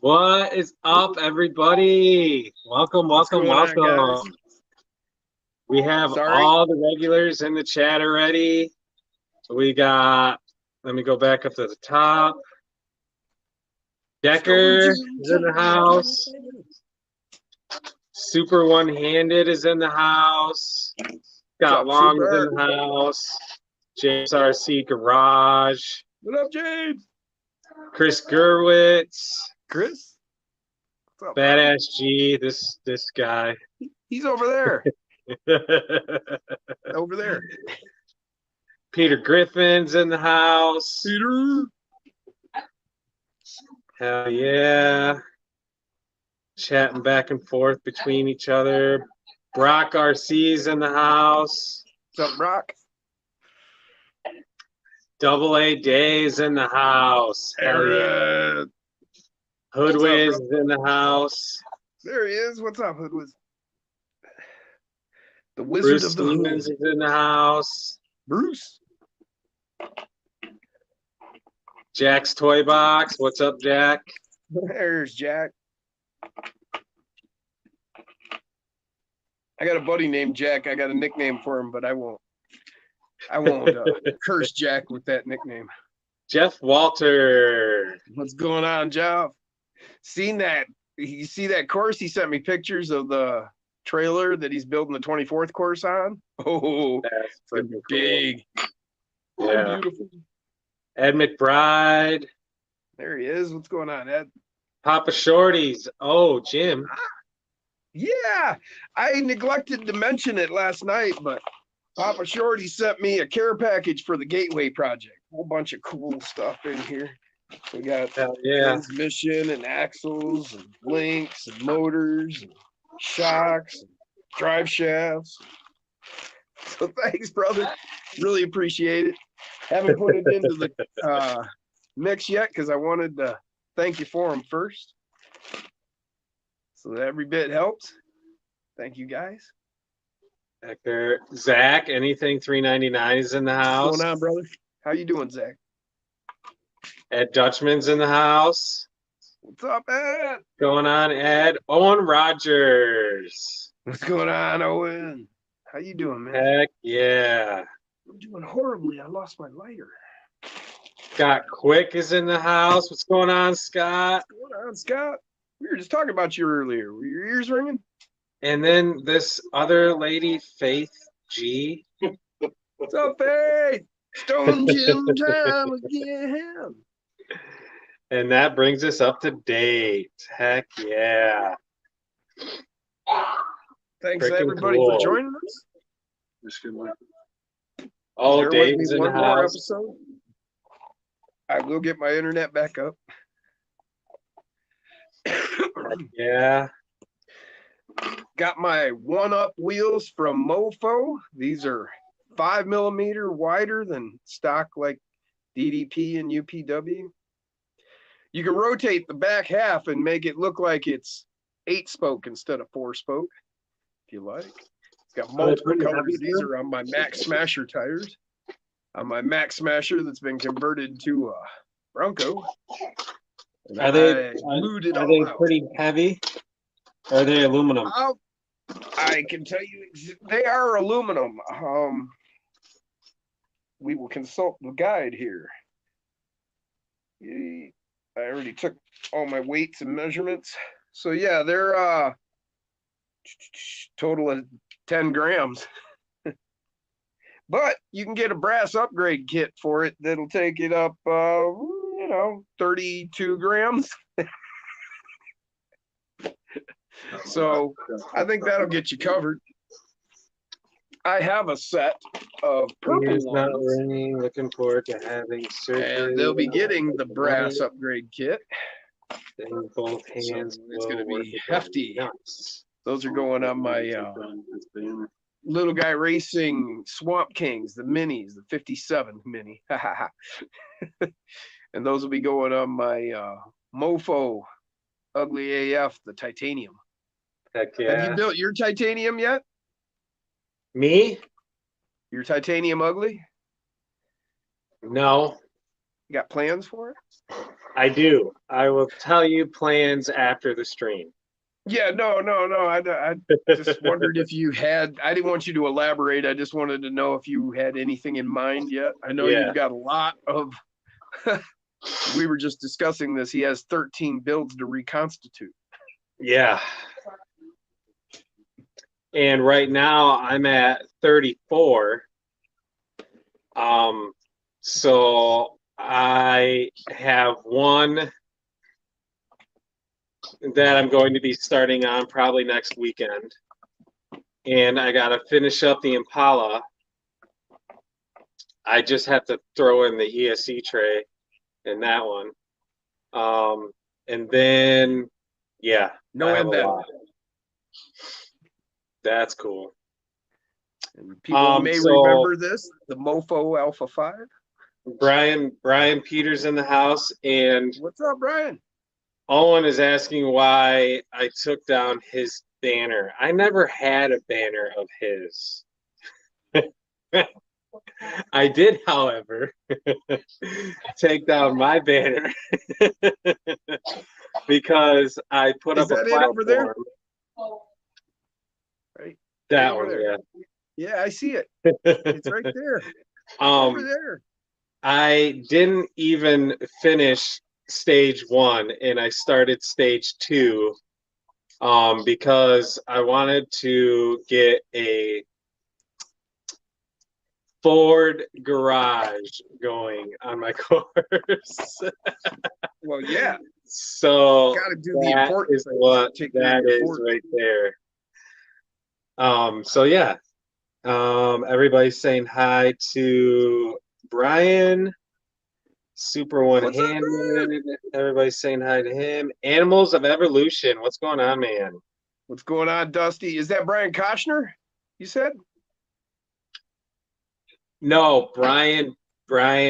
What is up, everybody? Welcome, What's welcome, going on, guys? welcome. We have Sorry. all the regulars in the chat already. So we got, let me go back up to the top. Decker is in the house. Super One-Handed is in the house. Scott Long is in the house. James RC Garage. What up, James? Chris Gerwitz. Chris? What's up, Badass G, this guy. He's over there. Over there. Peter Griffin's in the house. Peter. Hell yeah. Chatting back and forth between each other. Brock RC's in the house. What's up, Brock? Double A Day's in the house. Hell yeah. Hoodwiz is in the house. There he is. What's up, Hoodwiz? The Wizard Bruce of the Stevens Hood. is in the house. Bruce. Jack's Toy Box. What's up, Jack? There's Jack. I got a buddy named Jack. I got a nickname for him, but I won't curse Jack with that nickname. Jeff Walter. What's going on, Jeff? Seen that? You see that course? He sent me pictures of the trailer that he's building the 24th course on. Oh, that's it's big. Cool. Yeah. Oh, beautiful. Ed McBride. There he is. What's going on, Ed? Papa Shorties. Oh, Jim. Yeah, I neglected to mention it last night, but Papa Shorty sent me a care package for the Gateway project. A whole bunch of cool stuff in here. We got transmission and axles and links and motors and shocks and drive shafts. So thanks, brother. Really appreciate it. Haven't put it into the mix yet because I wanted to thank you for them first. So that every bit helps. Thank you, guys. Hector. Zach, anything 399 is in the house. What's going on, brother? How you doing, Zach? Ed Dutchman's in the house. What's up, Ed? Going on, Ed? Owen Rogers. What's going on, Owen? How you doing, man? Heck yeah. I'm doing horribly. I lost my lighter. Scott Quick is in the house. What's going on, Scott? What's going on, Scott? We were just talking about you earlier. Were your ears ringing? And then this other lady, Faith G. What's up, Faith? Stone Jim time again. And that brings us up to date. Heck yeah. Thanks, everybody, for joining us. Just good luck. All Dave's in the house. Episode. I will get my internet back up. Yeah. Got my one-up wheels from Mofo. These are 5mm wider than stock like DDP and UPW. You can rotate the back half and make it look like it's 8-spoke instead of 4-spoke, if you like. It's got multiple colors. These are on my Max Smasher tires. On my Max Smasher that's been converted to a Bronco. Are they pretty heavy? Or are they aluminum? I can tell you they are aluminum. We will consult the guide here. I already took all my weights and measurements. So yeah, they're total of 10 grams. But you can get a brass upgrade kit for it that'll take it up 32 grams. So I think that'll get you covered. I have a set of purple ones. Not ringing. Looking forward to having surgery. And they'll be getting the brass upgrade kit. In both hands. So it's going to be hefty. Nuts. Those are going on my Little Guy Racing Swamp Kings, the minis, the 57 mini. And those will be going on my Mofo Ugly AF, the titanium. Heck yeah. Have you built your titanium yet? Me? Your titanium ugly? No. You got plans for it? I do. I will tell you plans after the stream. Yeah, no. I just wondered if you had, I didn't want you to elaborate. I just wanted to know if you had anything in mind yet. I know Yeah. you've got a lot of, we were just discussing this. He has 13 builds to reconstitute. Yeah. And right now I'm at 34. So I have one that I'm going to be starting on probably next weekend. And I got to finish up the Impala. I just have to throw in the ESC tray in that one. And then, yeah, No I have end a then. lot. That's cool. And people may So remember this, the Mofo Alpha 5. Brian Peters in the house, and What's up, Brian? Owen is asking why I took down his banner. I never had a banner of his. I did, however, take down my banner because I put Is up a that it platform. over there? Right. That over one, there. yeah. Yeah, I see it. It's right there. Over there. I didn't even finish stage 1 and I started stage 2 because I wanted to get a Ford garage going on my course. Well, yeah. So Got to do the that important is things. what Take care of that your is Ford. right there. So yeah. Everybody's saying hi to Brian. Super one-handed. Everybody's saying hi to him. Animals of Evolution. What's going on, man? What's going on, Dusty? Is that Brian Koshner? You said? No, Brian Pepper.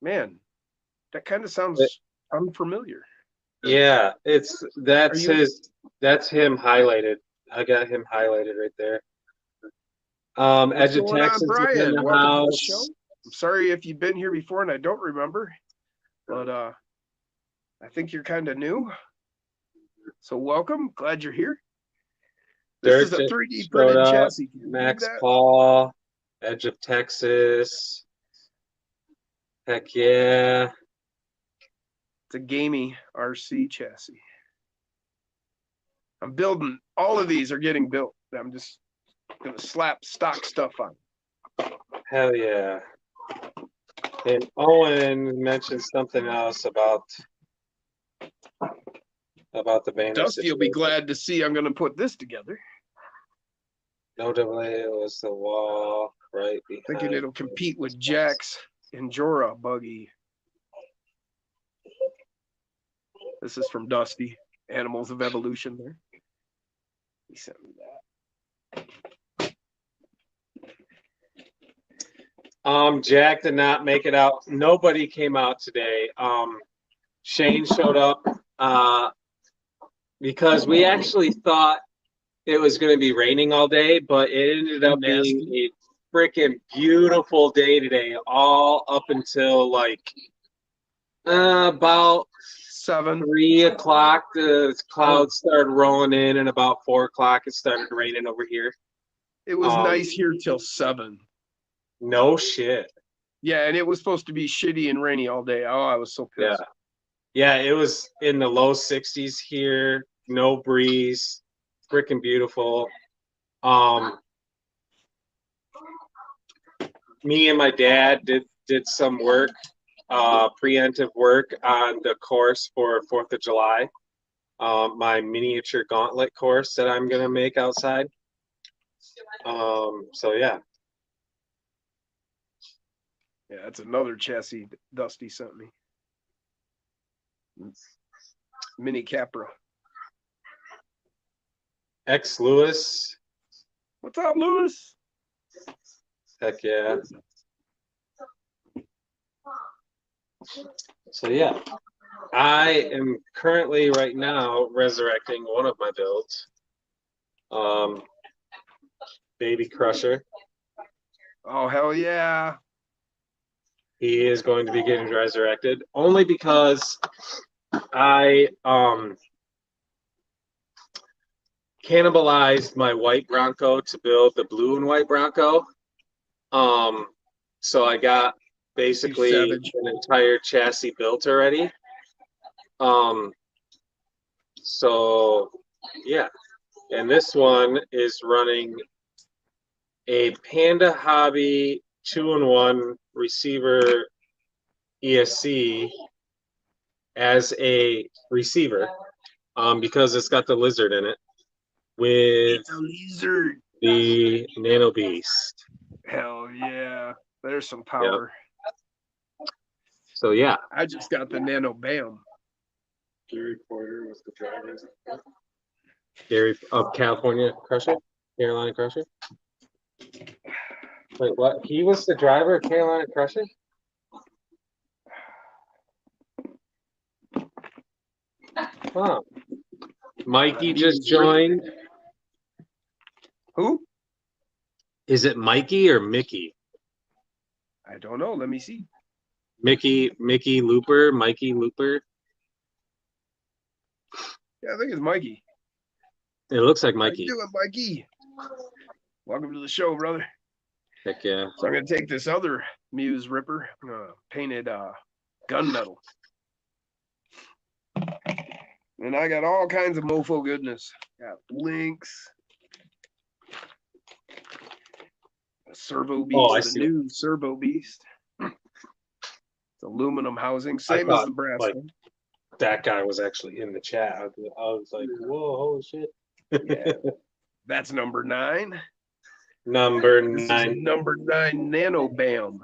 Man, that kind of sounds unfamiliar. Yeah, that's you- him highlighted. I got him highlighted right there. What's Edge of going on, Texas is in Brian? the Welcome to the show. house. I'm sorry if you've been here before and I don't remember, but I think you're kind of new. So welcome. Glad you're here. This is a 3D printed chassis. Can you Max believe that? Paul, Edge of Texas. Heck yeah. It's a gamey RC chassis. I'm building, all of these are getting built. I'm just gonna slap stock stuff on. Hell yeah. And Owen mentioned something else about the banner. Dusty will be glad to see I'm gonna put this together. No AA was the wall right behind. Thinking it'll compete with Jack's Endura buggy. This is from Dusty, Animals of Evolution there. He sent me that. Jack did not make it out. Nobody came out today. Shane showed up because we actually thought it was going to be raining all day, but it ended up being a freaking beautiful day today, all up until like about 3 o'clock. The clouds started rolling in, and about 4 o'clock it started raining over here. It was nice here till 7. No shit. Yeah, and it was supposed to be shitty and rainy all day. Oh, I was so pissed. Yeah, it was in the low 60s here, no breeze, freaking beautiful. Me and my dad did some work, preemptive work on the course for 4th of July, my miniature gauntlet course that I'm gonna make outside. So yeah. Yeah, that's another chassis Dusty sent me. Mini Capra. X Lewis. What's up, Lewis? Heck yeah. So yeah, I am currently right now resurrecting one of my builds. Baby Crusher. Oh, hell yeah. He is going to be getting resurrected only because I cannibalized my white Bronco to build the blue and white Bronco. Um, so I got basically savage. an entire chassis built already. Um, so yeah, and this one is running a Panda Hobby 2-in-1 receiver ESC as a receiver, because it's got the lizard in it with It's a lizard. the Nano Beast. Hell yeah. There's some Yep. power. So yeah, I just got the Nano Bam. Gary Porter was the driver. Gary of California Crusher, Carolina Crusher. Wait, what? He was the driver of Carolina Crusher? Huh. Mikey just joined. Who? Is it Mikey or Mickey? I don't know. Let me see. Mickey Looper, Mikey Looper. Yeah, I think it's Mikey. It looks like How you Mikey. doing, Mikey? Welcome to the show, brother. Heck yeah. So I'm gonna take this other Muse Ripper, painted gunmetal. And I got all kinds of mofo goodness. Got links. A Servo Beast, I the see. new Servo Beast. It's aluminum housing, same as thought, the brass like, one. That guy was actually in the chat. I was like, whoa, holy shit. Yeah. That's number 9. Number This is 9. number 9 Nano Bam.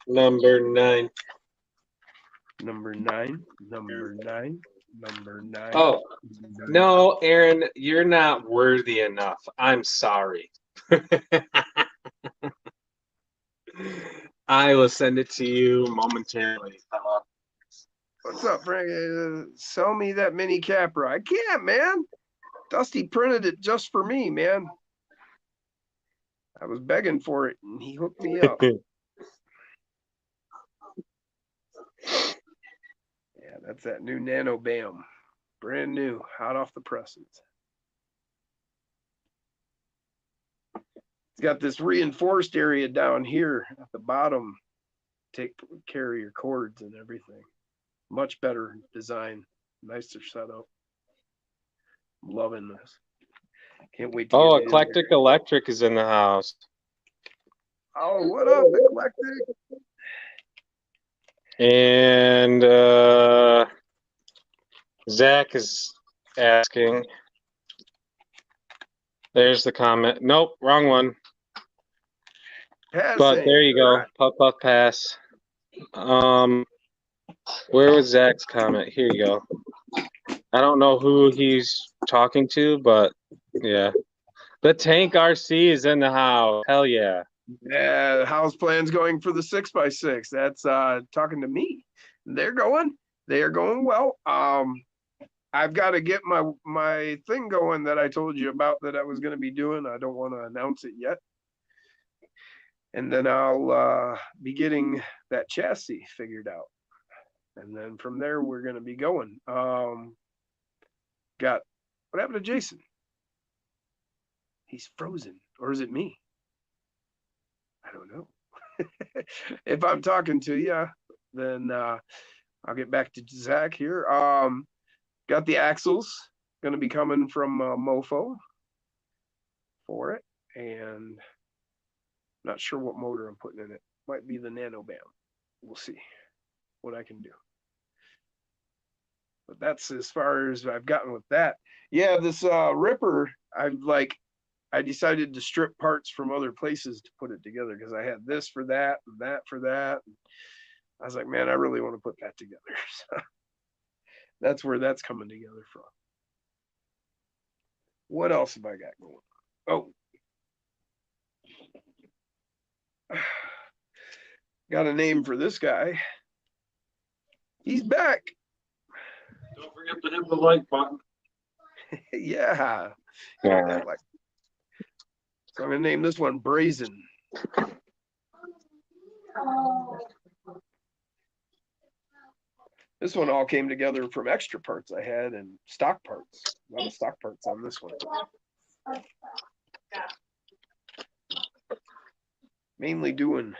Number 9. Number 9. Number 9. Number 9. Oh, number 9. no, Aaron, you're not worthy enough. I'm sorry. I will send it to you momentarily, fella. What's up, Frank? Sell me that mini Capra. I can't, man. Dusty printed it just for me, man. I was begging for it, and he hooked me up. Yeah, that's that new Nano Bam. Brand new, hot off the presses. It's got this reinforced area down here at the bottom. Carry your cords and everything. Much better design, nicer setup. I'm loving this. Can't wait to get it in Eclectic there. Electric is in the house. Oh, what up, Eclectic? And Zach is asking. There's the comment. Nope, wrong one. Passing. But there you go. Puff puff pass. Where was Zach's comment? Here you go. I don't know who he's talking to, but yeah. The Tank RC is in the house. Hell yeah. Yeah, the house plan's going for the 6x6. That's talking to me. They are going well. I've got to get my thing going that I told you about that I was going to be doing. I don't want to announce it yet. And then I'll be getting that chassis figured out. And then from there, we're going to be going. What happened to Jason? He's frozen. Or is it me? I don't know. If I'm talking to you, then I'll get back to Zach here. Got the axles going to be coming from Mofo for it. And not sure what motor I'm putting in it. Might be the Nano Bam. We'll see what I can do. But that's as far as I've gotten with that. Yeah, this Ripper, I decided to strip parts from other places to put it together because I had this for that and that for that. And I was like, man, I really want to put that together. So that's where that's coming together from. What else have I got going? Oh. Got a name for this guy. He's back. Don't forget to hit the like button. Yeah. Yeah. So I'm gonna name this one Brazen. This one all came together from extra parts I had and stock parts. A lot of stock parts on this one. Mainly doing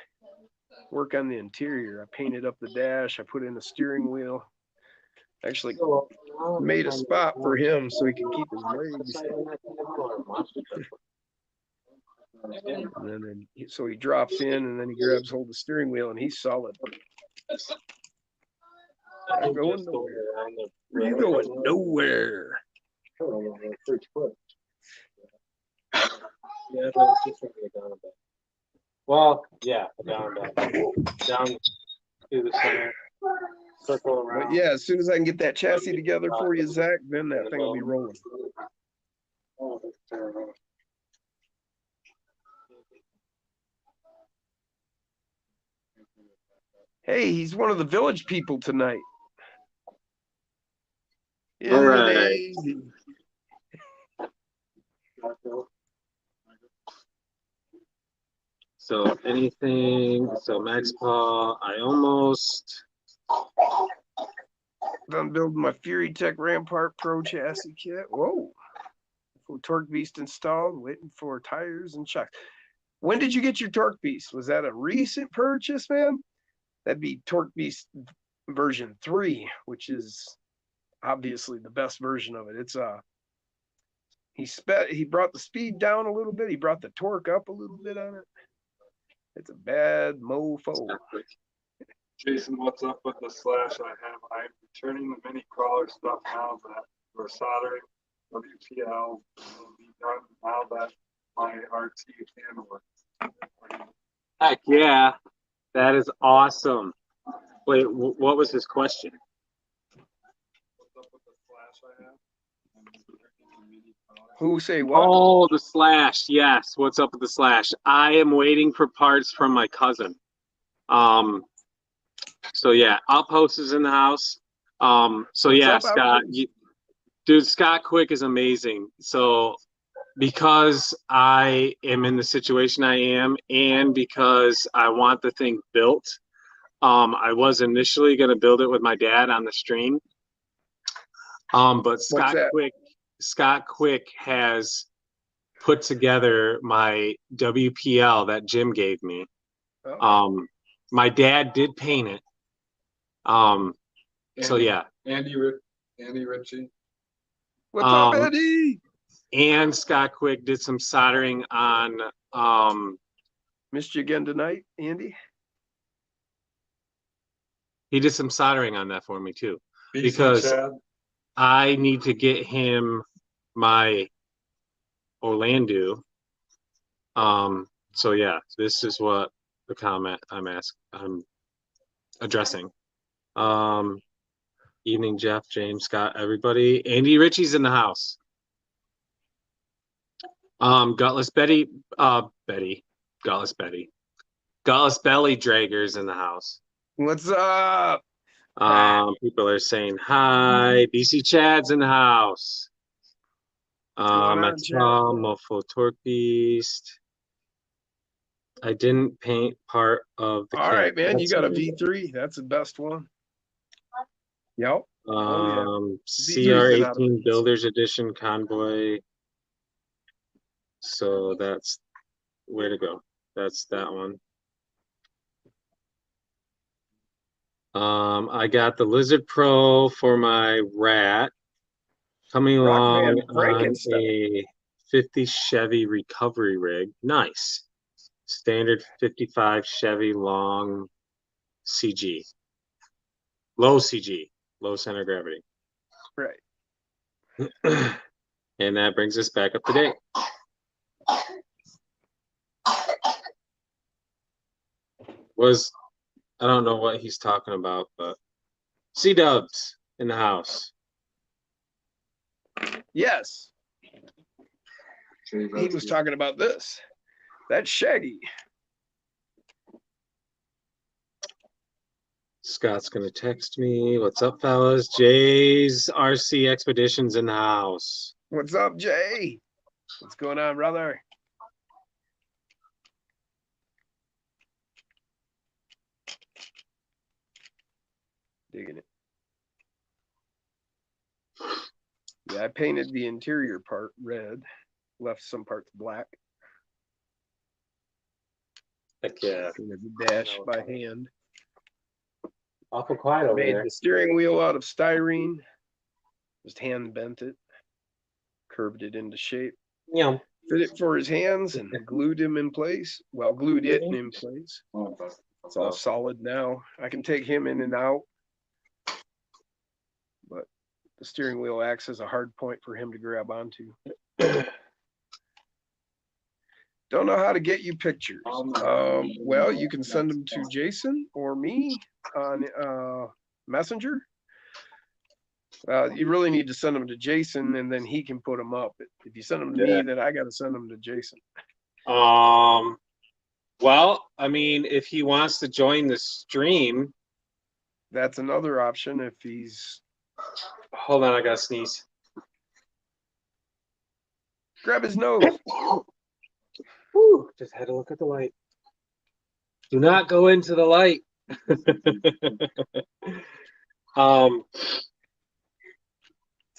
work on the interior. I painted up the dash. I put in a steering wheel. Actually made a spot for him so he can keep his legs. And then so he drops in and then he grabs hold of the steering wheel and he's solid. I'm going nowhere. I'm going nowhere. Yeah, but it's just gonna get down a bit. Well, yeah, down a bit. Down to the center. Circle around. But yeah, as soon as I can get that chassis together for you, Zach, then that thing will be rolling. Hey, he's one of the village people tonight. All right. So anything, so Max Paul, I almost done building my Fury Tech Rampart Pro chassis kit. Whoa. Full Torque Beast installed, waiting for tires and shocks. When did you get your Torque Beast? Was that a recent purchase, man? That'd be Torque Beast version 3, which is obviously the best version of it. It's he brought the speed down a little bit. He brought the torque up a little bit on it. It's a bad mofo. Jason, what's up with the slash I have? I'm returning the mini crawler stuff now that we're soldering. WPL will be done now that my RT can work. heck yeah, that is awesome. Wait, what was his question? What's up with the slash I have? I'm returning the mini crawler. Who say what? Oh, the slash. Yes. What's up with the slash? I am waiting for parts from my cousin. So yeah, Outpost is in the house. So yeah, What's up, Scott, dude, Scott Quick is amazing. So because I am in the situation I am, and because I want the thing built, I was initially going to build it with my dad on the stream. But Scott Quick has put together my WPL that Jim gave me. Oh. My dad did paint it. So yeah. Andy Ritchie. What's up, Eddie? And Scott Quick did some soldering on Missed you again tonight, Andy? he did some soldering on that for me too. BC Because Chad. I need to get him my Orlando. So yeah, this is what the comment I'm addressing. Evening, Jeff, James, Scott, everybody. Andy Ritchie's in the house. Gutless Betty, Gutless Belly Draggers in the house. What's up? People are saying hi. BC Chad's in the house. Max Paul, Mofo Torque Beast. I didn't paint part of the All kit. right, man. You got a V3. That's the best one. Yep. CR18 Builders Edition Convoy. So that's way to go. That's that one. I got the Lizard Pro for my rat coming along on a 50 Chevy recovery rig. Nice. Standard 55 Chevy long CG. Low CG. Low center of gravity. Right. And that brings us back up to date. I don't know what he's talking about, but C-Dubs in the house. Yes. He was talking about this. That's Shaggy. Scott's going to text me. What's up, fellas? Jay's RC Expeditions in the house. What's up, Jay? What's going on, brother? Digging it. Yeah, I painted the interior part red, left some parts black. Heck yeah. Painted the dash by hand. Awful quiet over Made there. the steering wheel out of styrene. Just hand bent it, curved it into shape, Yeah. fit it for his hands, and glued him in place. Well, glued it in place. Oh, that's- It's all solid now. I can take him in and out, but the steering wheel acts as a hard point for him to grab onto. Don't know how to get you pictures. Well, you can send them to Jason or me on Messenger. You really need to send them to Jason, and then he can put them up. If you send them to me, then I got to send them to Jason. Well, I mean, if he wants to join the stream, That's another option if he's. hold on, I gotta sneeze. Grab his nose. Whew, just had to look at the light. Do not go into the light. It's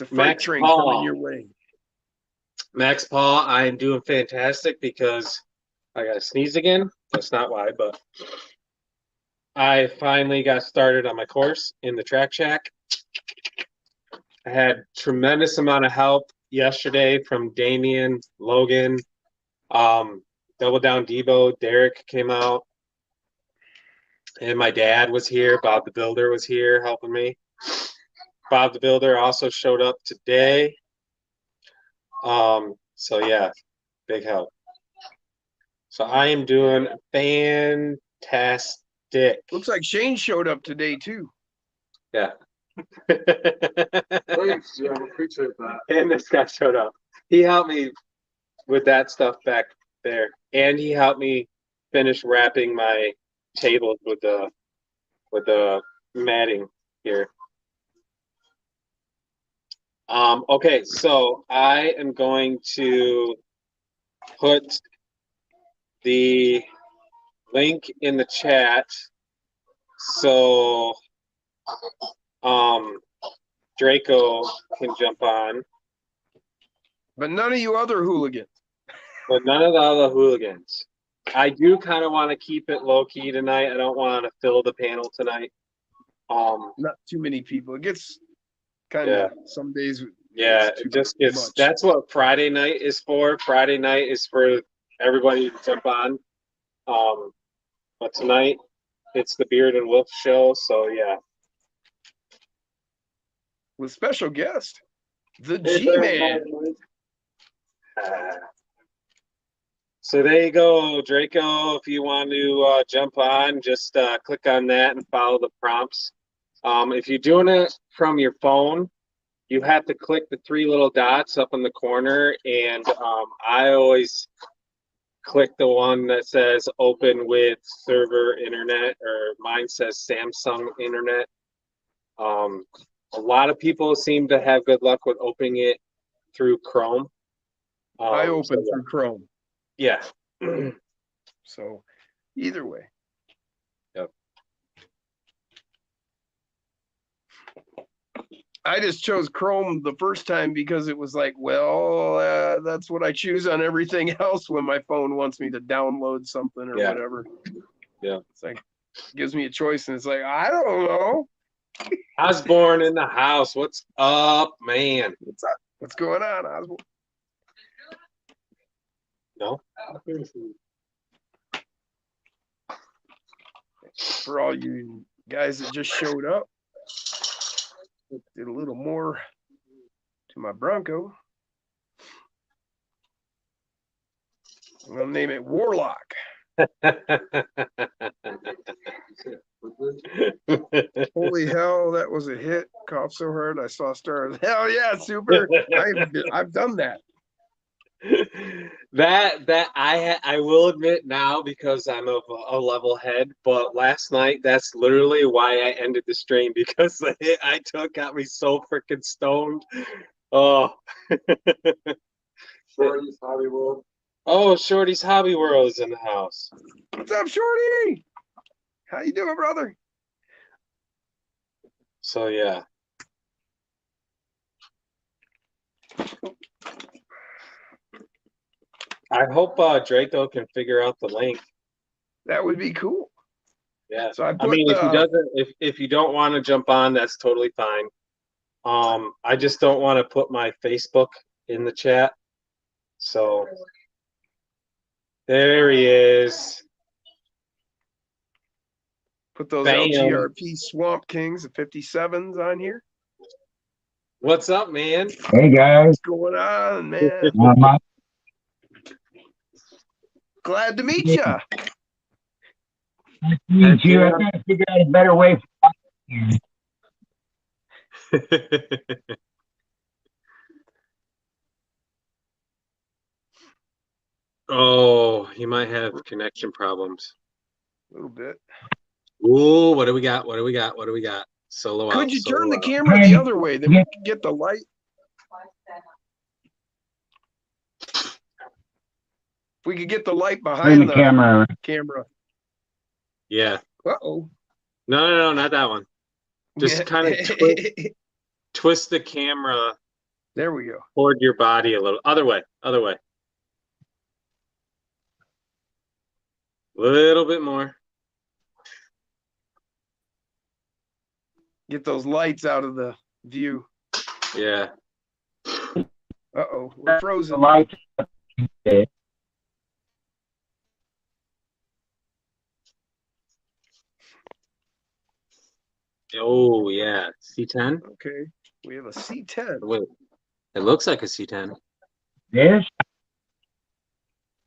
a freight Max train Paul. coming your way. Max Paul, I am doing fantastic because I gotta sneeze again. That's not why, but I finally got started on my course in the Track Shack. I had tremendous amount of help yesterday from Damien, Logan, Double Down Debo, Derek came out, and my dad was here. Bob the Builder was here helping me. Bob the Builder also showed up today. So yeah, big help. So I am doing fantastic. Looks like Shane showed up today too. Yeah. Thanks, Jim. Appreciate that. And this guy showed up. He helped me with that stuff back there, and he helped me finish wrapping my tables with the matting here. Okay, so I am going to put the link in the chat so Draco can jump on, But none of you other hooligans. but none of the other hooligans. I do kind of want to keep it low key tonight. I don't want to fill the panel tonight. Not too many people. It gets kind of some days. Yeah, it's too it just gets. much. That's what Friday night is for. Friday night is for everybody to jump on. But tonight it's the Beard and Wolf show. So yeah. With special guest, the G-Man. So there you go, Draco. If you want to jump on, just click on that and follow the prompts. If you're doing it from your phone, you have to click the three little dots up in the corner, and I always click the one that says open with server internet, or mine says Samsung internet. A lot of people seem to have good luck with opening it through Chrome. I open through Chrome. Yeah. So either way. Yep. I just chose Chrome the first time because it was like, well, that's what I choose on everything else when my phone wants me to download something or whatever. Yeah. It's like, gives me a choice, and it's like, I don't know. Osborne in the house. What's up, man? What's up? What's going on, Osborne? No. For all you guys that just showed up, did a little more to my Bronco. I'm gonna name it Warlock. Holy hell, that was a hit. Coughed so hard I saw stars. Hell yeah, super. I've done that. That I will admit now, because I'm of a level head, but last night that's literally why I ended the stream, because the hit I took got me so freaking stoned. Oh. Shorty's Hobby World. Oh, Shorty's Hobby World is in the house. What's up, Shorty? How you doing, brother? So yeah. I hope Draco can figure out the link. That would be cool. Yeah. So I I put mean, if he the, doesn't, if you don't want to jump on, that's totally fine. I just don't want to put my Facebook in the chat. So there he is. put those Bam. LGRP Swamp Kings, the 57s on here. What's up, man? Hey guys, What's going on, man? my Glad to meet you. meet you. I gotta figure out a better way. Oh, he might have connection problems. A little bit. Ooh, what do we got? What do we got? What do we got? Solo out. Could you solo turn the out. camera the other way? Then we can get the light. If we could get the light Turn behind the camera. camera. Yeah. Uh-oh. No, not that one. Just kind of twist the camera There we go. toward your body a little. Other way. Other way. Little bit more. Get those lights out of the view. Yeah. Uh-oh. We're The frozen. lights. Oh, yeah. C10? Okay. We have a C10. Wait. It looks like a C10. This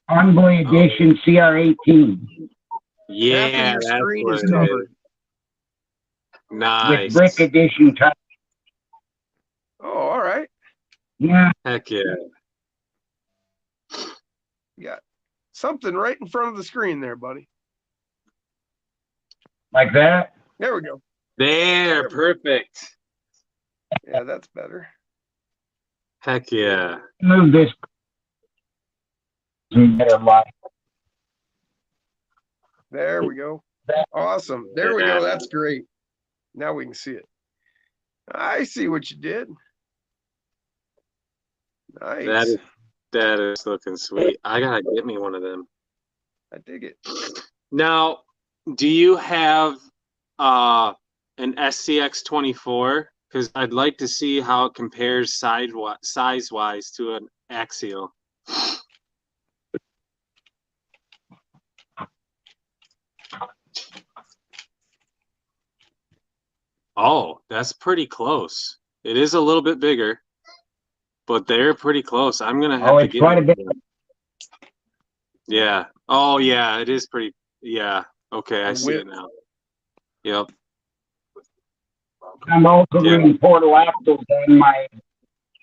Envoy Edition CR18 Half Yeah, of your that's screen what is it is. covered. Nice. with Brick Edition type. Oh, all right. Yeah, Heck yeah. You got something right in front of the screen there, buddy. like that. There we go. There, perfect. Yeah, that's better. Heck yeah. Move this. Better light. There we go. Awesome. There we go. That's great. Now we can see it. I see what you did. Nice. That is looking sweet. I gotta get me one of them. I dig it. Now, do you have an SCX24? Because I'd like to see how it compares size-wise to an Axial. Oh, that's pretty close. It is a little bit bigger, but they're pretty close. I'm gonna have Oh, to it's get quite a one bit. of them. Yeah. Oh, yeah. It is pretty. Yeah. Okay, I see it now. Yep. I'm also Yeah. running portal axles on my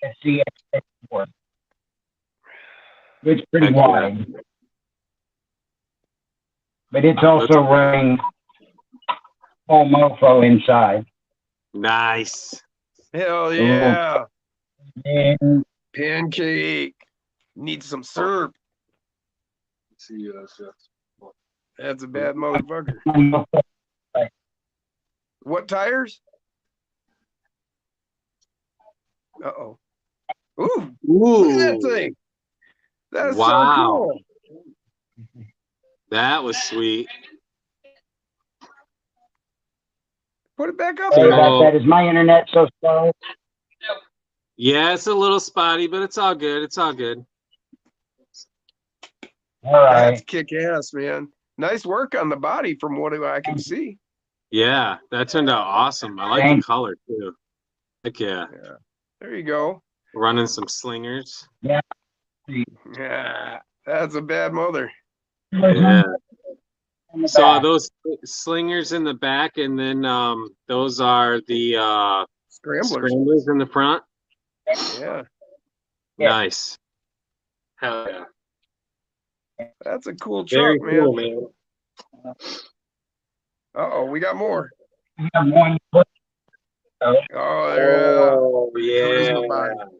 SCX64. It's pretty Heck yeah. wide. But it's also running full mofo inside. Nice. Hell yeah. And Pancake. Need some syrup. See, That's a bad motherfucker. mofo. What tires? Uh-oh. Ooh, look at that Ooh, thing. That's Wow. so cool. that was sweet. Put it back up Sorry there. about that. Is my internet so slow? Yeah, it's a little spotty, but it's all good. It's all good. All right. That's kick ass, man. Nice work on the body from what I can see. Yeah, that turned out awesome. I like the Thanks. color too. Heck yeah. Yeah. There you go. Running some slingers. Yeah. That's a bad mother. Yeah. In the So are back. those slingers in the back, and then those are the Scramblers. scramblers in the front? Yeah. Yeah. Nice. Hell yeah. That's a cool Very truck, cool, man. man. Uh-oh, we got more. We have one foot. Oh, there. Oh, Charisma yeah. body.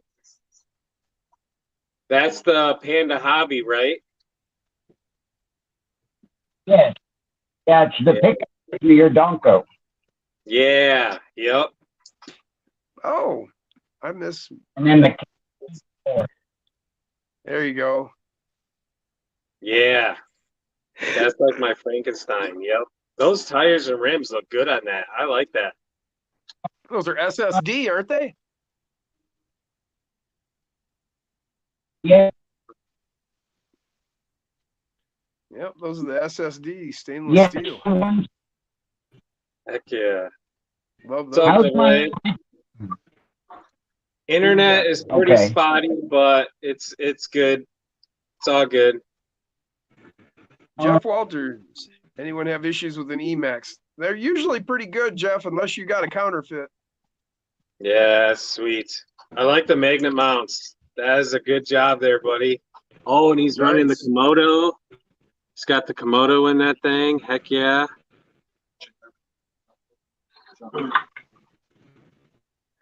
That's the Panda Hobby, right? Yes. Yeah, it's the Yeah. pickup for your Donko. Yeah. Yep. Oh, I miss. And then the There you go. Yeah, that's like my Frankenstein. Yep. Those tires and rims look good on that. I like that. Those are SSD, aren't they? yeah, Yep, those are the SSD stainless yeah. steel. Heck yeah. Love So- those. How's my Internet is pretty Okay. spotty, but it's good. It's all good. Jeff Walters. Anyone have issues with an Emax? They're usually pretty good, Jeff, unless you got a counterfeit. Yeah, sweet. I like the magnet mounts. That is a good job there, buddy. Oh, and he's running the Nice. Komodo. He's got the Komodo in that thing. Heck yeah.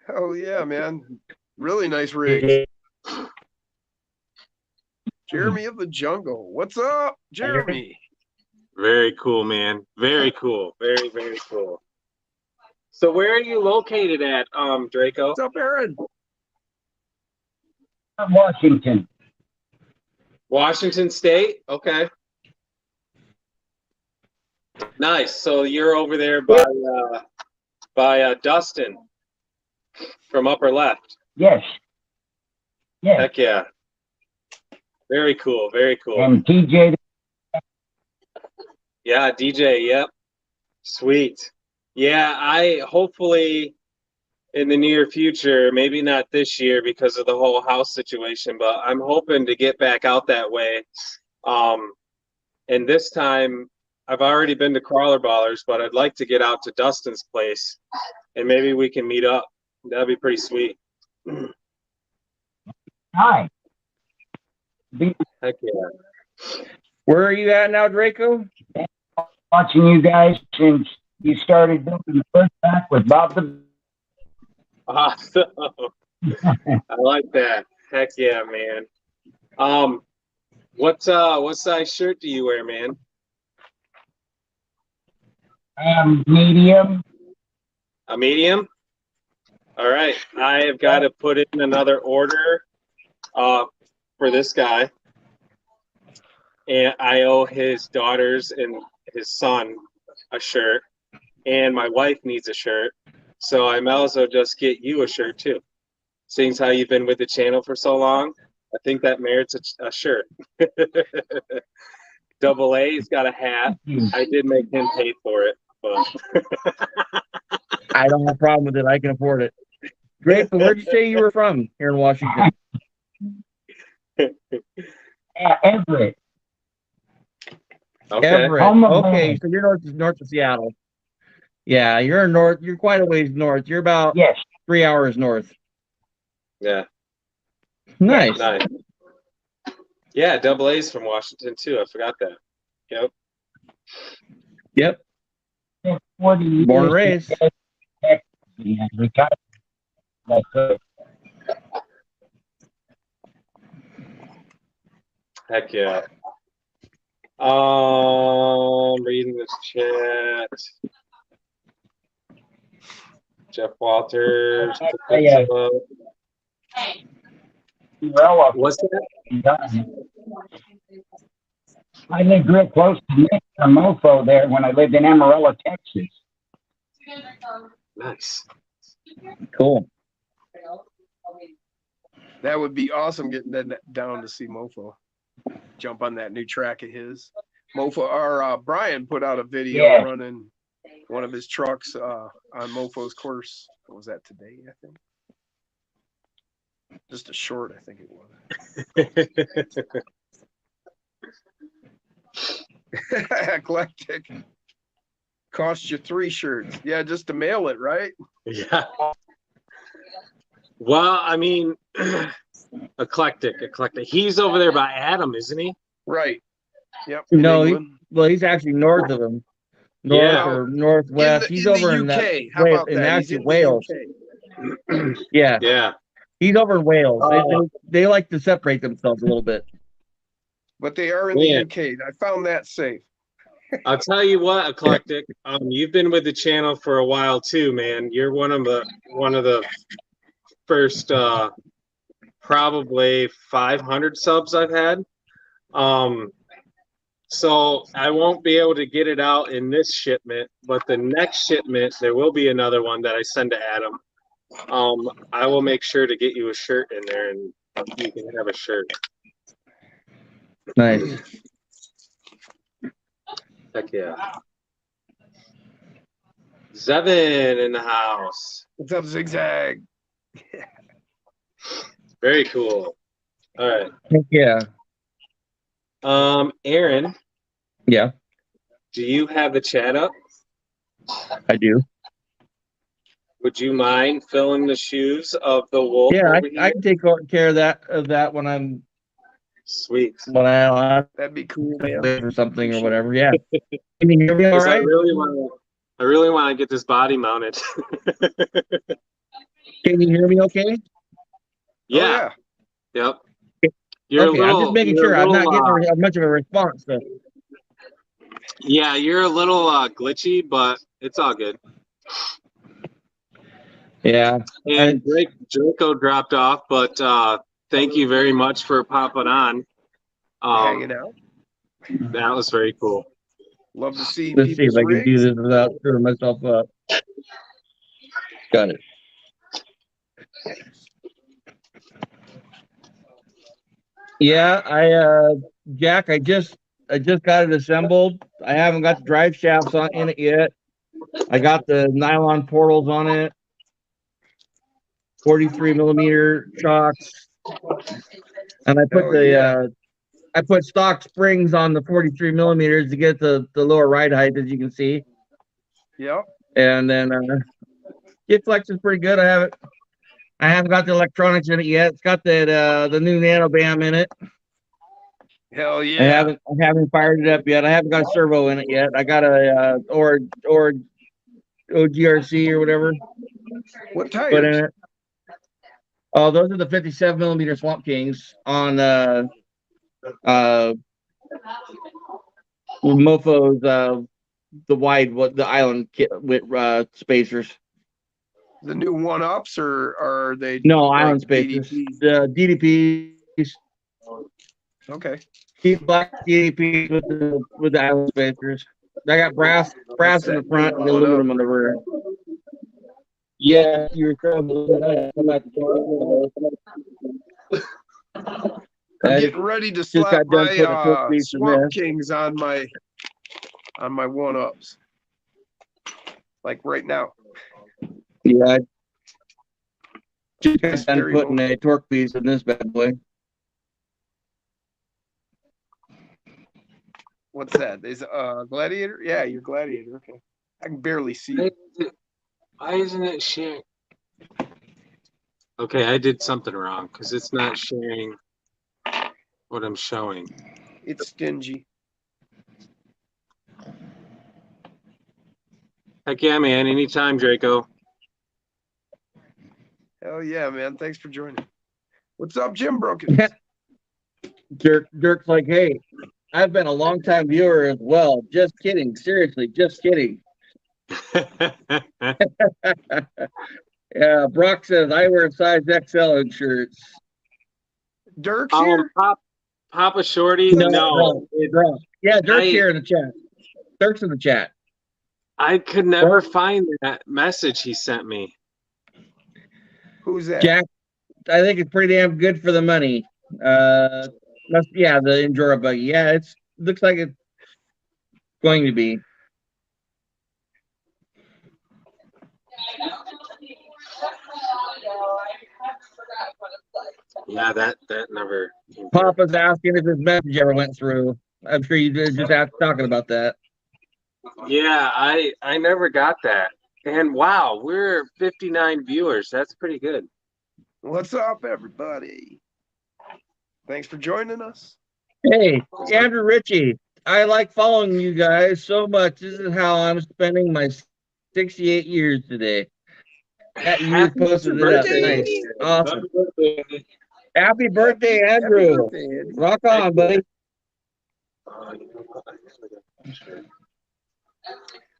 Oh yeah, man. Really nice rig. Jeremy of the Jungle. What's up, Jeremy? Very cool, man. Very cool. Very, very cool. So where are you located at, Draco? What's up, Aaron? Washington? Washington State? Okay. Nice. So you're over there by Dustin from upper left. Yes. Yes. Heck yeah. Very cool. Very cool. And TJ, Yeah, DJ, yep. Sweet. Yeah, I hopefully in the near future, maybe not this year because of the whole house situation, but I'm hoping to get back out that way. And this time I've already been to Crawler Ballers, but I'd like to get out to Dustin's place and maybe we can meet up. That'd be pretty sweet. hi. Be Heck yeah. Where are you at now, Draco? watching you guys since you started building the first back with Bob the. Awesome. I like that. Heck yeah, man. What size shirt do you wear, man? Medium. A medium? All right. I have got to put in another order for this guy. And I owe his daughters and his son a shirt. And my wife needs a shirt. So I might as well just get you a shirt too. Seeing as how you've been with the channel for so long, I think that merits a shirt. Double A's got a hat. I did make him pay for it, but I don't have a problem with it. I can afford it. Draco, where'd you say you were from here in Washington? Everett. okay. Everett. Home of Okay, Rome. so you're north of Seattle. Yeah, you're north. You're quite a ways north. You're about Yes. 3 hours north. Yeah, Nice. nice. Yeah, Double A's from Washington too. I forgot that. Yep. Yep. 40 years. Born and raised. Yeah, retired. That's it. Heck yeah. Reading this chat. Jeff Walters. Yeah. Well, What's that? I lived real close to Mr. Mofo there when I lived in Amarillo, Texas. Nice. Cool. That would be awesome getting that down to see Mofo. Jump on that new track of his. Mofo or Brian put out a video Yeah. running one of his trucks on Mofo's course. What was that today, I think? Just a short, I think it was. Eclectic. Cost you 3 shirts. Yeah, just to mail it, right? Yeah. Well, I mean, eclectic. He's over there by Adam, isn't he? Right. Yep. in No, England. Well, he's actually north of him. North Yeah. or northwest. He's over in that. How about in that? He's actually in the Wales. UK. Yeah, Yeah. he's over in Wales. Oh. They like to separate themselves a little bit. But they are in Man. the UK. I found that safe. I'll tell you what, eclectic. You've been with the channel for a while too, man. You're one of the first probably 500 subs I've had. So I won't be able to get it out in this shipment, but the next shipment there will be another one that I send to Adam. I will make sure to get you a shirt in there, and you can have a shirt. Nice. Heck yeah. Zevin in the house. What's up, Zigzag? Very cool. All right. Heck yeah. Aaron, Yeah, do you have the chat up? I do. Would you mind filling the shoes of the wolf? Yeah, over I here? can take care of that when Sweet. I don't That'd be cool, man. or something or whatever. Yeah. Can you hear me all 'Cause right? I really want to get this body mounted. Can you hear me okay? Yeah. Oh, Yep. You're Okay, I'm just making sure. I'm not getting much of a response. So. yeah, you're a little glitchy, but it's all good. Yeah. And Draco dropped off, but thank you very much for popping on. hanging out. That was very cool. Love to see Let's see if people's I can do rigs. this without screwing myself up. Got it. Yeah, Jack, I just got it assembled. I haven't got the drive shafts in it yet. I got the nylon portals on it. 43 millimeter shocks. And I put I put stock springs on the 43 millimeters to get the lower ride height, as you can see. Yep. And then kick flex is pretty good. I haven't got the electronics in it yet. It's got that the new NanoBam in it. Hell yeah. I haven't fired it up yet. I haven't got a servo in it yet. I got a or OGRC or whatever What put in tires? it. Oh, those are the 57 millimeter Swamp Kings on Mofo's the island kit with spacers. The new one-ups, or are they? No, like island spacers. DDPs? The DDPs. Okay. Deep black DDPs with the island spacers. I got brass in the front and aluminum on the rear. Yeah, you were trying I'm getting ready to slap got done putting a my foot piece in Swamp there. Kings on my one-ups. Like right now. Yeah, I just got That's done very putting a torque piece in this bad boy. What's that? Is Gladiator? Yeah, your Gladiator. Okay. I can barely see. Why isn't it sharing? Okay, I did something wrong because it's not sharing what I'm showing. It's stingy. Heck yeah, man. Anytime, Draco. Hell yeah, man. Thanks for joining. What's up, Jim Broken? Dirk's like, hey, I've been a long time viewer as well. Just kidding. Seriously, just kidding. Yeah, Brock says I wear size XL in shirts. Dirk's here? Papa Shorty? No. Drunk. Yeah, Dirk's here in the chat. Dirk's in the chat. I could never find that message he sent me. Who's that? Jack, I think it's pretty damn good for the money. The Endura buggy. Yeah, looks like it's going to be. Yeah, that never. Papa's asking if his message ever went through. I'm sure you just after talking about that. Yeah, I never got that. And wow, we're 59 viewers. That's pretty good. What's up, everybody? Thanks for joining us. Hey, Andrew Ritchie, I like following you guys so much. This is how I'm spending my 68 years today. You posted it up. Nice. Awesome. Happy birthday, Andrew. Happy birthday, Andy. Rock on, buddy.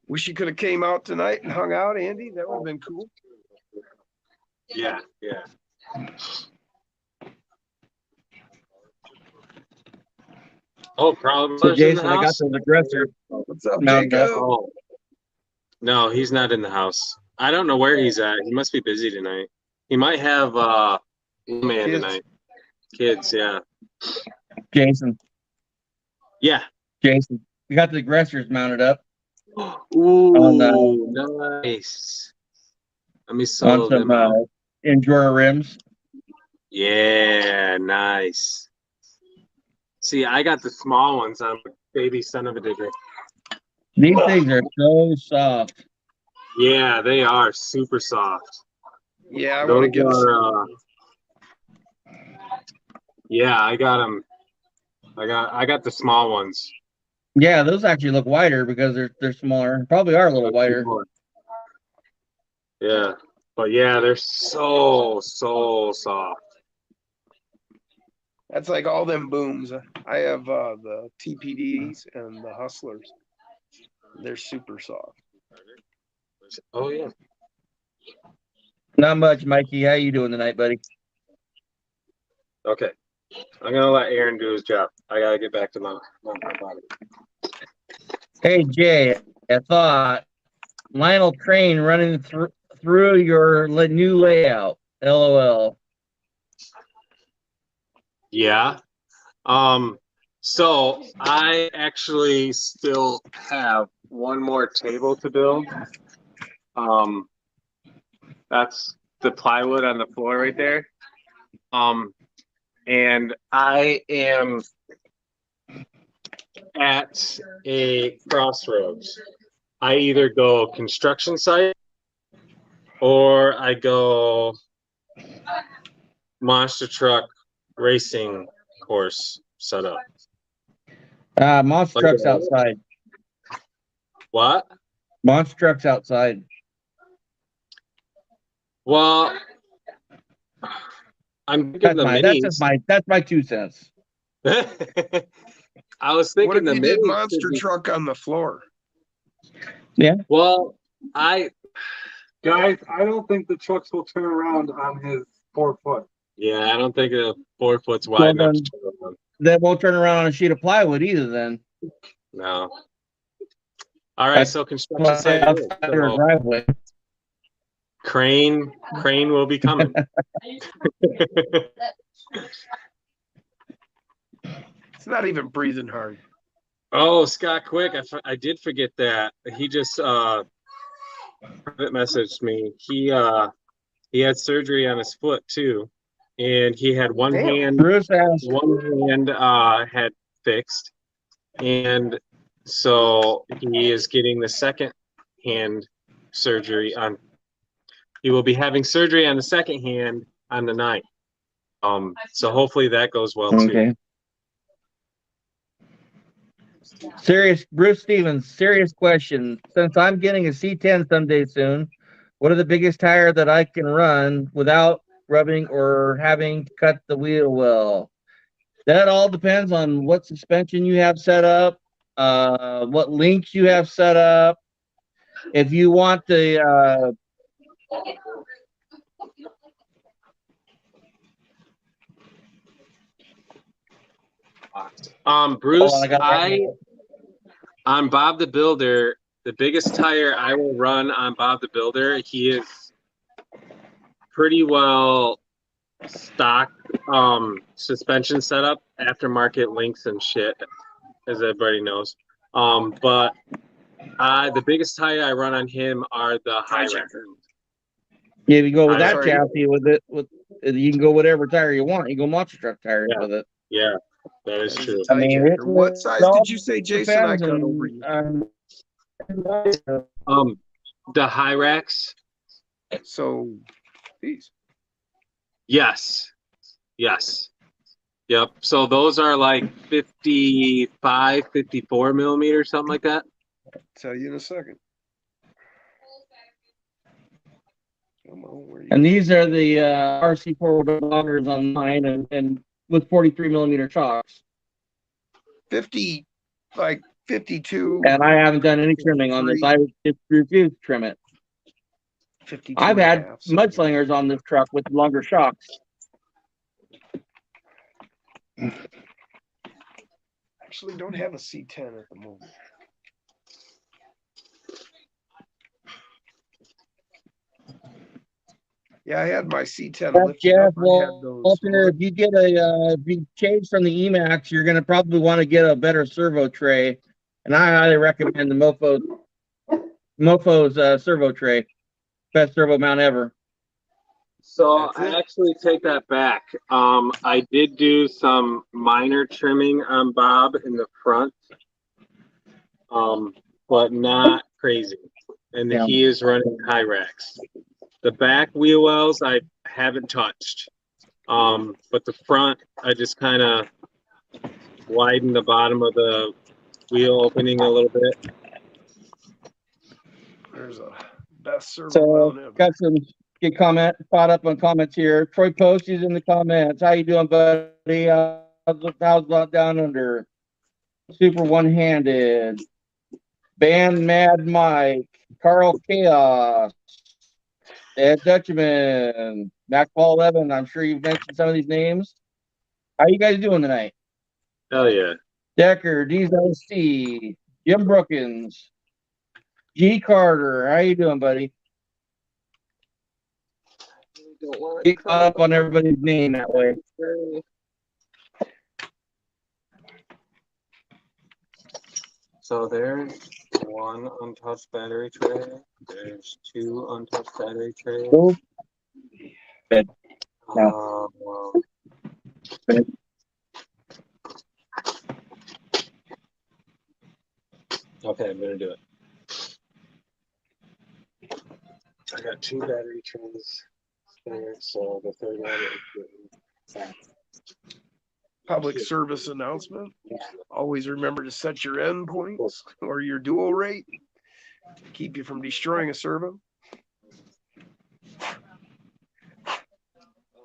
Wish you could have came out tonight and hung out, Andy. That would have been cool. Yeah. Oh, Prowler's So in the Jason, I got house? those aggressors What's up, mounted up. Jacob? Oh. No, he's not in the house. I don't know where he's at. He must be busy tonight. He might have man Kids. tonight. Kids, yeah. Jason, Yeah. Jason, we got the aggressors mounted up Ooh, nice. Let me on solo some them out. Endura rims. Yeah, nice. See, I got the small ones. I'm a baby son of a digger. These things are so soft. Yeah, they are super soft. Yeah, I want to get Those yeah, I got them. I got the small ones. Yeah, those actually look wider because they're smaller. Probably are a little wider. Yeah, but yeah, they're so soft. That's like all them booms. I have the TPDs and the Hustlers. They're super soft. Oh yeah. Not much, Mikey. How you doing tonight, buddy? Okay, I'm gonna let Aaron do his job. I gotta get back to my body. Hey Jay, I thought Lionel Crane running through your new layout. LOL. Yeah. So I actually still have one more table to build. That's the plywood on the floor right there. And I am at a crossroads. I either go construction site or I go monster truck racing course setup. Monster truck's outside. What? Monster truck's outside. Well, I'm thinking the minis. That's my 2 cents. I was What thinking if the you did minis monster should be- truck on the floor? Well, Guys, I don't think the trucks will turn around on his 4 foot. yeah, I don't think a 4 foot's wide Well, enough to turn around. That won't turn around on a sheet of plywood either. Then No. All right, That's so construction site. outside your driveway. Crane will be coming. It's not even breathing hard. Oh, Scott Quick, I did forget that. He just private messaged me. He had surgery on his foot too, and he had one Damn. hand Bruce asked, had fixed, and so he is getting the second hand surgery on. He will be having surgery on the second hand on the 9th. So hopefully that goes well too. okay. Bruce Stevens, serious question. Since I'm getting a C10 someday soon, what are the biggest tire that I can run without rubbing or having to cut the wheel well? That all depends on what suspension you have set up, what links you have set up. If you want the Bruce, Oh, I got that. on Bob the Builder, the biggest tire I will run on Bob the Builder, he is pretty well stock suspension setup, aftermarket links and shit, as everybody knows. But the biggest tire I run on him are the Hi-Rack. Yeah, if you go with that Sorry. chassis you can go whatever tire you want. You go monster truck tires Yeah. with it. Yeah, that is true. I mean, it- What size did you say, Jason? I cut over you. The Hi-Racks, So these. yes. Yep. So those are like 55, 54 millimeters, something like that. Tell you in a second. Come on, where you? And these are the RC4 loggers on mine and with 43 millimeter shocks. 50, like 52. And I haven't done any trimming on this. I just refuse to trim it. 52 I've and a had half, something like that. mudslingers on this truck with longer shocks. Actually don't have a C10 at the moment. Yeah, I had my C10 Jeff, lifted up. I had those. Walter, if you get if you change from the Emax, you're gonna probably want to get a better servo tray, and I highly recommend the Mofo's servo tray, best servo mount ever. So That's I it. actually take that back. I did do some minor trimming on Bob in the front, but not crazy. And Yeah. he is running Hyrax. The back wheel wells I haven't touched, but the front I just kind of widened the bottom of the wheel opening a little bit. There's a best servo So mount ever. got some good caught up on comments here. Troy Postie's in the comments. How you doing, buddy? How's down under? Super one-handed. Band Mad Mike. Carl Chaos. Ed Dutchman. Mac Paul 11. I'm sure you've mentioned some of these names. How you guys doing tonight? Hell yeah. Decker, DZC, Jim Brookins, G Carter. How you doing, buddy? Get caught up on everybody's name that way. So there's one untouched battery tray. There's two untouched battery trays. Cool. Good. No. Good. Okay, I'm gonna do it. I got two battery trays there, so the third one is Public service announcement. Always remember to set your end points or your dual rate. Keep you from destroying a servo.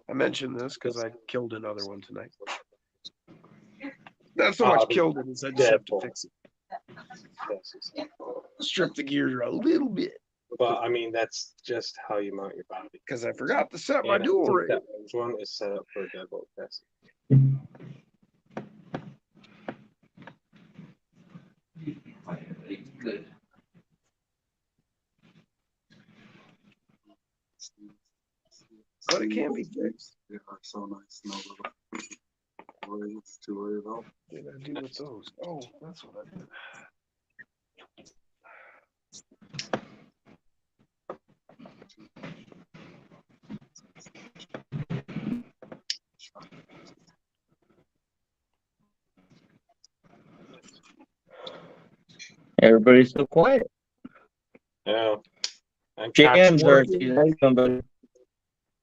I mentioned this because I killed another one tonight. Not so much killed it as I just have to fix it. Strip the gear a little bit. But I mean, that's just how you mount your body. Because I forgot to set my And I dual think rate. that one is set up for a deadbolt test. Good. But it can be fixed. They are so nice. No little worries to worry about. What did I do with those? Oh, that's what I did. Everybody's so quiet. Yeah. I'm Jams are concentrating.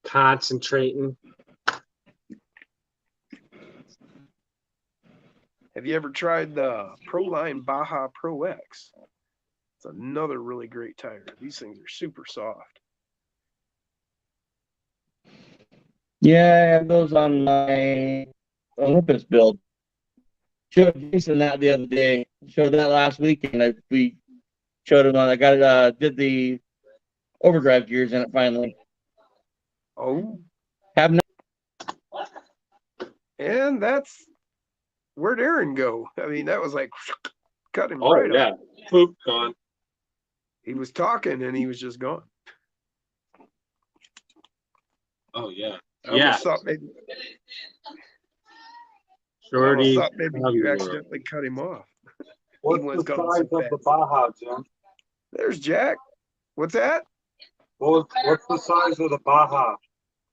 Concentrating. Have you ever tried the Proline Baja Pro X? It's another really great tire. These things are super soft. Yeah, I have those on my Olympus build. Showed Jason that the other day. Showed that last weekend. We showed him on. I got it. Did the overdrive gears in it finally. Oh. Have not. And that's where'd Aaron go? I mean, that was like cut him Oh right yeah. off. Poop gone. He was talking and he was just gone. Oh yeah. I almost Yeah. thought maybe, Shorty. you accidentally cut him off. What's was the going size so of fast. the Baja, Jim? There's Jack. What's that? What's the size of the Baja?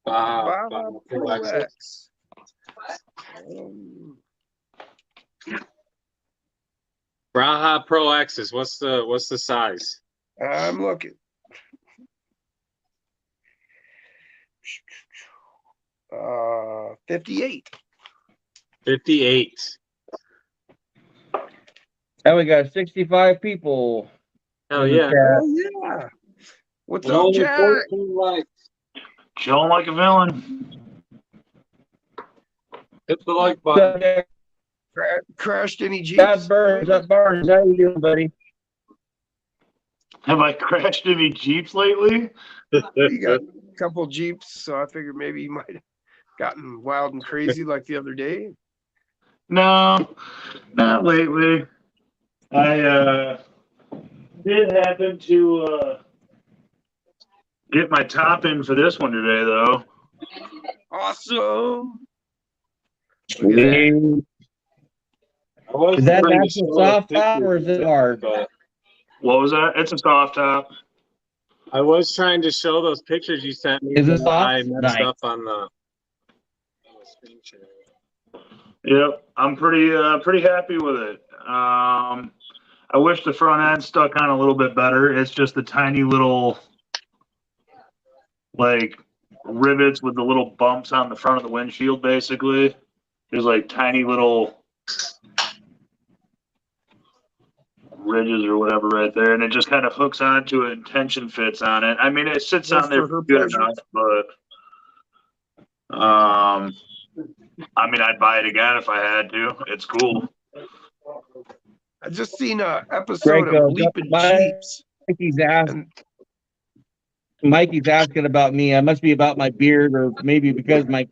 Baja Pro Baja. X. Baja Pro X's. What's the size? I'm looking. 58. 58. Now we got 65 people. Hell yeah. Oh yeah. What's And up, only Jack? 14 likes. Chilling like a villain. Hit the like button. Crashed any Jeeps? That Burns. How you doing, buddy? Have I crashed any Jeeps lately? You got a couple Jeeps, so I figured maybe you might have gotten wild and crazy like the other day. No, not lately. I did happen to get my top in for this one today, though. Awesome. Look at that. I was Is that trying to actual show soft those top or is pictures, it hard? but What was that? It's a soft top. I was trying to show those pictures you sent me. Is it but I soft? messed Nice. up on the screen share. Yep, I'm pretty happy with it. I wish the front end stuck on a little bit better. It's just the tiny little like rivets with the little bumps on the front of the windshield. Basically, there's like tiny little ridges or whatever right there, and it just kind of hooks onto it and tension fits on it. I mean, it sits Just on there for her good pleasure. enough, but I mean, I'd buy it again if I had to. It's cool. I just seen a episode Draco, of Leaping my- Jeeps. Mikey's asking about me. I must be about my beard, or maybe because my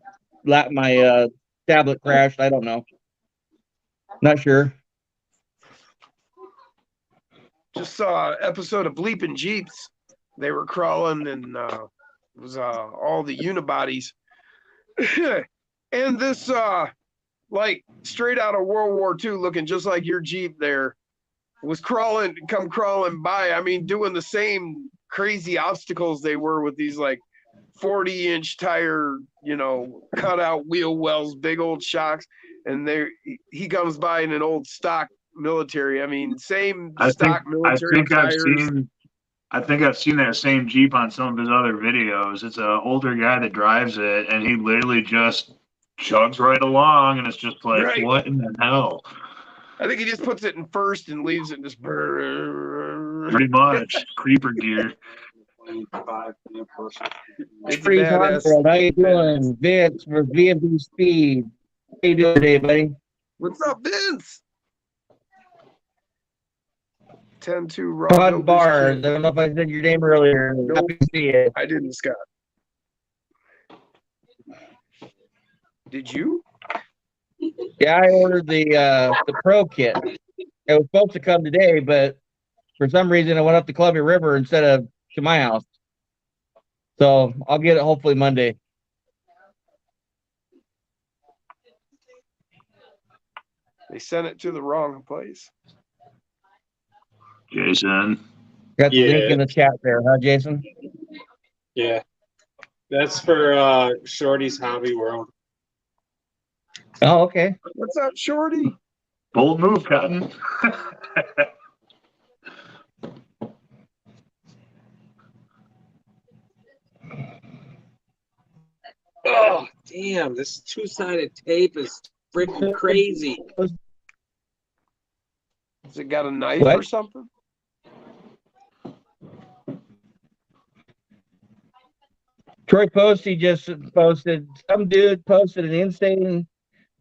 tablet crashed. I don't know. Not sure. Just saw an episode of Bleeping Jeeps. They were crawling and it was all the unibodies. And this like straight out of World War II looking just like your Jeep there was crawling by. I mean, doing the same crazy obstacles they were with these like 40-inch tire, cutout wheel wells, big old shocks. And he comes by in an old stock military. I mean, same stock military tires. I think I've seen that same Jeep on some of his other videos. It's an older guy that drives it, and he literally just chugs right along, and it's just like, Right. What in the hell? I think he just puts it in first and leaves it in just. Pretty much creeper gear. 25 push. It's Pretty badass. hard. How you doing, Vince for VMP Speed? How you doing today, buddy? What's up, Vince? 10-2 raw. Todd Dope Barr. I is don't know if I said your name earlier. Nope. Happy to see you. I didn't, Scott. Did you? Yeah, I ordered the Pro kit. It was supposed to come today, but for some reason it went up to Columbia River instead of to my house. So I'll get it hopefully Monday. They sent it to the wrong place. Jason. Got the link Yeah. in the chat there, huh, Jason? Yeah. That's for Shorty's Hobby World. Oh, okay. What's up, Shorty? Bold move, Cotton. Oh, damn. This two-sided tape is freaking crazy. Has it got a knife What? or something? Troy Posty just posted, some dude posted an insane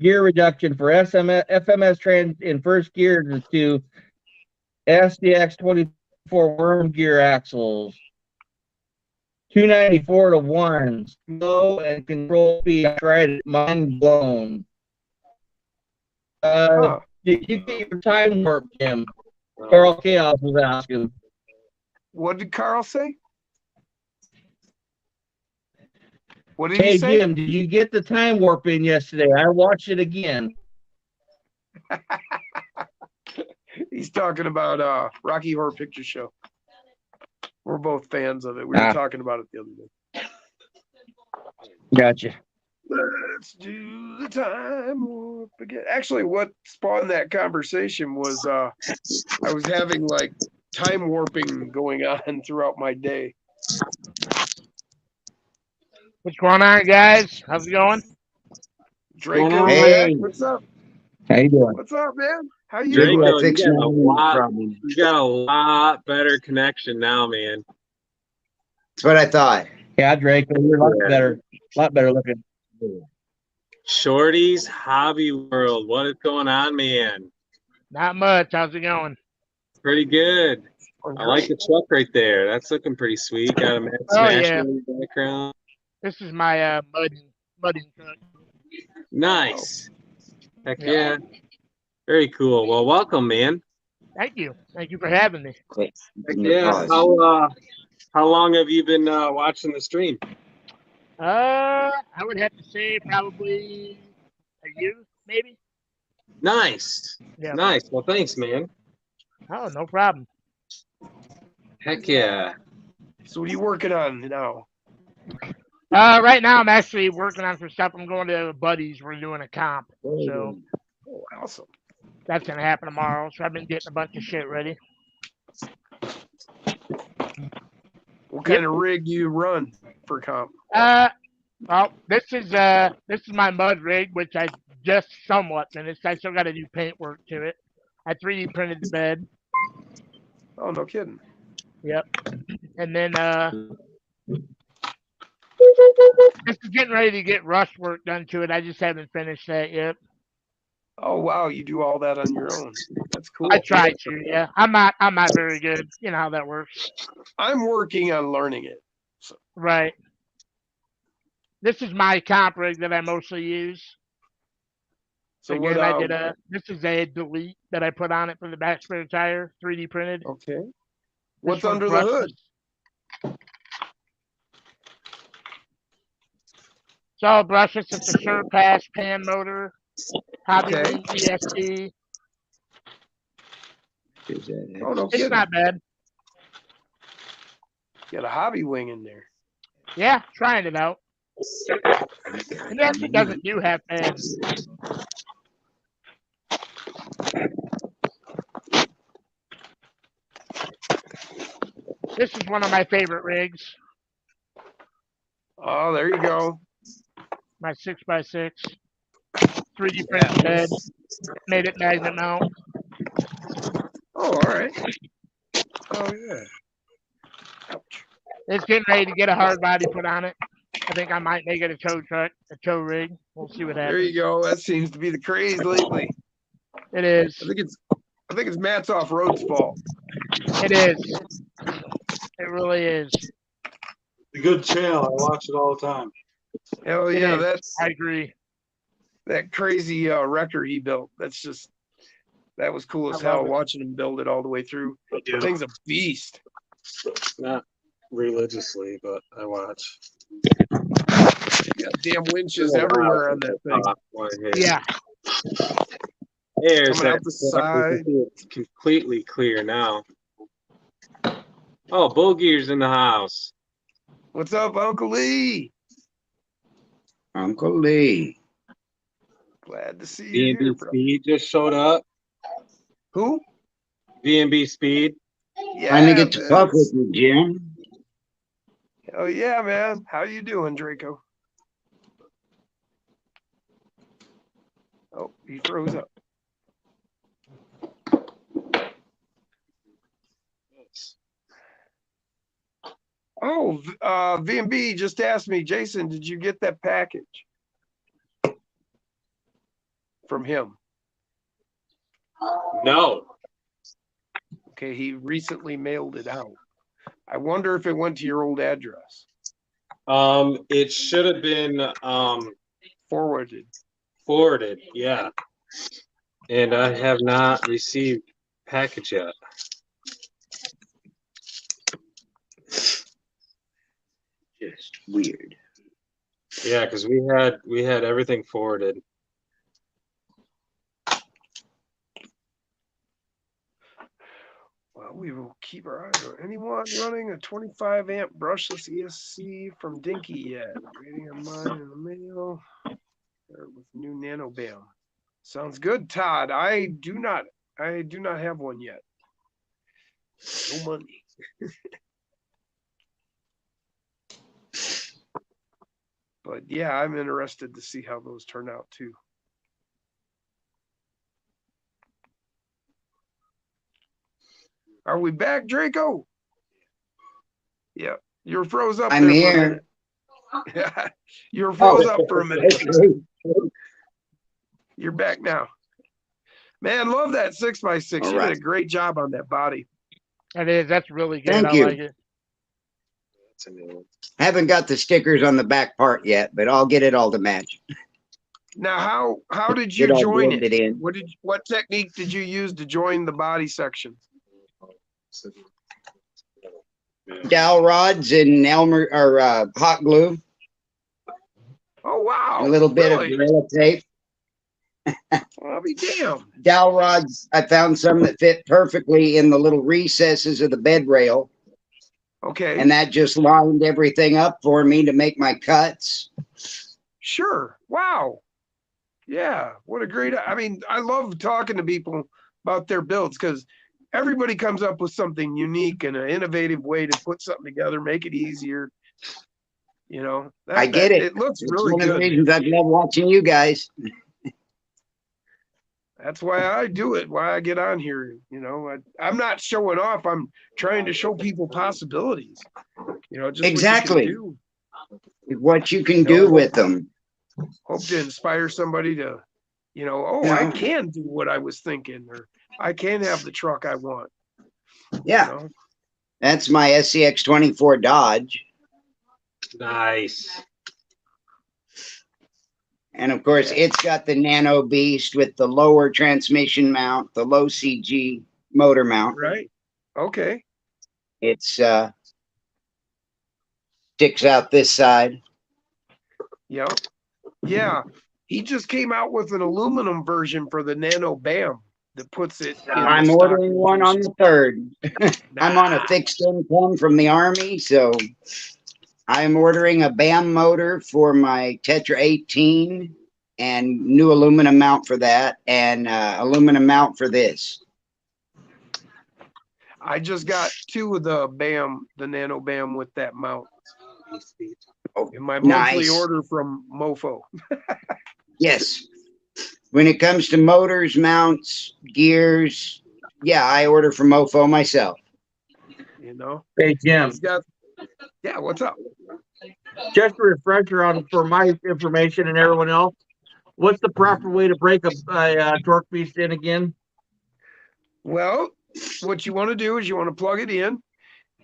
gear reduction for FMS trans in first gear to SDX 24 worm gear axles. 294 to 1. Slow and control speed. I tried it. Mind blown. Huh. Did you get your time warp, Jim? Carl Chaos was asking. What did Carl say? What did Hey, he say? Jim, did you get the time warp in yesterday? I watched it again. He's talking about Rocky Horror Picture Show. We're both fans of it. We were talking about it the other day. Gotcha. Let's do the time warp again. Actually, what spawned that conversation was I was having like time warping going on throughout my day. What's going on, guys? How's it going? Draco, Hey. what's up? How you doing? What's up, man? How you Draco, doing? you got a lot better connection now, man. That's what I thought. Yeah, Drake, you're a lot better looking. Shorty's Hobby World. What is going on, man? Not much. How's it going? Pretty good. I like the truck right there. That's looking pretty sweet. Got a Matt Oh, Smash yeah. in the background. This is my mudding truck. Nice. Heck Yeah. yeah. Very cool. Well, welcome, man. Thank you. Thank you for having me. Quick. Heck yeah. How long have you been watching the stream? I would have to say probably a year, maybe. Nice. Yeah. Nice. Well, thanks, man. Oh, no problem. Heck yeah. So what are you working on now? Right now I'm actually working on some stuff. I'm going to buddies. We're doing a comp, so Oh, awesome. that's gonna happen tomorrow. So I've been getting a bunch of shit ready. What kind of rig do you run for comp? Well, this is my mud rig, which I just somewhat finished. I still got to do paint work to it. I 3D printed the bed. Oh, no kidding. Yep. And then this is getting ready to get rush work done to it. I just haven't finished that yet. Oh, wow. You do all that on your own. That's cool. I tried to, yeah. I'm not very good. You know how that works. I'm working on learning it. Right. This is my comp rig that I mostly use. So Again, what, this is a delete that I put on it for the back spare tire, 3D printed. okay. This What's one's under the brushless. hood? It's all brushless. It's a Surpass pan motor, Hobby Okay. Wing ESP. Oh, no It's kidding. not bad. Got a hobby wing in there. Yeah, trying it out. And it actually doesn't do half bad. This is one of my favorite rigs. Oh, there you go. My 6x6. 3D printed bed. Made it magnet mount. Oh, all right. Oh, yeah. Ouch. It's getting ready to get a hard body put on it. I think I might make it a tow truck, a tow rig. We'll see what There happens. you go. That seems to be the craze lately. It is. I think it's Matt's off-road's fault. It is. It really is. A good channel. I watch it all the time. Hell It yeah, is. I agree. that crazy wrecker he built. That was cool as I love hell it. watching him build it all the way through. The thing's a beast. Not religiously, but I watch. Got damn winches everywhere on that thing. Yeah. There's Coming that. out the side. It's completely clear now. Oh, Bull Gear's in the house. What's up, Uncle Lee? Uncle Lee. Glad to see you here, V&B bro. Speed just showed up. Who? V&B Speed. Yeah. Finally get to man. talk with you, Jim. Hell yeah, man. How you doing, Draco? Oh, he froze up. Oh, V&B just asked me, Jason, did you get that package from him? No. Okay, he recently mailed it out. I wonder if it went to your old address. It should have been Forwarded. forwarded. Yeah. And I have not received package yet. Just weird. Yeah, because we had everything forwarded. Well, we will keep our eyes on anyone running a 25 amp brushless ESC from Dinky yet. Waiting on mine in the mail. With new nano bam. Sounds good, Todd. I do not have one yet. No money. But yeah, I'm interested to see how those turn out too. Are we back, Draco? Yeah, you're froze up. I'm there for a here. minute. You're froze up for a minute. Okay. You're back now. Man, love that 6x6. All You right. did a great job on that body. It is. That's really good. Thank I you. like it. That's a new one. Haven't got the stickers on the back part yet, but I'll get it all to match. Now, how did you Get all join blended it? in. What technique did you use to join the body section? Dowel rods and Elmer or hot glue, Oh wow! a little bit really? of Gorilla tape. I'll be damned. Dowel rods, I found some that fit perfectly in the little recesses of the bed rail, Okay. and that just lined everything up for me to make my cuts. Sure. Wow. Yeah. What a great. I mean, I love talking to people about their builds because everybody comes up with something unique and an innovative way to put something together, make it easier. You know, I get it. It looks It's really one of the good. reasons I love watching you guys. That's why I do it, why I get on here. You know, I'm not showing off. I'm trying to show people possibilities. You know, just Exactly. what you can do. What you can do with them. Hope to inspire somebody to, you know, oh, Yeah. I can do what I was thinking, or I can have the truck I want. Yeah, You know? that's my SCX 24 Dodge. Nice. And of course, it's got the Nano Beast with the lower transmission mount, the low CG motor mount. Right. Okay. It's sticks out this side. Yep. Yeah. He just came out with an aluminum version for the Nano BAM that puts it. In I'm the stock ordering one on the 3rd. I'm on a fixed income from the Army, so I'm ordering a BAM motor for my Tetra 18 and new aluminum mount for that, and aluminum mount for this. I just got 2 of the BAM, the Nano BAM with that mount. In my monthly Nice. order from Mofo. Yes. When it comes to motors, mounts, gears, yeah, I order from Mofo myself. You know? Hey, Jim, He's got, yeah, what's up? just a refresher on for my information and everyone else. What's the proper way to break a torque beast in again? Well, what you want to do is you want to plug it in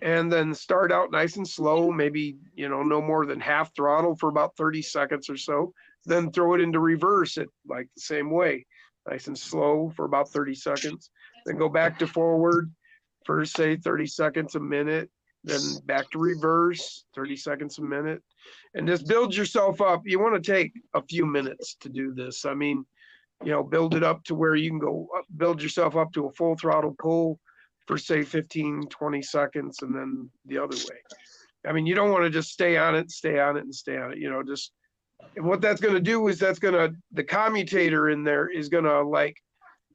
and then start out nice and slow, maybe, you know, no more than half throttle for about 30 seconds or so. Then throw it into reverse it like the same way, nice and slow for about 30 seconds. Then go back to forward for say 30 seconds a minute, then back to reverse, 30 seconds a minute. And just build yourself up. You want to take a few minutes to do this. I mean, you know, build it up to where you can go up, build yourself up to a full throttle pull for say 15, 20 seconds, and then the other way. I mean, you don't want to just stay on it, and stay on it, you know, just, and what that's going to do is the commutator in there is going to like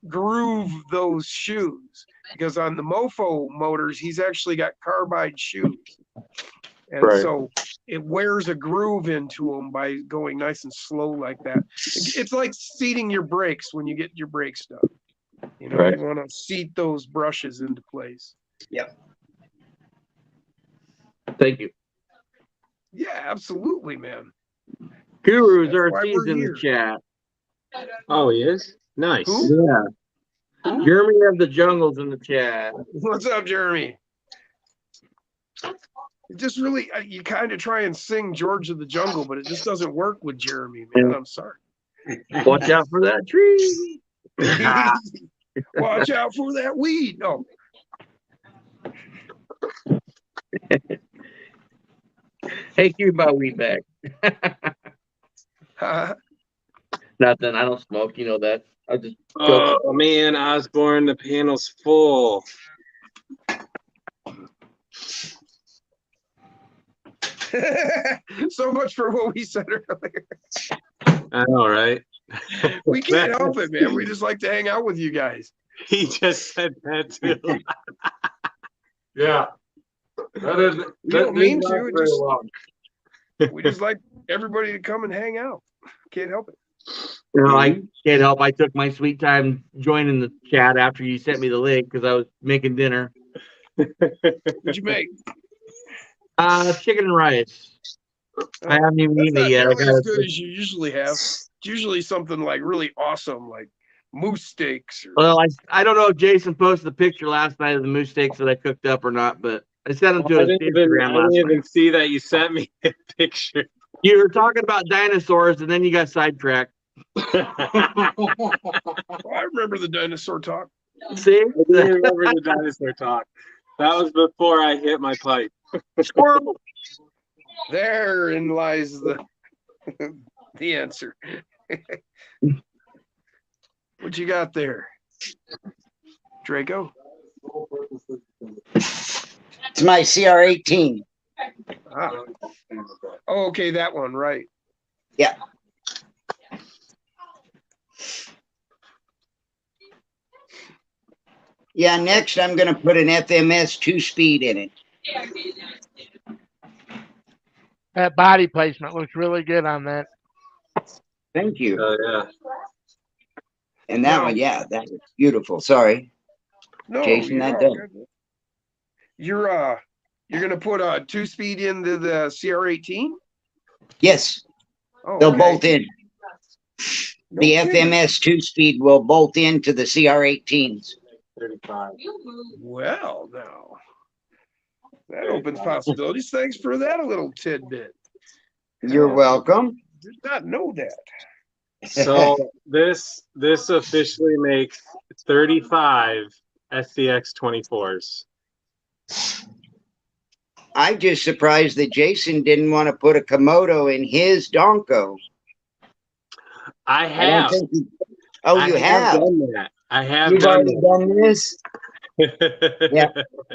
groove those shoes, because on the Mofo motors, he's actually got carbide shoes. And Right. so it wears a groove into them by going nice and slow like that. It's like seating your brakes when you get your brakes done. You know, Right. you want to seat those brushes into place. Thank you. Yeah, absolutely, man. Gurus That's are why sees we're in here. the chat. Oh, he is? Nice. Who? Yeah. Jeremy of the Jungle's in the chat. What's up, Jeremy? It just really, you kind of try and sing George of the Jungle, but it just doesn't work with Jeremy, man. I'm sorry. Watch out for that tree. Watch out for that weed. No. Hey, give my weed back. Nothing. I don't smoke. You know that. I just Oh, man, Osborne, the panel's full. So much for what we said earlier. I know, right? We can't help it, man. We just like to hang out with you guys. He just said that too. Yeah. That is. We don't mean to. It just, long. we just like everybody to come and hang out. Can't help it. You know, I can't help. I took my sweet time joining the chat after you sent me the link because I was making dinner. What'd you make? Chicken and rice. I haven't even That's eaten it not yet. I nearly as gotta good as you usually have. It's usually something like really awesome, like moose steaks. Or, Well, I don't know if Jason posted the picture last night of the moose steaks that I cooked up or not, but I sent them to I his didn't Instagram last night. even see that you sent me a picture. You were talking about dinosaurs, and then you got sidetracked. I remember the dinosaur talk. See? I didn't remember the dinosaur talk. That was before I hit my pipe. Squirrel. Therein lies the answer. What you got there, Draco? It's my CR18. Ah. Oh, okay, that one, right. Yeah. Yeah, next I'm going to put an FMS 2-speed in it. That body placement looks really good on that. Thank you. Oh, yeah. And that No. one, yeah, that was beautiful. Sorry. No, Jason, you're that all does. good. You're gonna put a 2-speed into the CR18? Yes, Oh, they'll okay. bolt in. No The kidding. FMS 2-speed will bolt into the CR18s. 35. Well, now that opens possibilities. Thanks for that little tidbit. You're welcome. Did not know that. So this officially makes 35 SCX 24s. I'm just surprised that Jason didn't want to put a Komodo in his Donko. I I don't have. think you, oh, I you have. done that. I have You've done already done this? that. Yeah.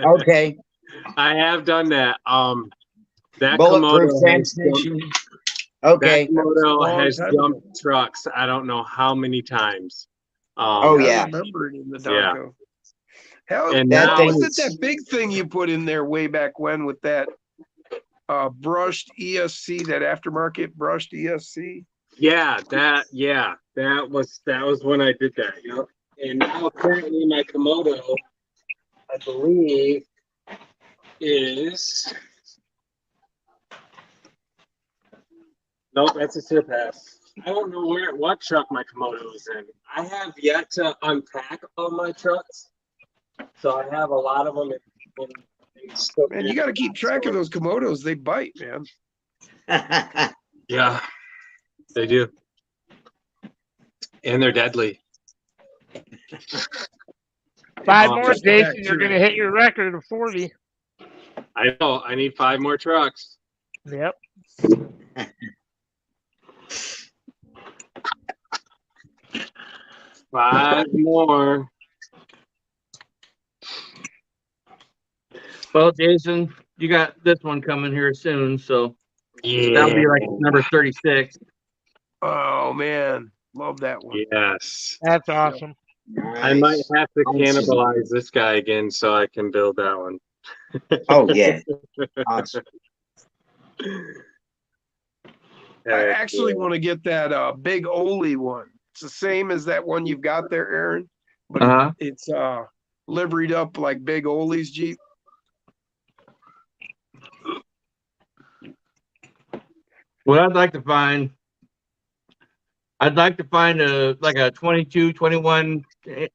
Okay. I have done that. That Bulletproof Komodo transmission. that Okay. Komodo long has time ago. jumped trucks. I don't know how many times. Oh, I yeah. remember it in the Yeah. Donko. Hell, And That what thing was is- it that big thing you put in there way back when with that brushed ESC, that aftermarket brushed ESC? that was when I did that. Yep. And now currently my Komodo, I believe, is nope, that's a Surpass. I don't know what truck my Komodo is in. I have yet to unpack all my trucks, so I have a lot of them in still. Man, you got to keep track of those Komodos. They bite, man. Yeah, they do, and they're deadly. 5 Oh, more, just Jason, back you're to- gonna hit your record of 40. I know. I need 5 more trucks. Yep. Five more. Well, Jason, you got this one coming here soon, so Yeah. that'll be like number 36. Oh man, love that one. Yes. That's awesome. I might have to Awesome. cannibalize this guy again so I can build that one. Oh, yeah. Awesome. I actually want to get that big Oli one. It's the same as that one you've got there, Aaron, but Uh-huh. it's liveried up like Big Oli's Jeep. What I'd like to find a like a 22, 21,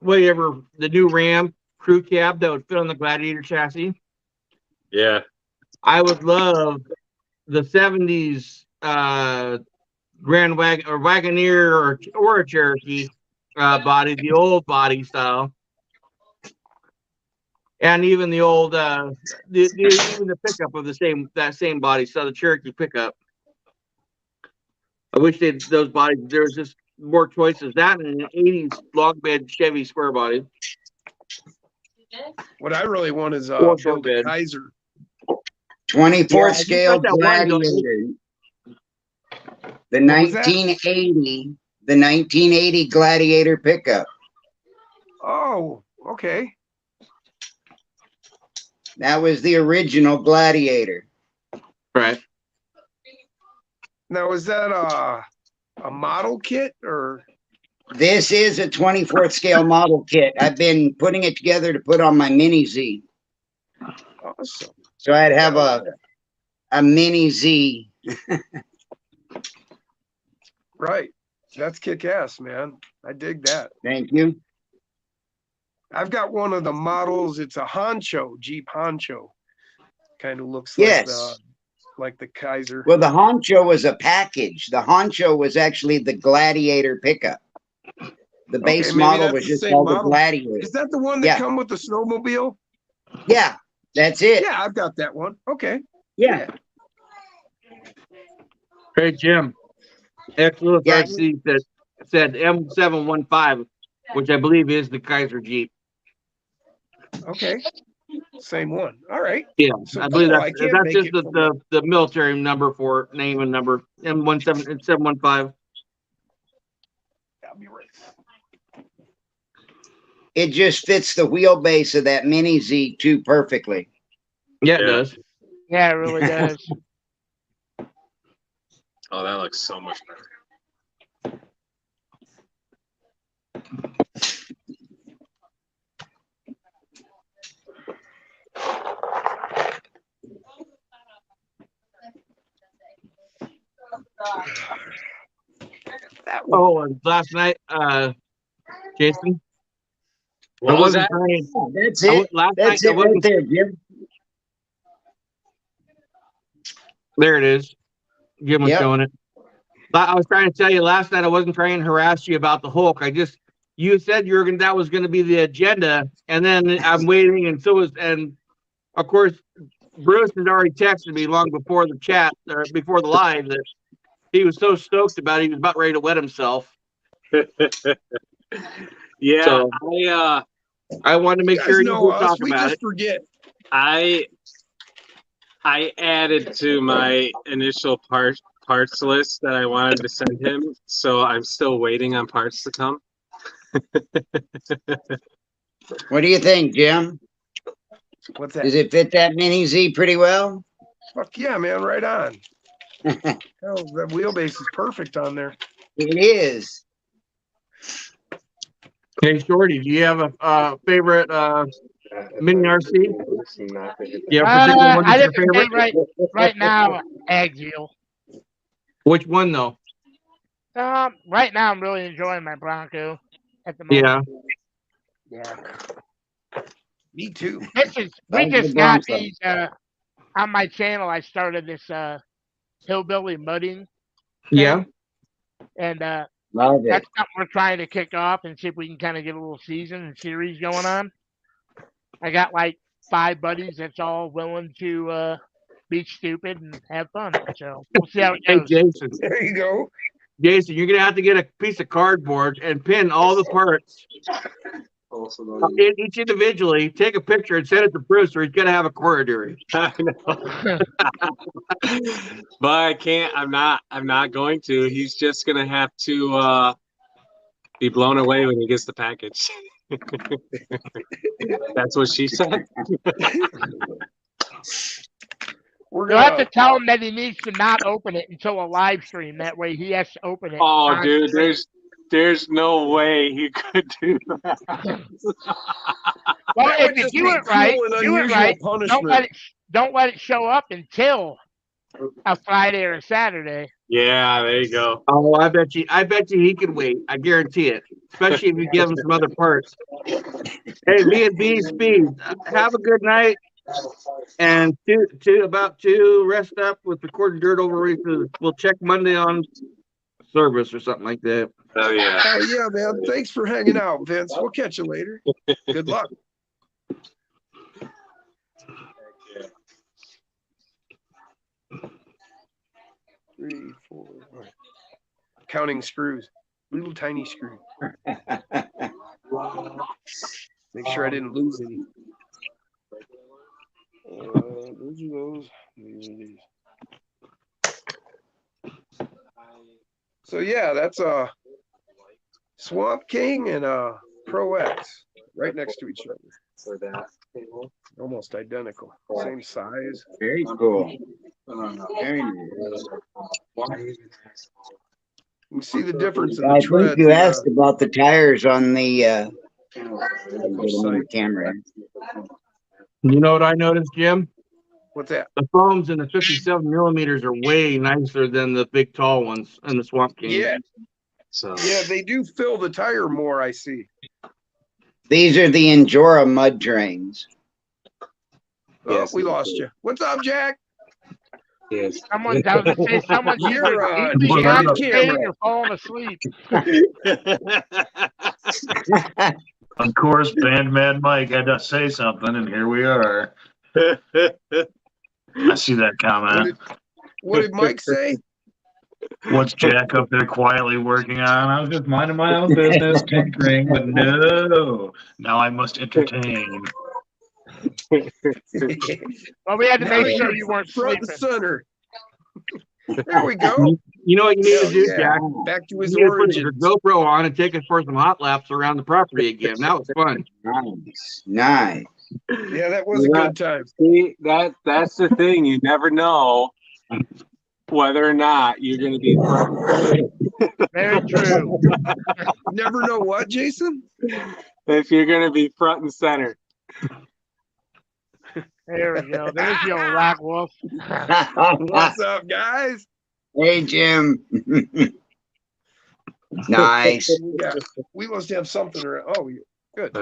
whatever, the new Ram crew cab that would fit on the Gladiator chassis. Yeah. I would love the 70s Grand Wagon or Wagoneer or a Cherokee body, the old body style. And even the old even the pickup of that same body style, the Cherokee pickup. I wish those bodies, there was just more choices. That and an 80s long bed Chevy square body. What I really want is Or build a bed. Kaiser. 24th Yeah, I just scale got that one going. Gladiator. The What was that? 1980 Gladiator pickup. Oh, okay. That was the original Gladiator. Right. Now is that a model kit or? This is a 24th scale model kit. I've been putting it together to put on my Mini Z. Awesome. So I'd have a Mini Z. Right. That's kick-ass, man. I dig that. Thank you. I've got one of the models. It's a Honcho, Jeep Honcho. Kind of looks Yes. like the Kaiser. Well, the Honcho was a package. The Honcho was actually the Gladiator pickup. The base maybe model that's was the just same called the model. Gladiator. Is that the one that Yeah. come with the snowmobile? Yeah, that's it. Yeah, I've got that one. Okay. Yeah. Hey, Jim. X Lewis Yeah. RC said M715, which I believe is the Kaiser Jeep. Okay. Same one. All right. Yeah, So I believe cool. I can't that's make just it from the military number for name and number M715. I'll be right. It just fits the wheelbase of that Mini Z2 perfectly. Yeah, it Yeah. does. Yeah, it really does. Oh, that looks so much better. Oh, and last night, Jason. What was that? Trying, That's I it. wa- last That's night I it right wasn't. there, Jim. There it is. Jim was Yep. showing it. I was trying to tell you last night. I wasn't trying to harass you about the Hulk. You said that was going to be the agenda, and then I'm waiting, and of course, Bruce had already texted me long before the chat or before the live that he was so stoked about it, he was about ready to wet himself. Yeah, So I wanted to make You sure guys you know would us. talk We about just it. forget. I added to my initial parts list that I wanted to send him, so I'm still waiting on parts to come. What do you think, Jim? What's that? Does it fit that Mini Z pretty well? Fuck yeah, man. Right on. Hell, that wheelbase is perfect on there. It is. Hey, Shorty, do you have a favorite Mini RC? Yeah, particular one I that's your didn't say favorite. right now, Agile. Which one though? Right now I'm really enjoying my Bronco at the moment. Yeah. Yeah. Me too. We Like just the got Bronco. these on my channel. I started this hillbilly mudding, Yeah. and Love it. that's something we're trying to kick off and see if we can kind of get a little season and series going on. I got like 5 buddies that's all willing to be stupid and have fun. So we'll see how it Hey, goes. Jason. There you go. Jason, you're gonna have to get a piece of cardboard and pin all the parts each individually. Take a picture and send it to Bruce, or he's gonna have a corridor. I know. But I can't. I'm not going to. He's just gonna have to be blown away when he gets the package. That's what she said. We're You'll have to gonna. tell him that he needs to not open it until a live stream. That way he has to open it. Oh, on dude, stream. there's no way he could do that. Well, That if would you just do be it right, cruel and do it unusual right. punishment. Don't let it show up until a Friday or a Saturday. Yeah, there you go. Oh, I bet you he can wait. I guarantee it. Especially if you give him some other parts. Hey, me and B Speed, have a good night. And about two, rest up with recording dirt over races. We'll check Monday on service or something like that. Oh yeah. Oh yeah, man. Thanks for hanging out, Vince. We'll catch you later. Good luck. Three, 4. Counting screws. Little tiny screw. Make sure I didn't lose any. Those are those. These are these. So yeah, that's a Swamp King and a Pro X right next to each other. For that table. Almost identical. Same size. Very cool. Very nice. You see the difference in I the think treads. you asked about the tires on the camera. You know what I noticed, Jim? What's that? The foams in the 57 millimeters are way nicer than the big tall ones in the Swamp King. Yeah. So Yeah, they do fill the tire more, I see. These are the Enjora mud drains. Oh, Yes, we they lost do. you. What's up, Jack? yes. Someone, I was gonna say, someone's You're either on eating camera. oxygen or falling asleep. Of course, Band Mad Mike had to say something, and here we are. I see that comment. What did Mike say? What's Jack up there quietly working on? I was just minding my own business, tinkering, but no. Now I must entertain. Well, we had to Now make sure you're you weren't front and sleeping. center. There we go. You know what you need Hell to do, yeah. Jack? Back to You his need to put your origins. GoPro on and take us for some hot laps around the property again. That was fun. Nice, nice. Yeah, that was a good time. See, that's the thing. You never know whether or not you're going to be Very true. Never know what, Jason? if you're going to be front and center. There we go. There's your rock wolf. What's up, guys? Hey, Jim. Nice. We must have something around. Oh, good.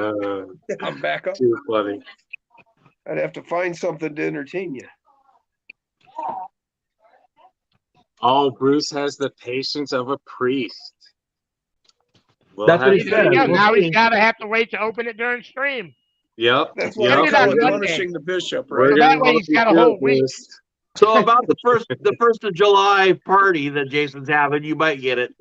I'm back up. Too funny. I'd have to find something to entertain you. Oh, Bruce has the patience of a priest. We'll That's what he have There you said. go. to- Now he's gotta have to wait to open it during stream. Yep. That's why Yep. I call it Monday. punishing the bishop, We're right? So that gonna way hope he's you got a do whole it, week. Bruce. So about the first of July party that Jason's having, you might get it.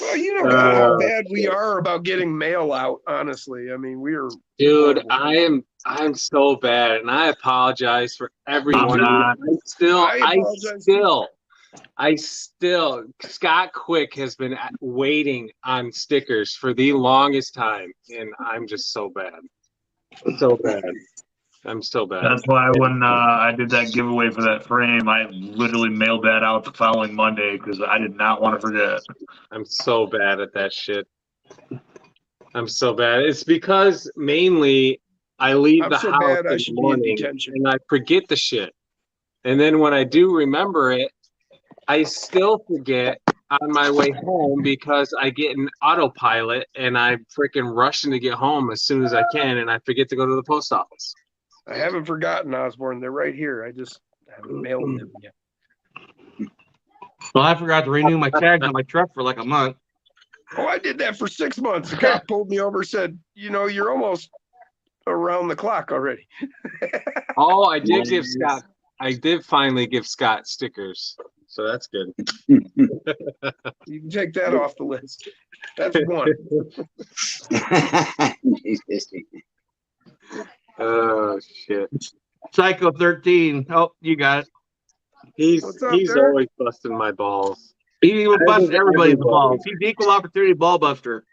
Well, you know how bad we are about getting mail out, honestly. I mean, we're Dude, I'm so bad, and I apologize for everyone. not. I still, Scott Quick has been waiting on stickers for the longest time, and I'm just so bad. So bad. I'm so bad. That's why when I did that giveaway for that frame, I literally mailed that out the following Monday because I did not want to forget. I'm so bad at that shit. I'm so bad. It's because mainly I leave I'm the so house bad I in should the be in morning detention. and I forget the shit. And then when I do remember it, I still forget on my way home because I get an autopilot and I'm freaking rushing to get home as soon as I can, and I forget to go to the post office. I haven't forgotten, Osborne. They're right here. I just haven't mailed them yet. Well, I forgot to renew my tags on my truck for like a month. Oh, I did that for 6 months. The cop pulled me over, said, you know, you're almost around the clock already. Oh, I did give Scott. I did finally give Scott stickers, so that's good. You can take that off the list. That's one. Oh shit. Psycho 13. Oh, you got it. He's What's up, he's Derek? always busting my balls. He was busting think everybody's everybody- balls. He's equal opportunity ball buster.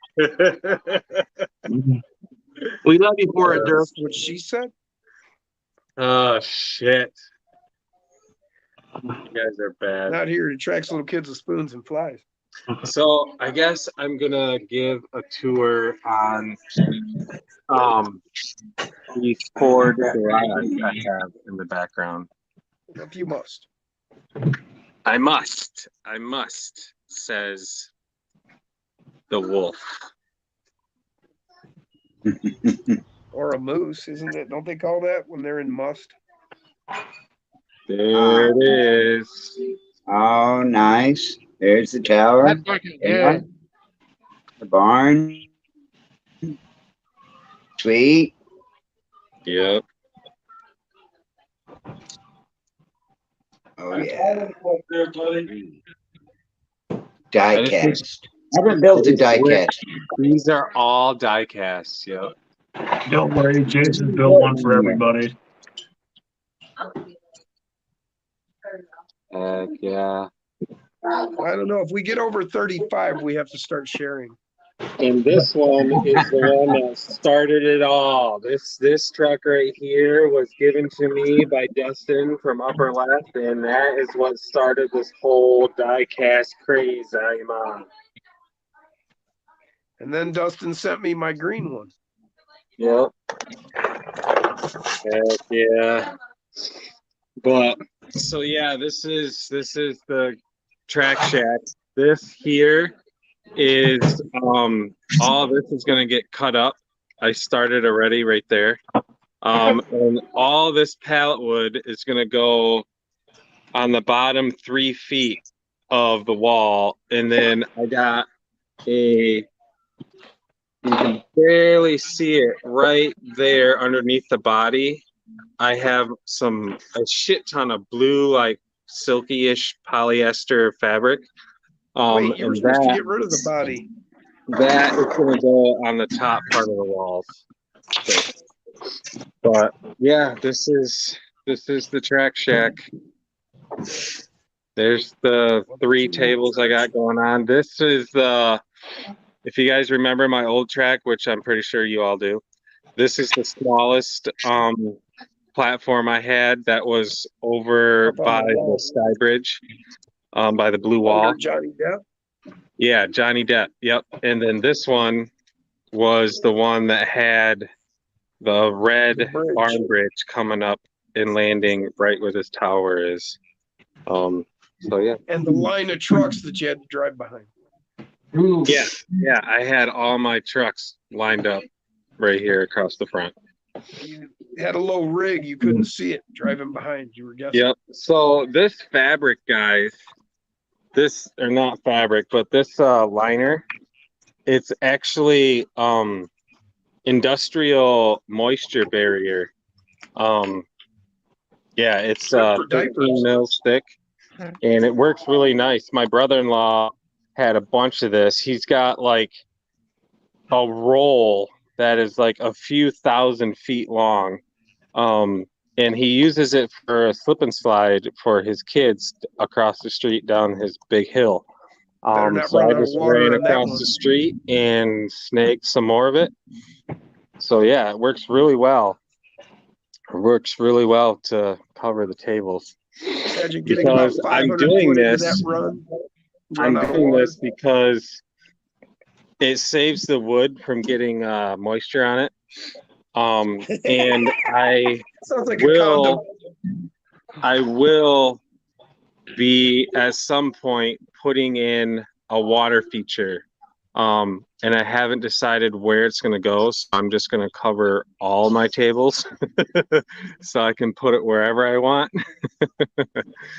We love you for it, Dirk. That's what she said. Oh shit. You guys are bad. Not here. It attracts little kids with spoons and flies. So I guess I'm gonna give a tour on these four garages I have in the background. If you must. I must, says the wolf. Or a moose, isn't it? Don't they call that when they're in must? There it is. Oh, nice. There's the tower, That's looking good. the barn. Sweet. Yep. Oh, yeah. There, buddy. Die cast. I haven't built a die cast. These are all die casts. Yep. Don't worry, Jason built one for everybody. Heck yeah. I don't know. If we get over 35, we have to start sharing. And this one is the one that started it all. This truck right here was given to me by Dustin from Upper Left, and that is what started this whole die-cast craze I'm on. And then Dustin sent me my green one. Yep. Heck yeah. But so yeah, this is the Track Shack. This here is all this is gonna get cut up. I started already right there. And all this pallet wood is gonna go on the bottom 3 feet of the wall, and then I got you can barely see it right there underneath the body. I have a shit ton of blue, like silky-ish polyester fabric. Wait, you were and supposed to that, get rid of the body. that is going to go on the top part of the walls. So, but yeah, this is the Track Shack. There's the 3 tables I got going on. This is if you guys remember my old track, which I'm pretty sure you all do, this is the smallest platform I had that was over by the Sky Bridge, by the blue wall. Under Johnny Depp? Yeah, Johnny Depp. Yep. And then this one was the one that had the red barn bridge coming up and landing right where this tower is. So yeah. And the line of trucks that you had to drive behind. Yeah, I had all my trucks lined up right here across the front. You had a low rig, you couldn't see it driving behind. You were guessing. Yep. So this fabric, guys, or not fabric, but this liner, it's actually industrial moisture barrier. Yeah, it's 13 mils thick, and it works really nice. My brother-in-law had a bunch of this. He's got like a roll that is like a few thousand feet long, and he uses it for a slip and slide for his kids across the street down his big hill. So I just ran across the street and snaked some more of it. So yeah, it works really well. It works really well to cover the tables. Because I'm doing this. I'm doing this because it saves the wood from getting moisture on it. And I will be at some point putting in a water feature. And I haven't decided where it's going to go. So I'm just going to cover all my tables so I can put it wherever I want.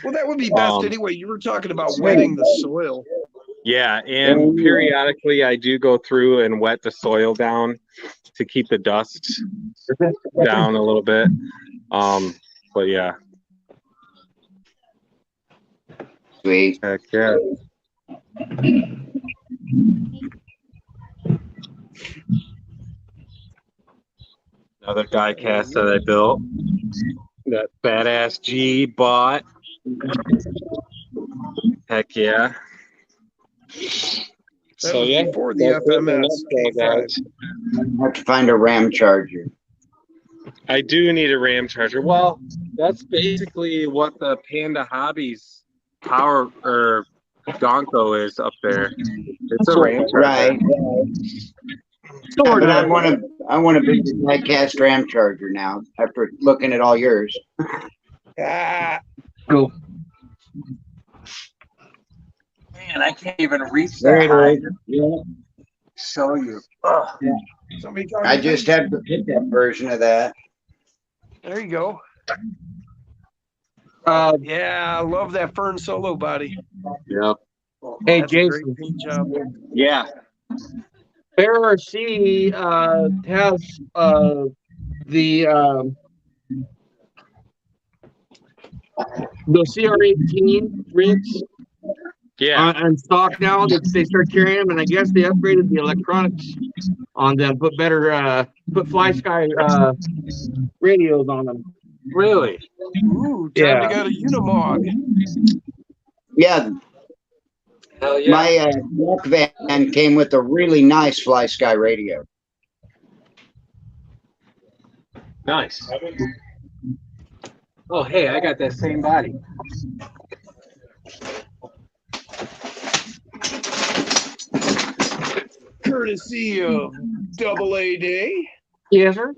Well, that would be best anyway. You were talking about wetting the soil. Yeah, and periodically I do go through and wet the soil down to keep the dust down a little bit. But yeah. Sweet. Heck yeah. Another die cast that I built. That badass G bought. Heck yeah. So yeah, before the FMS. I have to find a RAM charger. I do need a RAM charger. Well, that's basically what the Panda Hobbies power or Gonko is up there. It's a RAM charger. Right. But I want a big die-cast RAM charger now after looking at all yours. Cool. Man, I can't even reach that high. Show you. I just have the pickup version of that. There you go. Yeah, I love that Fern Solo body. Yep. Hey, That's a Jason. great paint job. Yeah. RC has the CR18 rigs on stock now that they start carrying them, and I guess they upgraded the electronics on them, put Fly Sky radios on them. Really? Ooh, time to go to Unimog. Yeah. Hell yeah. My walk van came with a really nice Fly Sky radio. Nice. Oh, hey, I got that same body. Courtesy of Double A Day. Yes, sir.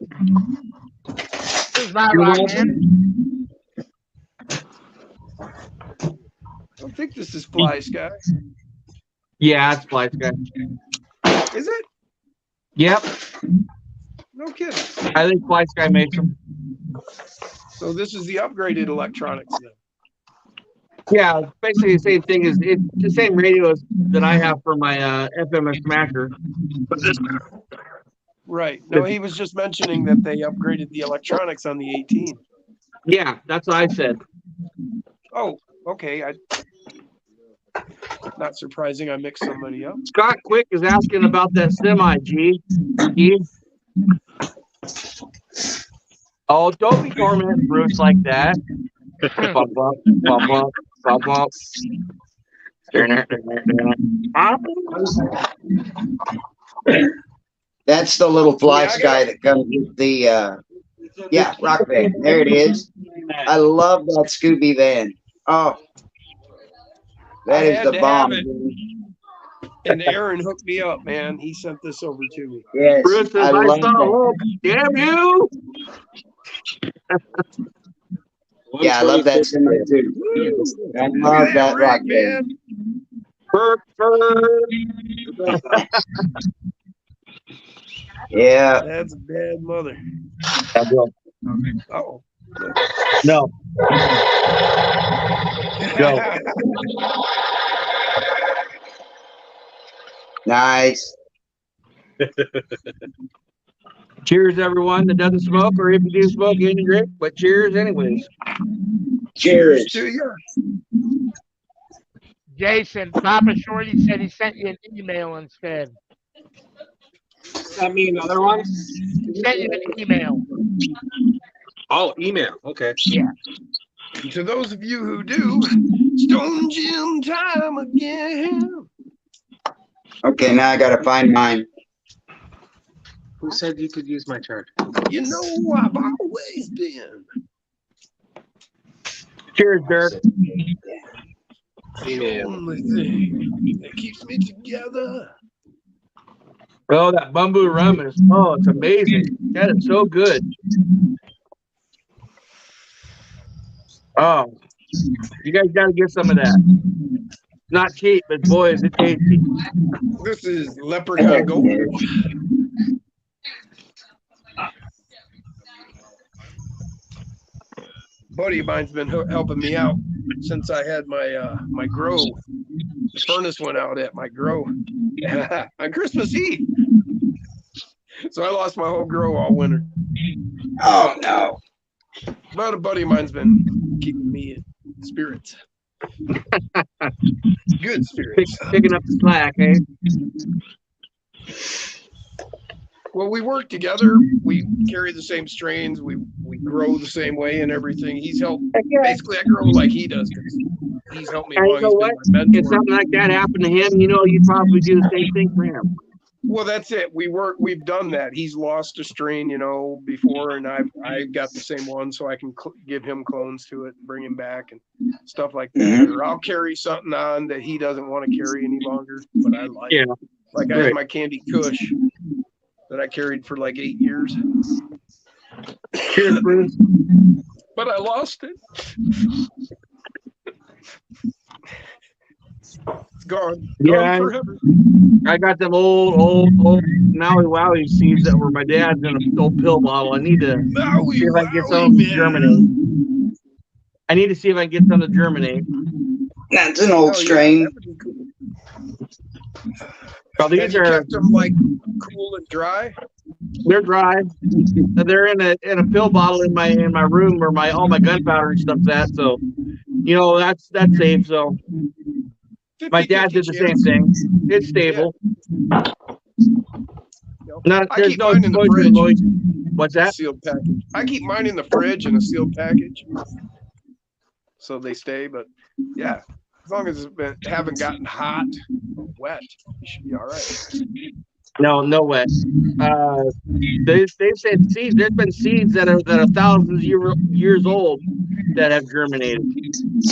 This is my rock, man. don't think this is Fly Sky. Yeah, it's Fly Sky. Is it? Yep. No kidding. I think Fly Sky makes them. So this is the upgraded electronics then. Yeah, it's basically the same thing. It's the same radios that I have for my FMS Smasher. Right. No, he was just mentioning that they upgraded the electronics on the 18. Yeah, that's what I said. Oh, okay. Not surprising. I mixed somebody up. Scott Quick is asking about that semi, G. Oh, don't be tormenting Bruce like that. Bump up, bump up, bump up. That's the little Fly Sky that comes with the rock van. There it is. I love that Scooby van. Oh, that is the bomb. And Aaron hooked me up, man. He sent this over to me. Yes, Bruce says, I I love saw that. hope. Damn you! Yeah, I love that semi too. I love that rock van. Yeah. That's a bad mother. Oh. No. Go. Nice. Cheers, everyone that doesn't smoke, or if you do smoke, any drink, but cheers anyways. Cheers. To you. Jason, Papa Shorty said he sent you an email instead. Send me another one. He sent you an email. Oh, email. Okay. Yeah. To those of you who do, Stone Gym time again. Okay, now I gotta find mine. Who said you could use my chart? You know I've always been. Cheers, Dirk. The only thing that keeps me together. Oh, that bamboo rum is, it's amazing. That is so good. Oh, you guys got to get some of that. Not cheap, but boy, is it tasty. This is Leprechaun Gold. Buddy of mine's been helping me out since I had my my grow. The furnace went out at my grow on Christmas Eve. So I lost my whole grow all winter. Oh no. But a buddy of mine's been keeping me in spirits. Good spirits. Picking up the slack, eh? Well, we work together. We carry the same strains. We grow the same way and everything. He's helped. Basically, I grow like he does. He's helped me. And you know what? If something like that happened to him, you'd probably do the same thing for him. Well, that's it. We've done that. He's lost a strain, before, and I got the same one, so I can give him clones to it and bring him back and stuff like that. Or I'll carry something on that he doesn't want to carry any longer, but I like. Yeah. Like I had my Candy Kush that I carried for like 8 years. Cheers, Bruce. But I lost it. It's gone. Yeah, Gone forever. I got them old Maui Wowie seeds that were my dad's in a old pill bottle. I need to see if I can get some to germinate. I need to see if I can get some to germinate. That's an old strain. Well, these are kept them like cool and dry. They're dry. They're in a pill bottle in my room where all my gunpowder and stuff's at. So, that's safe. So, my dad did the same thing. It's stable. Yeah. There's no noise. What's that? Sealed package. I keep mine in the fridge in a sealed package, so they stay. But yeah, as long as it's haven't gotten hot, or wet, you should be all right. No wet. They said seeds. There's been seeds that are thousands years old that have germinated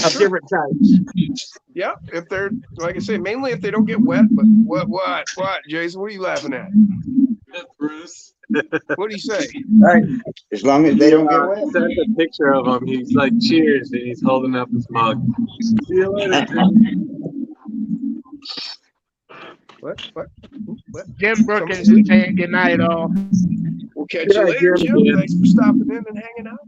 of different types. Yeah, if they're like I say, mainly if they don't get wet. But what, Jason? What are you laughing at? Bruce. What'd he say? Right. As long as they don't get away. Sent a picture of him. He's like, cheers, and he's holding up his mug. See you later, Jim. What? Jim Brookins is saying good night, all. We'll catch you later, Jim. Thanks for stopping in and hanging out.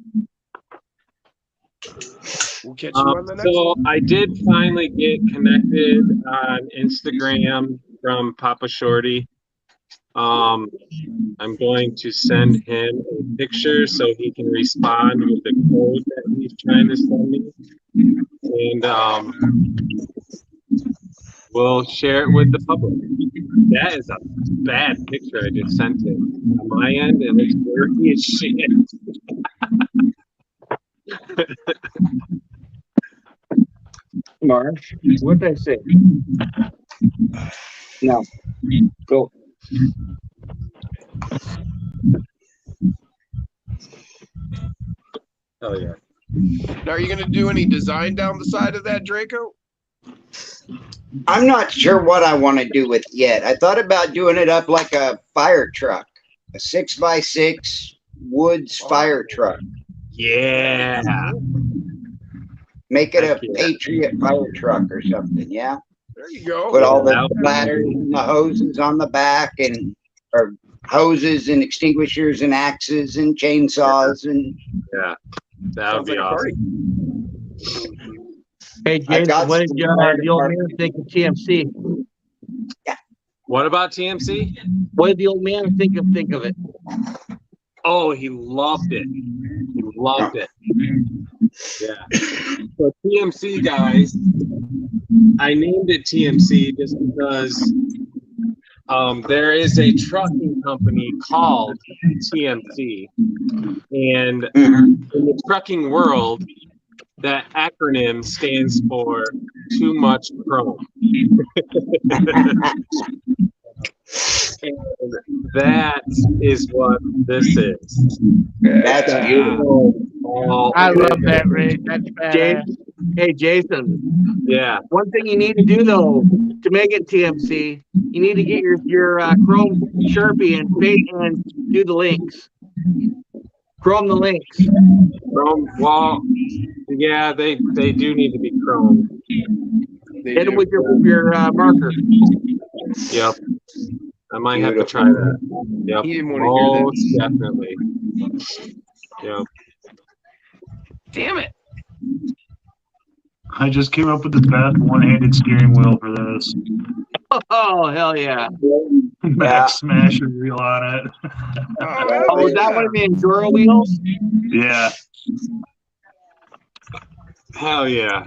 We'll catch you on the next So one. I did finally get connected on Instagram from Papa Shorty. I'm going to send him a picture so he can respond with the code that he's trying to send me. And we'll share it with the public. That is a bad picture I just sent him on my end, and it's dirty as shit. Marsh, what'd I say? No. Go. Oh yeah. Now, are you going to do any design down the side of that Draco? I'm not sure what I want to do with it yet. I thought about doing it up like a fire truck, a 6x6 Woods fire truck. Yeah. Make it a Heck yeah. Patriot fire truck or something. Yeah. There you go. Put all the Yeah. ladders and the hoses on the back, and or hoses and extinguishers and axes and chainsaws and Yeah. That would Sounds be like a party. awesome. Hey, I Jason, got what did some the old man think of TMC? What about TMC? What did the old man think of it? Oh, he loved it. He loved it. Yeah. So TMC guys, I named it TMC just because there is a trucking company called TMC, and in the trucking world, that acronym stands for Too Much Chrome. And that is what this is. that's beautiful. I love that, Rick. That's bad. Hey, Jason, Yeah. one thing you need to do, though, to make it TMC, you need to get your Chrome Sharpie and do the links. Chrome the links. Chrome, well, yeah, they do need to be Chrome. Hit them with your marker. Yep. I might have to try that. Yep. He didn't want to hear that. Most definitely. Yep. Damn it. I just came up with the best one-handed steering wheel for this. Oh, hell yeah. Max Smasher wheel on it. Oh, is that one of the Enduro wheels? Yeah. Hell yeah.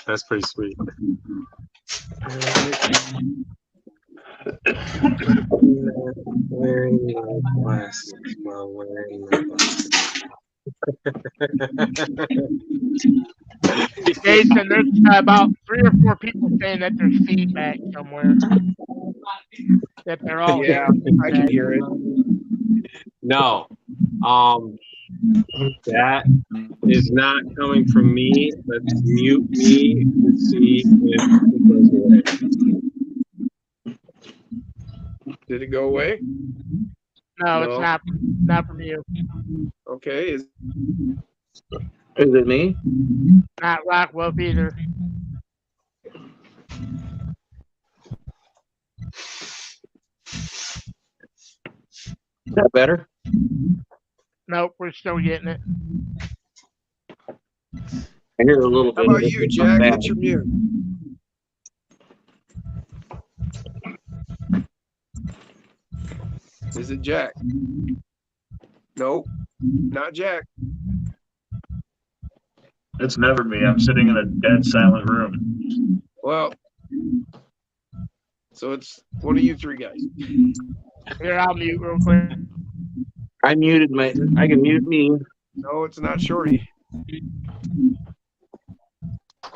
That's pretty sweet. Wearing my glasses while wearing my glasses. Jason, there's about 3 or 4 people saying that there's feedback somewhere. That they're all Yeah, I can hear it. No. That is not coming from me. Let's mute me to see if it goes away. Did it go away? No, No. it's not from you. Okay. Is it me? Not Rockwolf either. Is that better? Nope, we're still getting it. I hear a little How bit. about you, Jack? What's your mute? Is it Jack? Nope, not Jack. It's never me. I'm sitting in a dead silent room. Well, so it's one of you 3 guys. Here, I'll mute real quick. I muted I can mute me. No, it's not Shorty.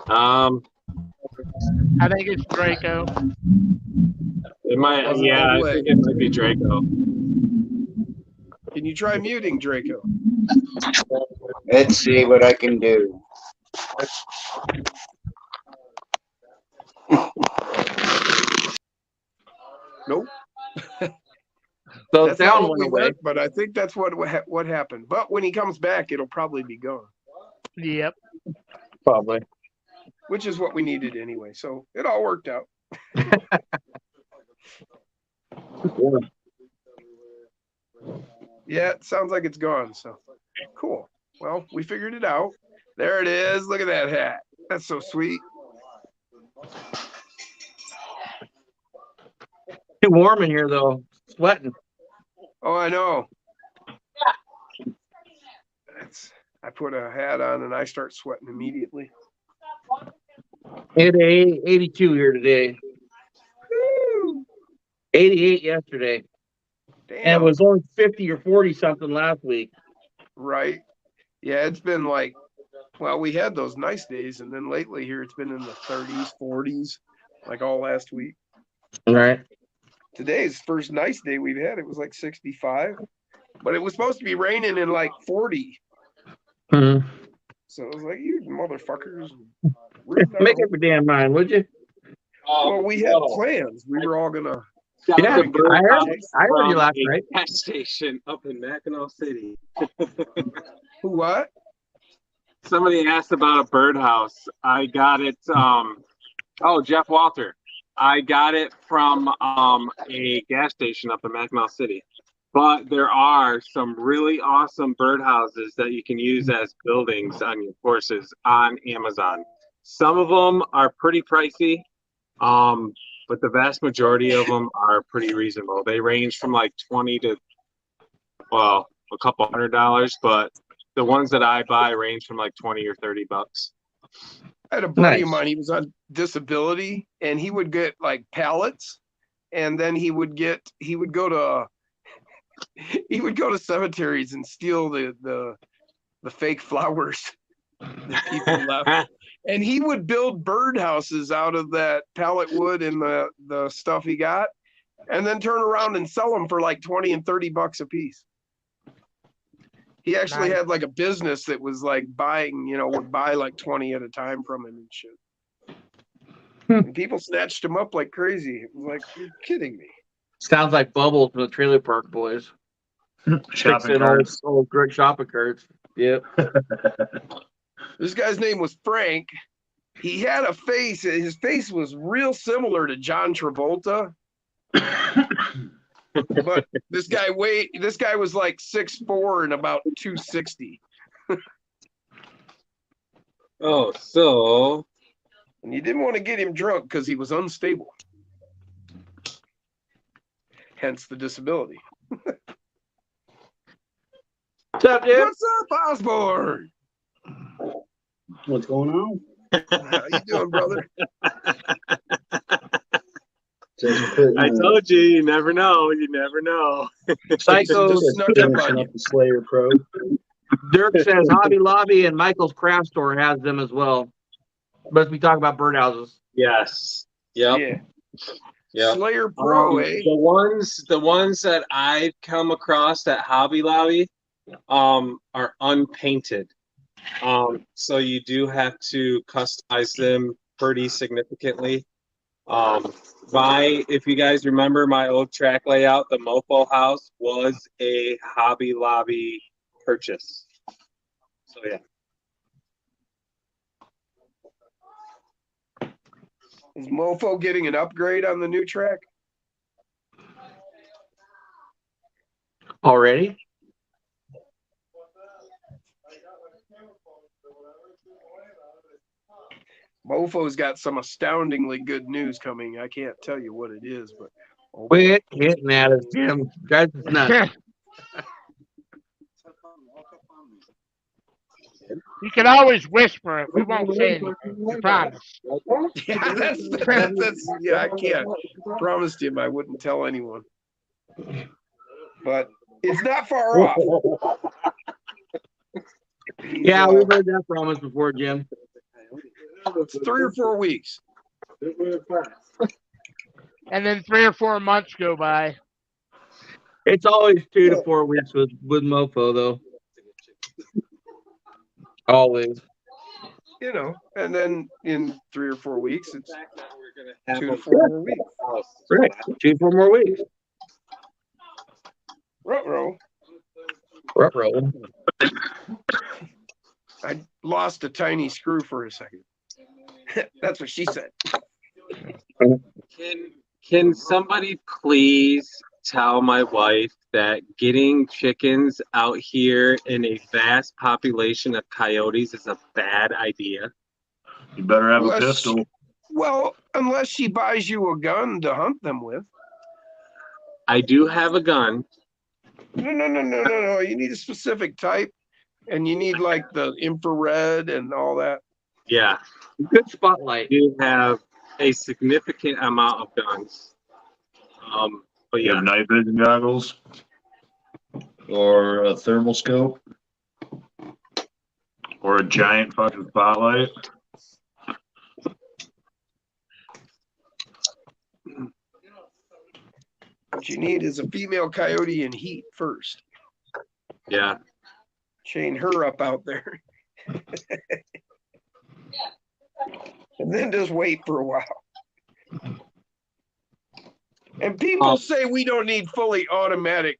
I think it's Draco. It might, yeah, I think it might be Draco. Can you try muting Draco? Let's see what I can do. Nope. So That's the not sound what went we away. meant, but I think that's what happened. But when he comes back, it'll probably be gone, Yep. Probably. which is what we needed anyway. So it all worked out. Yeah, it sounds like it's gone. So cool. Well, we figured it out. There it is. Look at that hat. That's so sweet. Too warm in here though. Sweating. Oh, I know. I put a hat on and I start sweating immediately. It 82 here today. Woo! 88 yesterday. Damn. And it was only 50 or 40 something last week. Right. Yeah, it's been like, well, we had those nice days, and then lately here it's been in the 30s, 40s, like all last week. Right. Today's first nice day we've had. It was like 65, but it was supposed to be raining in like 40. Mm-hmm. So it was like, you motherfuckers. Make up your damn mind, would you? Well, we had plans. We were all gonna. Yeah, I heard you last night. Gas station up in Mackinac City. Who what? Somebody asked about a birdhouse. I got it. Jeff Walter. I got it from a gas station up in Mackinac City. But there are some really awesome birdhouses that you can use as buildings on your courses on Amazon. Some of them are pretty pricey, but the vast majority of them are pretty reasonable. They range from like $20 to, well, a couple $100, but the ones that I buy range from like $20 or $30. I had a buddy of mine. He was on disability, and he would get like pallets, and then he would go to cemeteries and steal the fake flowers that people left. And he would build birdhouses out of that pallet wood and the stuff he got, and then turn around and sell them for like $20 and $30 a piece. He actually had like a business that was like buying, would buy like 20 at a time from him and shit. And people snatched him up like crazy. It was like, you're kidding me. Sounds like Bubbles from the Trailer Park Boys. Shopping carts. Old great shopping carts. Yep. This guy's name was Frank. He had a face. His face was real similar to John Travolta. But this guy was like 6'4" and about 260. Oh, so. And you didn't want to get him drunk because he was unstable. Hence the disability. What's up, dude? What's up, Osborne? What's going on? How you doing, brother? I told you, you never know. You never know. Psycho just snuck up on Finishing you. up the Slayer Pro. Dirk says Hobby Lobby and Michael's Craft Store has them as well. But we talk about birdhouses. Yes. Yep. Yeah. Yep. Slayer Pro, eh? The ones that I've come across at Hobby Lobby are unpainted. So you do have to customize them pretty significantly. If you guys remember my old track layout, the Mofo house was a Hobby Lobby purchase. So yeah. Is Mofo getting an upgrade on the new track? Already? Mofo's got some astoundingly good news coming. I can't tell you what it is, but Quit hitting at us, Jim. Guys, it's nuts. You can always whisper it. We won't say anything. I promise. yeah, that's I can't. Promised him I wouldn't tell anyone. But it's not far off. Yeah, we've heard that promise before, Jim. It's 3 or 4 weeks. And then 3 or 4 months go by. It's always 2 to 4 weeks with Mofo, though. Always. And then in 3 or 4 weeks, it's 2 to 4 more weeks. Right. 2 to 4 more weeks. Ruh-roh. Ruh-roh. I lost a tiny screw for a second. That's what she said. Can somebody please tell my wife that getting chickens out here in a vast population of coyotes is a bad idea? You better have a Unless- pistol. Well, unless she buys you a gun to hunt them with. I do have a gun. No. You need a specific type, and you need like the infrared and all that. Yeah, Good spotlight. I do have a significant amount of guns. But You yeah, have night vision goggles or a thermal scope or a giant fucking spotlight. What you need is a female coyote in heat first. yeah. Chain her up out there. And then just wait for a while. And people say we don't need fully automatic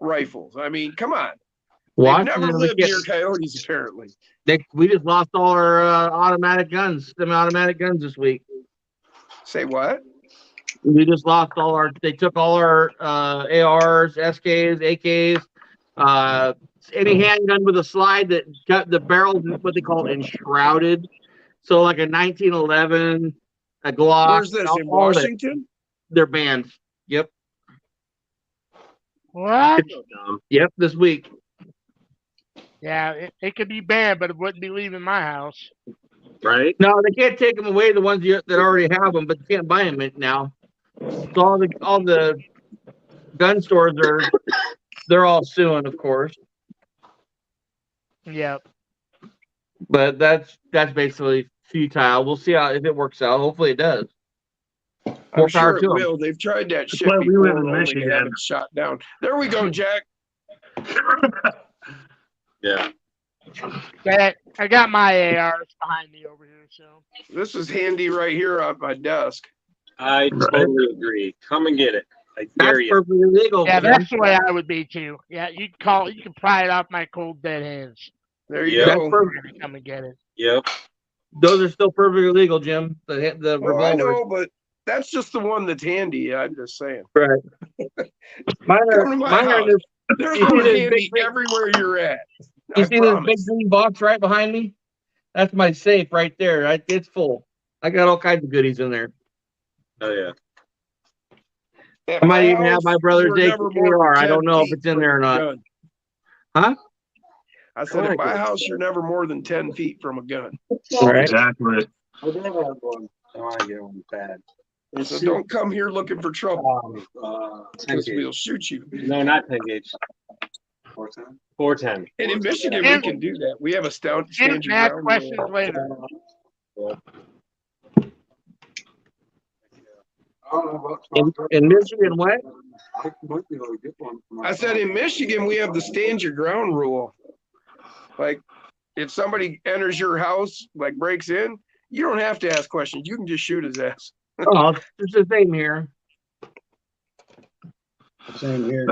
rifles. I mean, come on. They've Washington, never we lived can't- near coyotes, apparently. we just lost all our automatic guns, semi-automatic guns this week. Say what? We just lost all our. They took all our ARs, SKs, AKs, any handgun with a slide that got the barrel, what they call enshrouded. So like a 1911, a Glock. Where's this, in all of it. Washington? They're banned. Yep. What? Yep. This week. Yeah, it could be banned, but it wouldn't be leaving my house. Right? No, they can't take them away. The ones that already have them, but you can't buy them now. So all the gun stores they're all suing, of course. Yep. But that's basically futile. We'll see if it works out. Hopefully it does. I'm More sure power it to 'em. will. They've tried that shit why we before. live in only to Michigan. have it shot down. There we go, Jack. Yeah. I got my ARs behind me over here, so. This is handy right here on my desk. I totally agree. Come and get it. I dare That's you. perfectly legal. Yeah, man. that's the way I would be too. Yeah, you can pry it off my cold dead hands. There you Yeah. That's go. perfect. We're gonna come and get it. Yep. Those are still perfectly legal, Jim. The Well, I revolvers. know, but that's just the one that's handy. I'm just saying. Right. Mine are, Come to my mine are house. this, There's You see one this handy big- everywhere you're at. you I see this big promise. green box right behind me? That's my safe right there. It's full. I got all kinds of goodies in there. Oh yeah. At I might even house, have my brother's you're never more AR. than I don't 10 know if feet it's in from there or a not. gun. Huh? I said, I at my like it. house, you're never more than 10 feet from a gun. All right. Exactly. I did have one. I want to get one bad. So don't come here looking for trouble, 10 because gauge. we'll shoot you. No, not 10 gauge. 410. And in Michigan, we can do that. We have a You standard can ask ground questions rule. later. In Michigan, what? I said in Michigan, we have the stand your ground rule. Like, if somebody enters your house, like breaks in, you don't have to ask questions. You can just shoot his ass. Oh, it's the same here. Same here.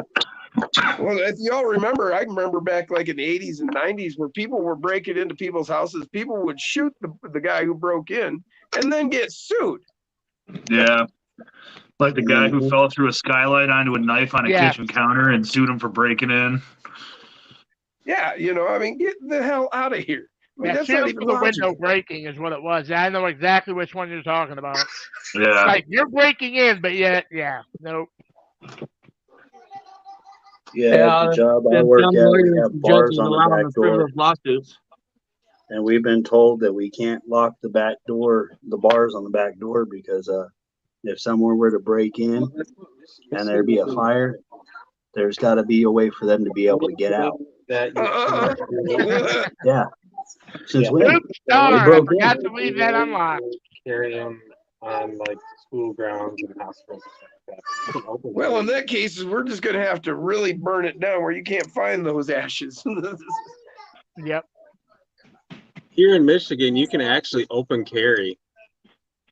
Well, if y'all remember, I remember back like in the 80s and 90s where people were breaking into people's houses. People would shoot the guy who broke in and then get sued. Yeah. Like the guy who fell through a skylight onto a knife on a Yeah. kitchen counter and sued him for breaking in. Yeah, I mean, get the hell out of here. I mean, Yeah, that's not shoot even for the logical. window breaking is what it was. Yeah, I know exactly which one you're talking about. Yeah. Like you're breaking in, but yet, yeah, nope. Yeah, the job I the work dumb at, we lawyers have and bars judges on the allow back them door, frivolous lawsuits. and we've been told that we can't lock the back door, the bars on the back door, because if someone were to break in and there'd be a fire, there's got to be a way for them to be able to get out. That Yeah. Since we Oops, darn, I broke in. forgot to leave that unlocked. carry them on like school grounds and hospitals and stuff like that. You can open Well, them. in that case, we're just going to have to really burn it down where you can't find those ashes. Yep. Here in Michigan, you can actually open carry,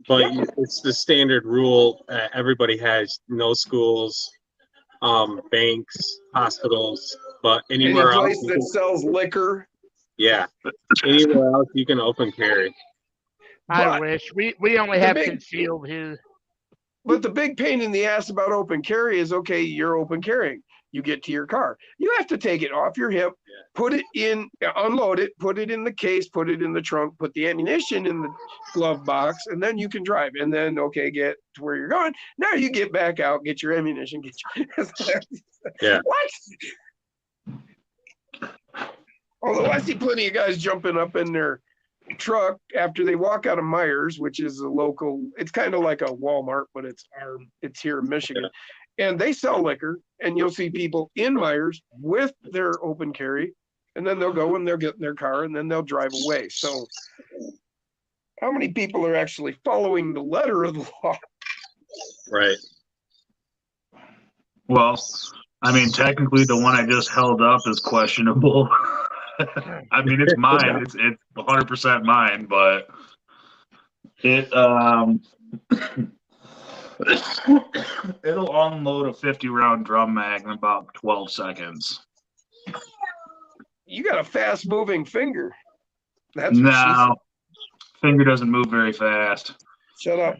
but it's the standard rule. Everybody has no schools, banks, hospitals, but Any anywhere else, place that sells liquor. yeah, anywhere else you can open carry. I But wish we only the have big- concealed here. But the big pain in the ass about open carry is, okay, you're open carrying. You get to your car. You have to take it off your hip, put it in, unload it, put it in the case, put it in the trunk, put the ammunition in the glove box, and then you can drive. And then, okay, get to where you're going. Now you get back out, get your ammunition, get your. Yeah. What? Although I see plenty of guys jumping up in their truck after they walk out of Myers, which is a local, it's kind of like a Walmart, but it's here in Michigan. And they sell liquor, and you'll see people in Myers with their open carry, and then they'll go and they'll get in their car and then they'll drive away. So how many people are actually following the letter of the law? Right. Well, I mean, technically, the one I just held up is questionable. I mean, it's mine. It's 100% mine, but it it'll unload a 50-round drum mag in about 12 seconds. You got a fast moving finger. That's what she No, finger doesn't move very fast. said. Shut up.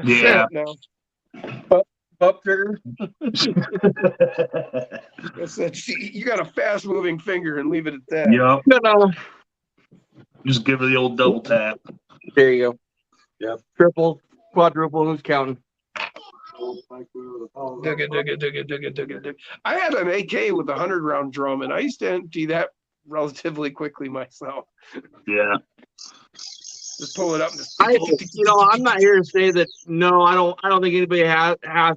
Yeah. No. Up trigger. That's that. You got a fast moving finger and leave it at that. Yep. No. Just give her the old double tap. There you go. Yep. Triple, quadruple. Who's counting? Dig it. I had an AK with a 100-round drum, and I used to empty that relatively quickly myself. Yeah. Just pull it up. And just, I'm not here to say that. No, I don't think anybody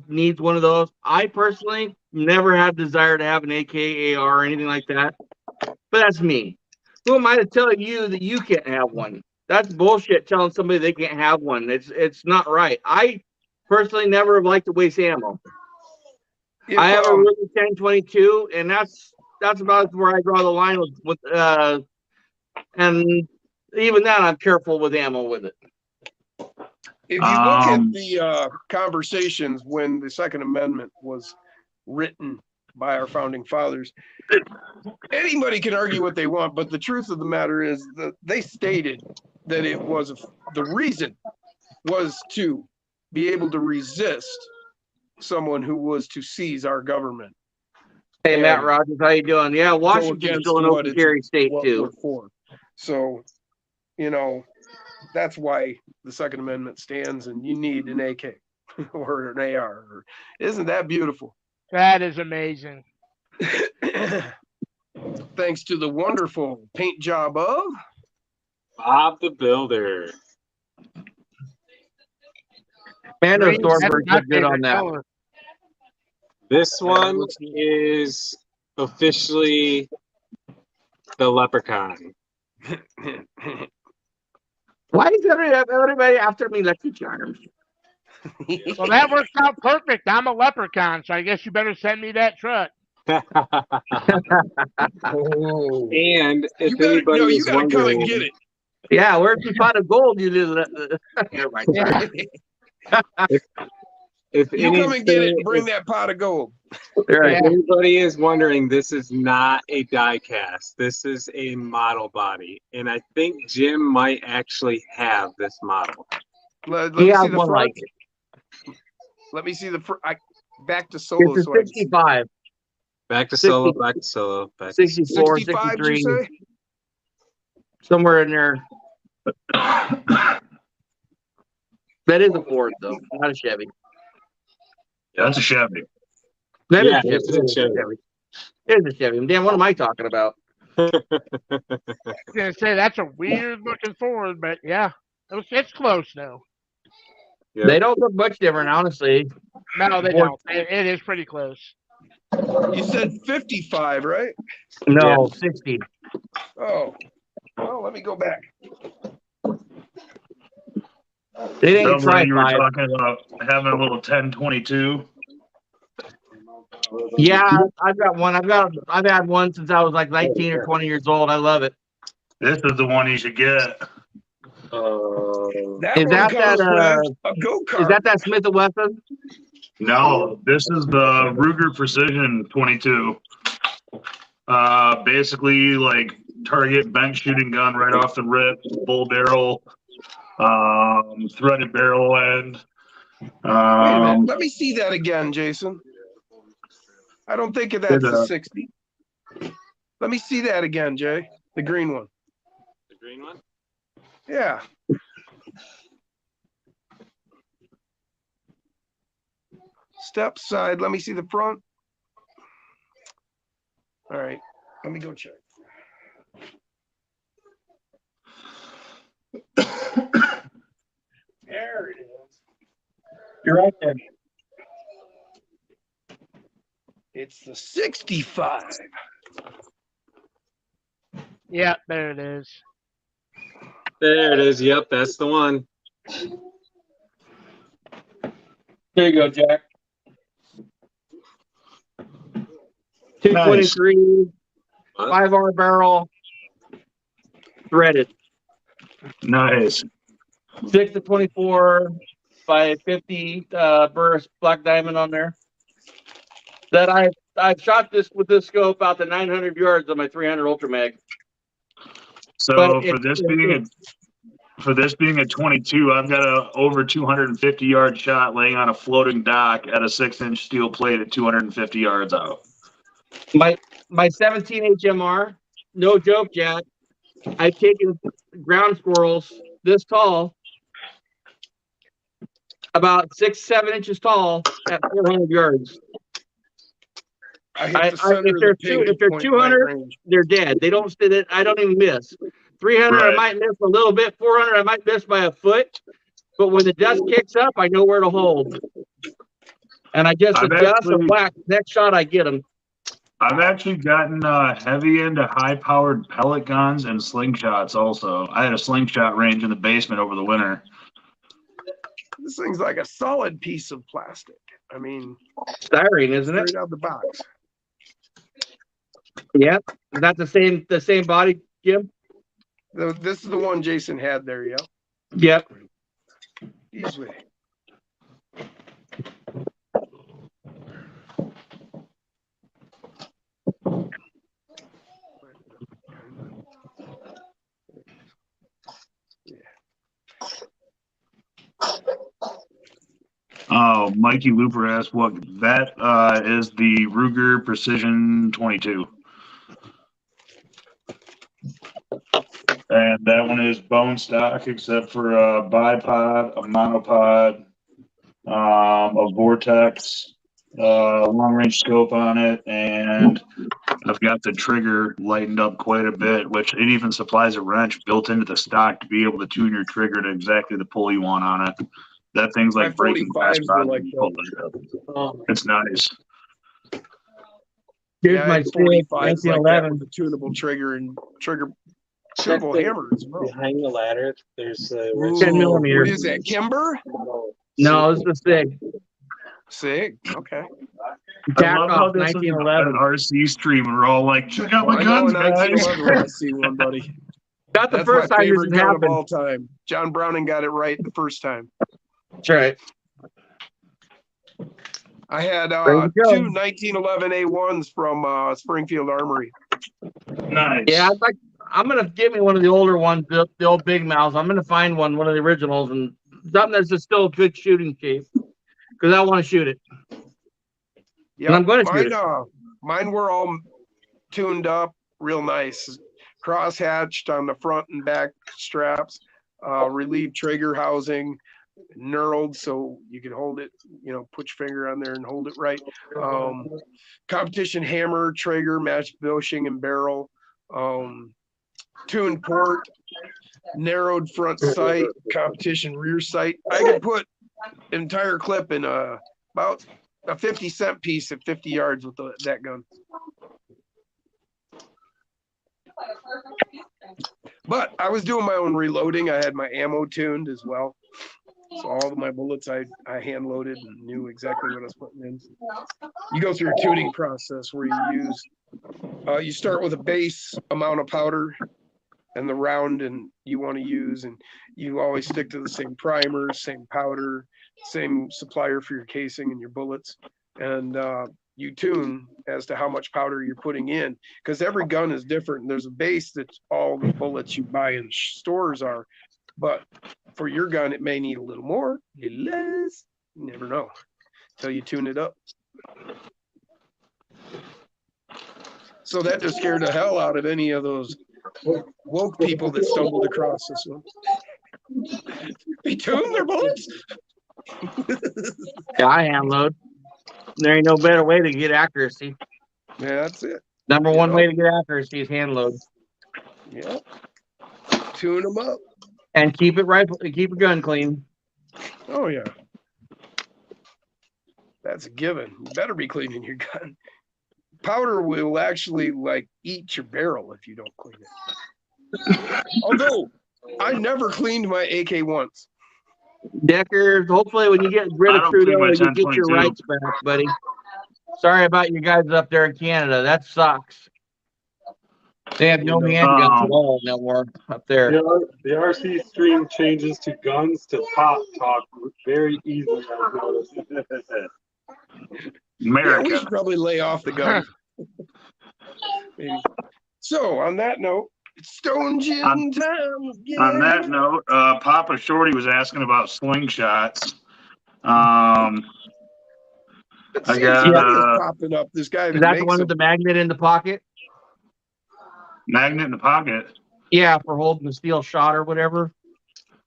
needs one of those. I personally never had desire to have an AK, AR, or anything like that. But that's me. Who am I to tell you that you can't have one? That's bullshit. Telling somebody they can't have one. It's not right. I personally never have liked to waste ammo. I have a Ruger 1022, and that's about where I draw the line with and even then I'm careful with ammo with it. If you look at the conversations when the Second Amendment was written by our founding fathers, anybody can argue what they want, but the truth of the matter is that they stated that it was the reason was to be able to resist someone who was to seize our government. Hey, Matt Rogers, how you doing? Yeah, Washington's still an open carry state too. So, you know, that's why the Second Amendment stands, and you need an AK or an AR. Isn't that beautiful? That is amazing. Thanks to the wonderful paint job of Bob the Builder. Mando Thornburg did good on that. This one is officially the Leprechaun. Why is everybody after me, Lucky Charms? Well, that works out perfect. I'm a leprechaun, so I guess you better send me that truck. And if you gotta, anybody no, is you gotta come wondering, and get it. Yeah, where's the pot of gold you did? Never mind. if You come and get it and bring that pot of gold. Right. If anybody is wondering, this is not a die cast. This is a model body, and I think Jim might actually have this model. Let me see the one front. like it. Let me see the front. Back to solo. It's a 65. Back to solo. Back to solo. Back to 64, 65, 63. you say? Somewhere in there. That is a Ford, though, not a Chevy. Yeah, that's a Chevy. That Yeah, is a Chevy. It is a Chevy. Damn, what am I talking about? I was gonna say that's a weird looking Ford, but yeah, it's close though. Yeah. They don't look much different, honestly. No, they don't. It is pretty close. You said 55, right? No, 60. Oh, well, let me go back. They didn't try You were 5. talking about having a little 1022. Yeah, I've got one. I've had one since I was like 19 or 20 years old. I love it. This is the one you should get. That Is one that comes that with a go-kart. Is that Smith & Wesson? No, this is the Ruger Precision 22. Basically like target bent shooting gun right off the rip, bull barrel, threaded barrel end. Wait a minute. Let me see that again, Jason. I don't think that's the 60. Let me see that again, Jay. The green one. The green one? Yeah. Step side. Let me see the front. All right. Let me go check. There it is. You're right there. It's the 65. Yeah, there it is. There it is. Yep, that's the one. There you go, Jack. 223, 5R barrel, threaded. Nice. 6 to 24 by 50 burst black diamond on there. That I've shot this with this scope out to 900 yards on my 300 Ultra Mag. So for this being a 22, I've got a over 250 yard shot laying on a floating dock at a 6-inch steel plate at 250 yards out. My 17 HMR, no joke, Jack. I've taken ground squirrels this tall, about 6-7 inches tall at 400 yards. If they're 200, they're dead. They don't sit. I don't even miss. 300, right. I might miss a little bit. 400, I might miss by a foot. But when the dust kicks up, I know where to hold. And I just adjust and whack. Next shot, I get them. I've actually gotten heavy into high-powered pellet guns and slingshots also. I had a slingshot range in the basement over the winter. This thing's like a solid piece of plastic. I mean, styrene, isn't it? Straight out of the box. Yep. Is that the same body, Jim? This is the one Jason had there, yeah. Yep. Easily. Oh, Mikey Looper asked what that is the Ruger Precision 22. And that one is bone stock except for a bipod, a monopod, a vortex, long range scope on it, and I've got the trigger lightened up quite a bit, which it even supplies a wrench built into the stock to be able to tune your trigger to exactly the pull you want on it. That thing's like breaking glass rods. Like it's nice. Here's my 1911 with a tunable trigger and tunable hammer as well. Behind the ladder, there's 10 millimeter. What is that, Kimber? No, it's the SIG. SIG, okay. I love how this 1911 RC stream. We're all like, check out my guns, guys. I see one, buddy. Not the first time this has happened. Of all time. John Browning got it right the first time. That's right. I had two 1911 A1s from Springfield Armory. Nice. Yeah, I'm gonna give me one of the older ones, the old big mouths. I'm gonna find one of the originals and something that's just still a good shooting shape because I want to shoot it. Yeah, I'm going to shoot it. Mine were all tuned up, real nice, cross hatched on the front and back straps, relieved trigger housing, knurled so you can hold it, put your finger on there and hold it right. Competition hammer, trigger, matched bushing and barrel, tuned port, narrowed front sight, competition rear sight. I could put an entire clip in about a 50-cent piece at 50 yards with that gun. But I was doing my own reloading. I had my ammo tuned as well. So all of my bullets I hand loaded and knew exactly what I was putting in. You go through a tuning process where you start with a base amount of powder and the round and you want to use, and you always stick to the same primer, same powder, same supplier for your casing and your bullets, and you tune as to how much powder you're putting in, because every gun is different. There's a base that all the bullets you buy in stores are, but for your gun, it may need a little more, a little less. You never know until you tune it up. So that just scared the hell out of any of those woke people that stumbled across this one. They tune their bullets? Yeah, I hand load. There ain't no better way to get accuracy. Yeah, that's it. Number one way to get accuracy is hand load. Yeah. Tune them up. And keep your gun clean. Oh yeah. That's a given. You better be cleaning your gun. Powder will actually like eat your barrel if you don't clean it. Although I never cleaned my AK once. Decker, hopefully when you get rid of Trudeau, you get your rights back, buddy. Sorry about you guys up there in Canada. That sucks. They have no handguns at all no more up there. The RC stream changes to guns to pop talk very easily, I've noticed. America. Yeah, we should probably lay off the gun. Maybe. So on that note, it's Stone Gin time. Yeah. On that note, Papa Shorty was asking about slingshots. I got popping up. This guy is that the one with the magnet in the pocket? Magnet in the pocket. Yeah, for holding the steel shot or whatever.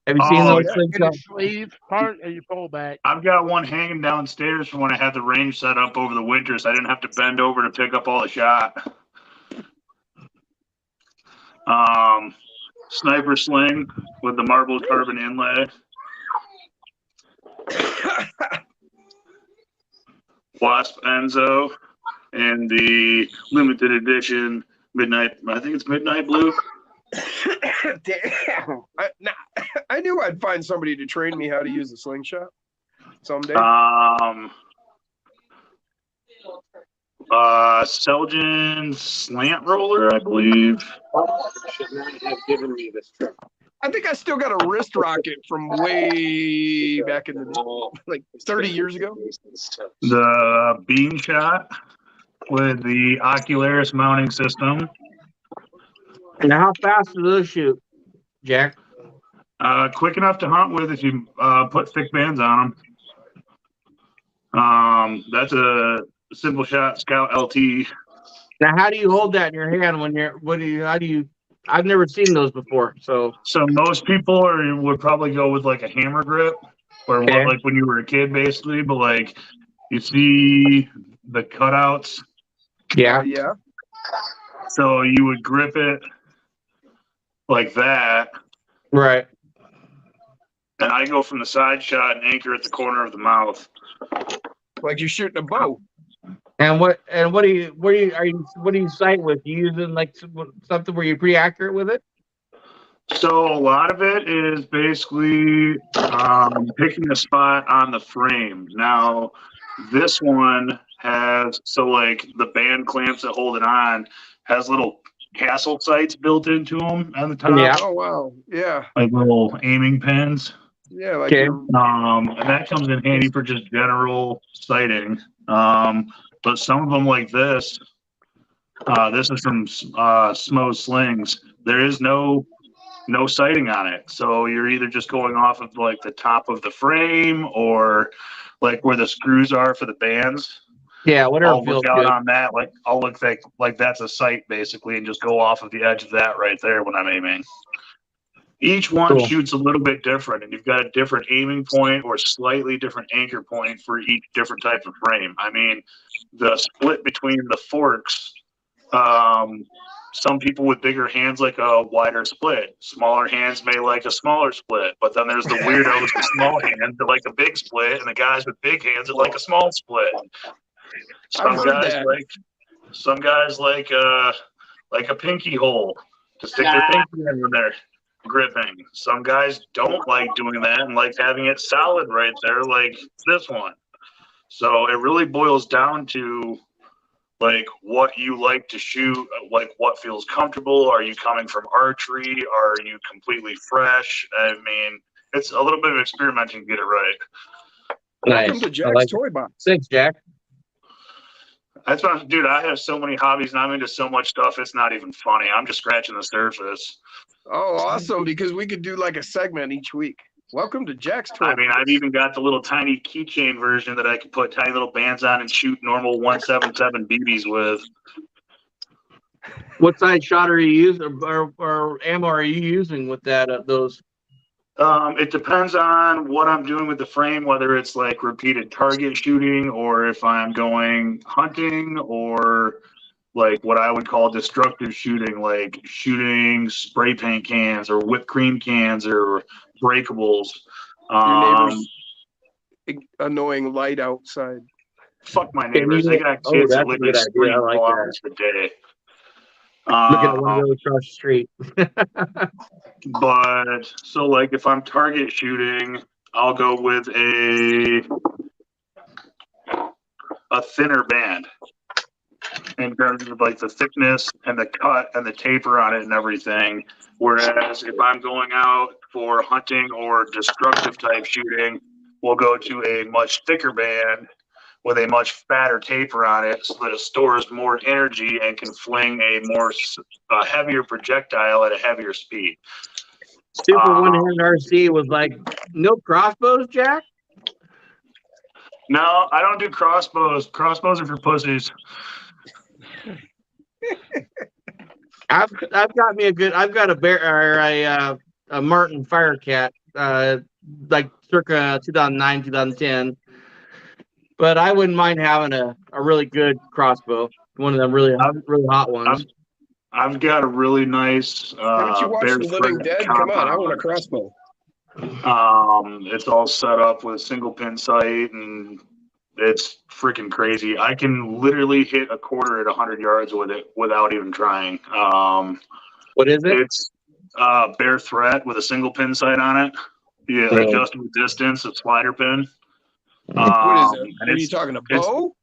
Have you seen those slingshots? Sleeve part or you pull back? I've got one hanging downstairs from when I had the range set up over the winter, so I didn't have to bend over to pick up all the shot. Sniper sling with the marbled carbon inlay. Wasp Enzo and the limited edition midnight. I think it's midnight blue. Damn. I knew I'd find somebody to train me how to use a slingshot someday. Selgin slant roller, I believe. Should not have given me this trick. I think I still got a wrist rocket from way back in the day, like 30 years ago. The beam shot with the Ocularis mounting system. And how fast do those shoot, Jack? Quick enough to hunt with if you put thick bands on them. That's a Simple Shot Scout LT. Now, how do you hold that in your hand when you're? I've never seen those before. So most people would probably go with like a hammer grip, or like when you were a kid, basically. But like you see the cutouts. Yeah. Yeah. So you would grip it like that. Right. And I go from the side shot and anchor at the corner of the mouth. Like you're shooting a bow. And what do you sight with? You using like something where you're pretty accurate with it? So a lot of it is basically picking a spot on the frame. Now, this one has, so like the band clamps that hold it on has little castle sights built into them on the top. Yeah. Oh wow. Yeah. Like little aiming pins. Yeah. Like Okay. And that comes in handy for just general sighting. But some of them like this, this is from Smo Slings. There is no sighting on it. So you're either just going off of like the top of the frame or like where the screws are for the bands. Yeah, whatever I'll feels look out good. on that. Like I'll look like that's a sight basically and just go off of the edge of that right there when I'm aiming. Each one Cool. shoots a little bit different, and you've got a different aiming point or slightly different anchor point for each different type of frame. I mean, the split between the forks, some people with bigger hands like a wider split. Smaller hands may like a smaller split, but then there's the weirdos with small hands that like a big split, and the guys with big hands that like a small split. Some guys like a pinky hole to stick their pinky in when they're gripping. Some guys don't like doing that and like having it solid right there like this one. So it really boils down to like what you like to shoot, like what feels comfortable. Are you coming from archery? Are you completely fresh? I mean, it's a little bit of experimenting to get it right. Welcome Nice. to I Jack's like it. Toy Box. Thanks, Jack. That's what, dude. I have so many hobbies and I'm into so much stuff. It's not even funny. I'm just scratching the surface. Oh, awesome! Because we could do like a segment each week. Welcome to Jack's Toy I mean, Box. I've even got the little tiny keychain version that I can put tiny little bands on and shoot normal 177 BBs with. What size shot are you using, or ammo are you using with that? Those. It depends on what I'm doing with the frame, whether it's like repeated target shooting or if I'm going hunting or like what I would call destructive shooting, like shooting spray paint cans or whipped cream cans or breakables. Your neighbor's annoying light outside. Fuck my neighbors. They got kids that literally scream all hours a day. Looking at one road across the street. But so like if I'm target shooting, I'll go with a thinner band in terms of like the thickness and the cut and the taper on it and everything. Whereas if I'm going out for hunting or destructive type shooting, we'll go to a much thicker band with a much fatter taper on it so that it stores more energy and can fling a heavier projectile at a heavier speed. Super one-hand RC was like, no crossbows, Jack? No, I don't do crossbows. Crossbows are for pussies. I've got me I've got a bear or a Martin Firecat, like circa 2009, 2010. But I wouldn't mind having a really good crossbow, one of them really hot ones. I've got a really nice. Haven't you watched The Living Dead? Come on, I want a crossbow. It's all set up with a single pin sight, and it's freaking crazy. I can literally hit a quarter at 100 yards with it without even trying. What is it? It's Bear Threat with a single pin sight on it. Yeah, adjustable distance, a slider pin. What is it? Are you talking a bow?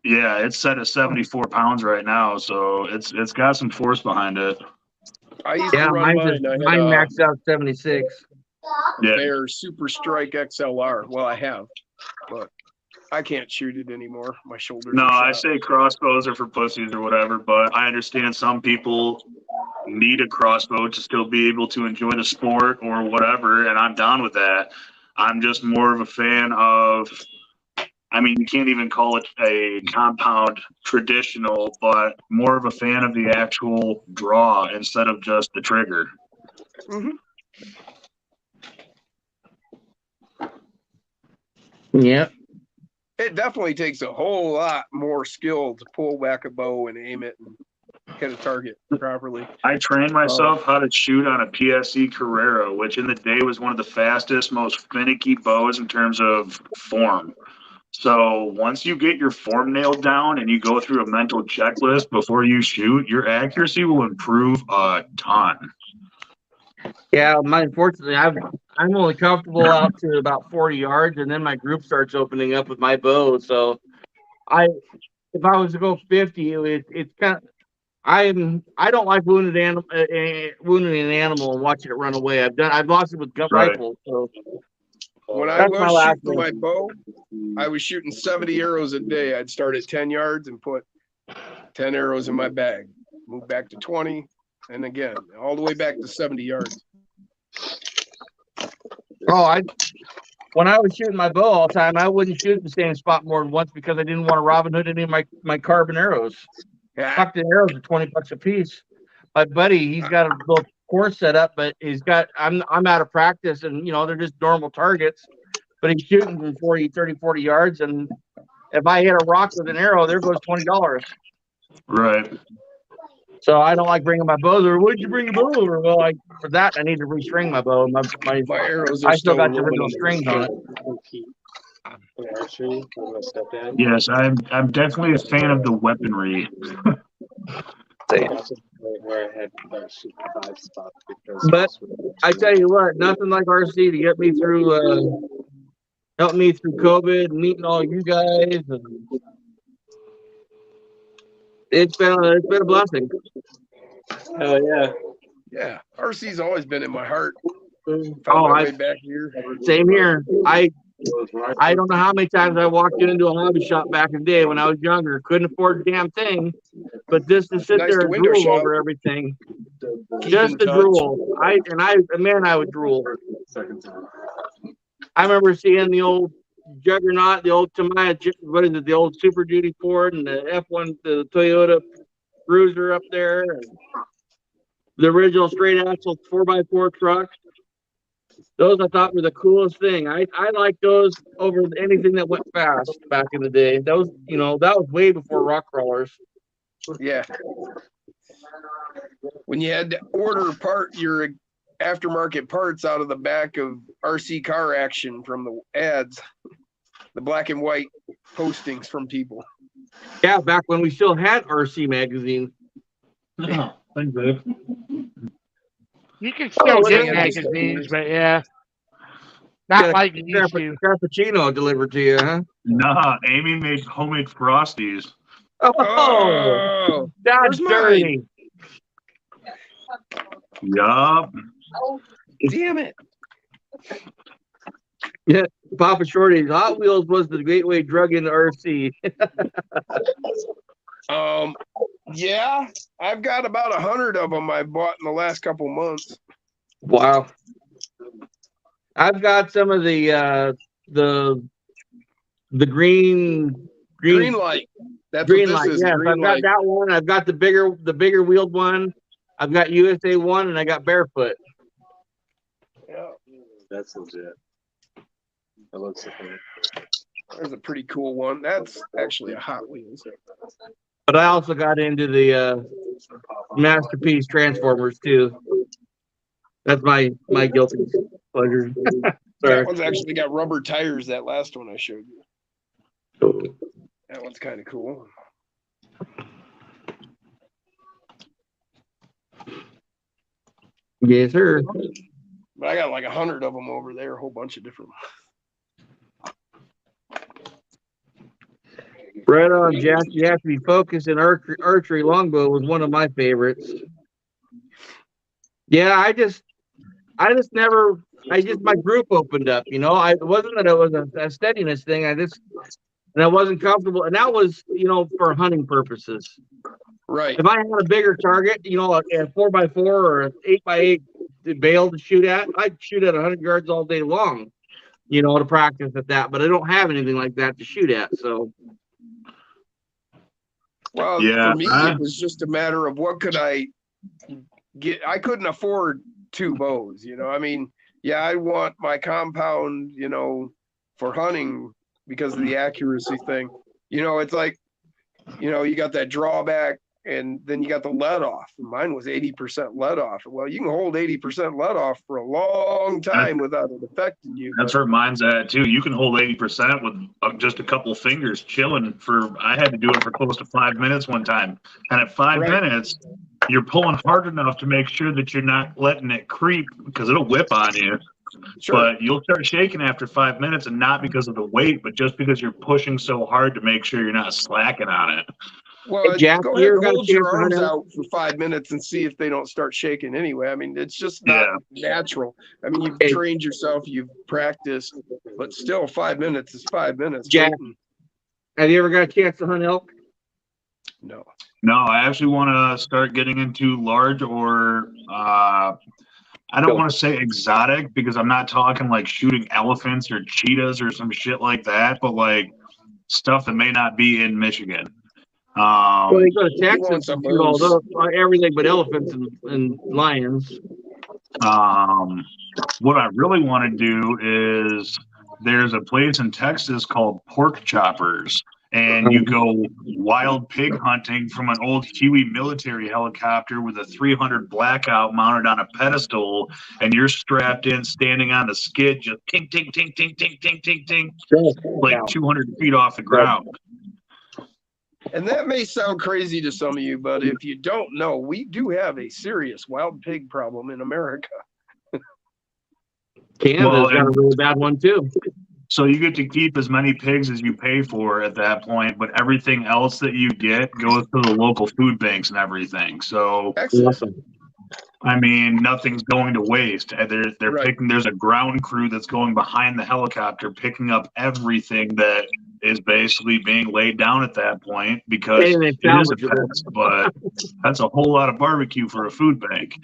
Yeah, it's set at 74 pounds right now, so it's got some force behind it. I used to run mine. Mine maxed out 76. Bear Super Strike XLR. Well, I have, but I can't shoot it anymore. My shoulders. No, are I shot. say crossbows are for pussies or whatever, but I understand some people need a crossbow to still be able to enjoy the sport or whatever, and I'm down with that. I'm just more of a fan of, I mean, you can't even call it a compound traditional, but more of a fan of the actual draw instead of just the trigger. Mm-hmm. Yep. It definitely takes a whole lot more skill to pull back a bow and aim it and hit a target properly. I trained myself how to shoot on a PSE Carrera, which in the day was one of the fastest, most finicky bows in terms of form. So once you get your form nailed down and you go through a mental checklist before you shoot, your accuracy will improve a ton. Yeah, unfortunately, I'm only comfortable out to about 40 yards, and then my group starts opening up with my bow. So, if I was to go 50, it's kind of I don't like wounding an animal and watching it run away. I've lost it with gun rifles. So when I was shooting my bow, I was shooting 70 arrows a day. I'd start at 10 yards and put 10 arrows in my bag, move back to 20, and again, all the way back to 70 yards. Oh, when I was shooting my bow all the time, I wouldn't shoot the same spot more than once because I didn't want to Robin Hood any of my carbon arrows. Fuck, the arrows are $20 a piece. My buddy, he's got a little course set up, but I'm out of practice, and they're just normal targets, but he's shooting from 40 yards, and if I hit a rock with an arrow, there goes $20. Right. So I don't like bringing my bow over. What'd you bring your bow over? Well, for that I need to restring my bow. My arrows are I still got the original strings on it. Yes, I'm definitely a fan of the weaponry. But I tell you what, nothing like RC to get me through, help me through COVID and meeting all you guys. And it's been a blessing. Oh yeah. Yeah, RC's always been in my heart. Oh, way back here. Same here. I don't know how many times I walked into a hobby shop back in the day when I was younger, couldn't afford a damn thing, but just to sit Nice there to and window drool shop. over everything, Keep just in to touch. drool. I would drool. I remember seeing the old Juggernaut, the old Tamiya, what is it, the old Super Duty Ford and the F1, the Toyota Cruiser up there, and the original straight axle 4x4 trucks. Those I thought were the coolest thing. I liked those over anything that went fast back in the day. Those, that was way before rock crawlers. Yeah. When you had to order your aftermarket parts out of the back of RC Car Action from the ads, the black and white postings from people. Yeah, back when we still had RC magazine. Oh, thanks, Dave. You can still yeah. get magazines, but yeah, not like you used to. Frappuccino delivered to you, huh? Nah, Amy made homemade Frosties. Oh, that's where's dirty. Yup. Damn it. Yeah, Papa Shorty's Hot Wheels was the gateway drug into RC. Yeah, I've got about 100 of them I bought in the last couple months. Wow. I've got some of the green light. That's green what this light. is. Yes, Green I've got light. that one. I've got the bigger wheeled one. I've got USA one, and I got Barefoot. Yeah, That's legit. That looks like it. there's a pretty cool one. That's actually a Hot Wheels. But I also got into the Masterpiece Transformers too. That's my guilty pleasure. Sorry. That one's actually got rubber tires. That last one I showed you. That one's kind of cool. Yes, sir. But I got like 100 of them over there, a whole bunch of different ones. Right on, Jack. You have to be focused, and archery longbow was one of my favorites. Yeah, my group opened up, it wasn't that it was a steadiness thing. I wasn't comfortable. And that was, for hunting purposes. Right. If I had a bigger target, a 4x4 or an 8x8 bale to shoot at, I'd shoot at 100 yards all day long, to practice at that. But I don't have anything like that to shoot at. So. Well, Yeah, for me, it was just a matter of what could I get. I couldn't afford 2 bows, I mean, yeah, I want my compound, for hunting because of the accuracy thing. It's like, you got that drawback and then you got the let off. Mine was 80% let off. Well, you can hold 80% let off for a long time without it affecting you. That's where mine's at too. You can hold 80% with just a couple fingers chilling I had to do it for close to 5 minutes one time. And at 5 minutes, you're pulling hard enough to make sure that you're not letting it creep because it'll whip on you. Sure. But you'll start shaking after 5 minutes, and not because of the weight, but just because you're pushing so hard to make sure you're not slacking on it. Well, Hey, Jack, go you ahead ever and got a hold your chance to arms hunt out for 5 minutes and see if they don't start shaking anyway. I mean, it's just not natural. I mean, you've trained yourself, you've practiced, but still 5 minutes is 5 minutes. Jack, have you ever got a chance to hunt elk? No. No, I actually want to start getting into large or I don't want to say exotic because I'm not talking like shooting elephants or cheetahs or some shit like that, but like stuff that may not be in Michigan. Well, you go to Texas and shoot all those, everything but elephants and lions. What I really want to do is there's a place in Texas called Pork Choppers, and you go wild pig hunting from an old Huey military helicopter with a 300 Blackout mounted on a pedestal, and you're strapped in, standing on the skid, just ting, ting, ting, ting, ting, ting, ting, ting, like 200 feet off the ground. And that may sound crazy to some of you, but if you don't know, we do have a serious wild pig problem in America. Canada's got a really bad one too. So you get to keep as many pigs as you pay for at that point, but everything else that you get goes to the local food banks and everything. So excellent. I mean, nothing's going to waste. They're Right. picking. There's a ground crew that's going behind the helicopter, picking up everything that is basically being laid down at that point because Anything it is a salvageable. pest, but that's a whole lot of barbecue for a food bank.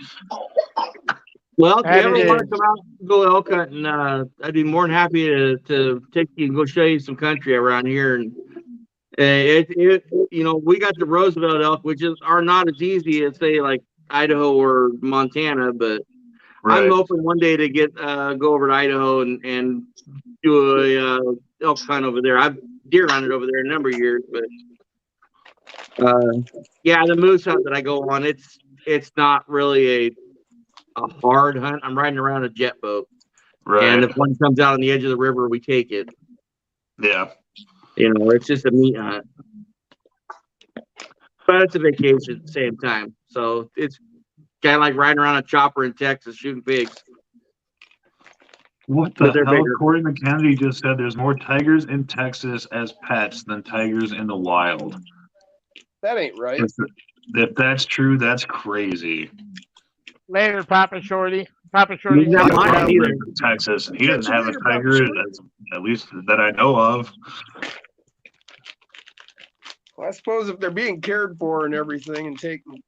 Well, if you That ever it want to is. come out and go elk hunting, I'd be more than happy to take you and go show you some country around here. And we got the Roosevelt elk, which are not as easy as say like Idaho or Montana, but Right. I'm hoping one day to get go over to Idaho and do a elk hunt over there. I've deer hunted over there a number of years, but yeah, the moose hunt that I go on, it's not really a hard hunt. I'm riding around a jet boat, Right. and if one comes out on the edge of the river, we take it. Yeah. It's just a meat hunt, but it's a vacation at the same time. So it's kind of like riding around a chopper in Texas shooting pigs. What But the they're hell? bigger. Corey McKennedy just said there's more tigers in Texas as pets than tigers in the wild. That ain't right. If that's true, that's crazy. Later, Papa Shorty. Papa Shorty. He's not said, lying He either. lives in Texas, and he Catch doesn't you have a later, Papa tiger, Short. at least that I know of. Well, I suppose if they're being cared for and everything and taking,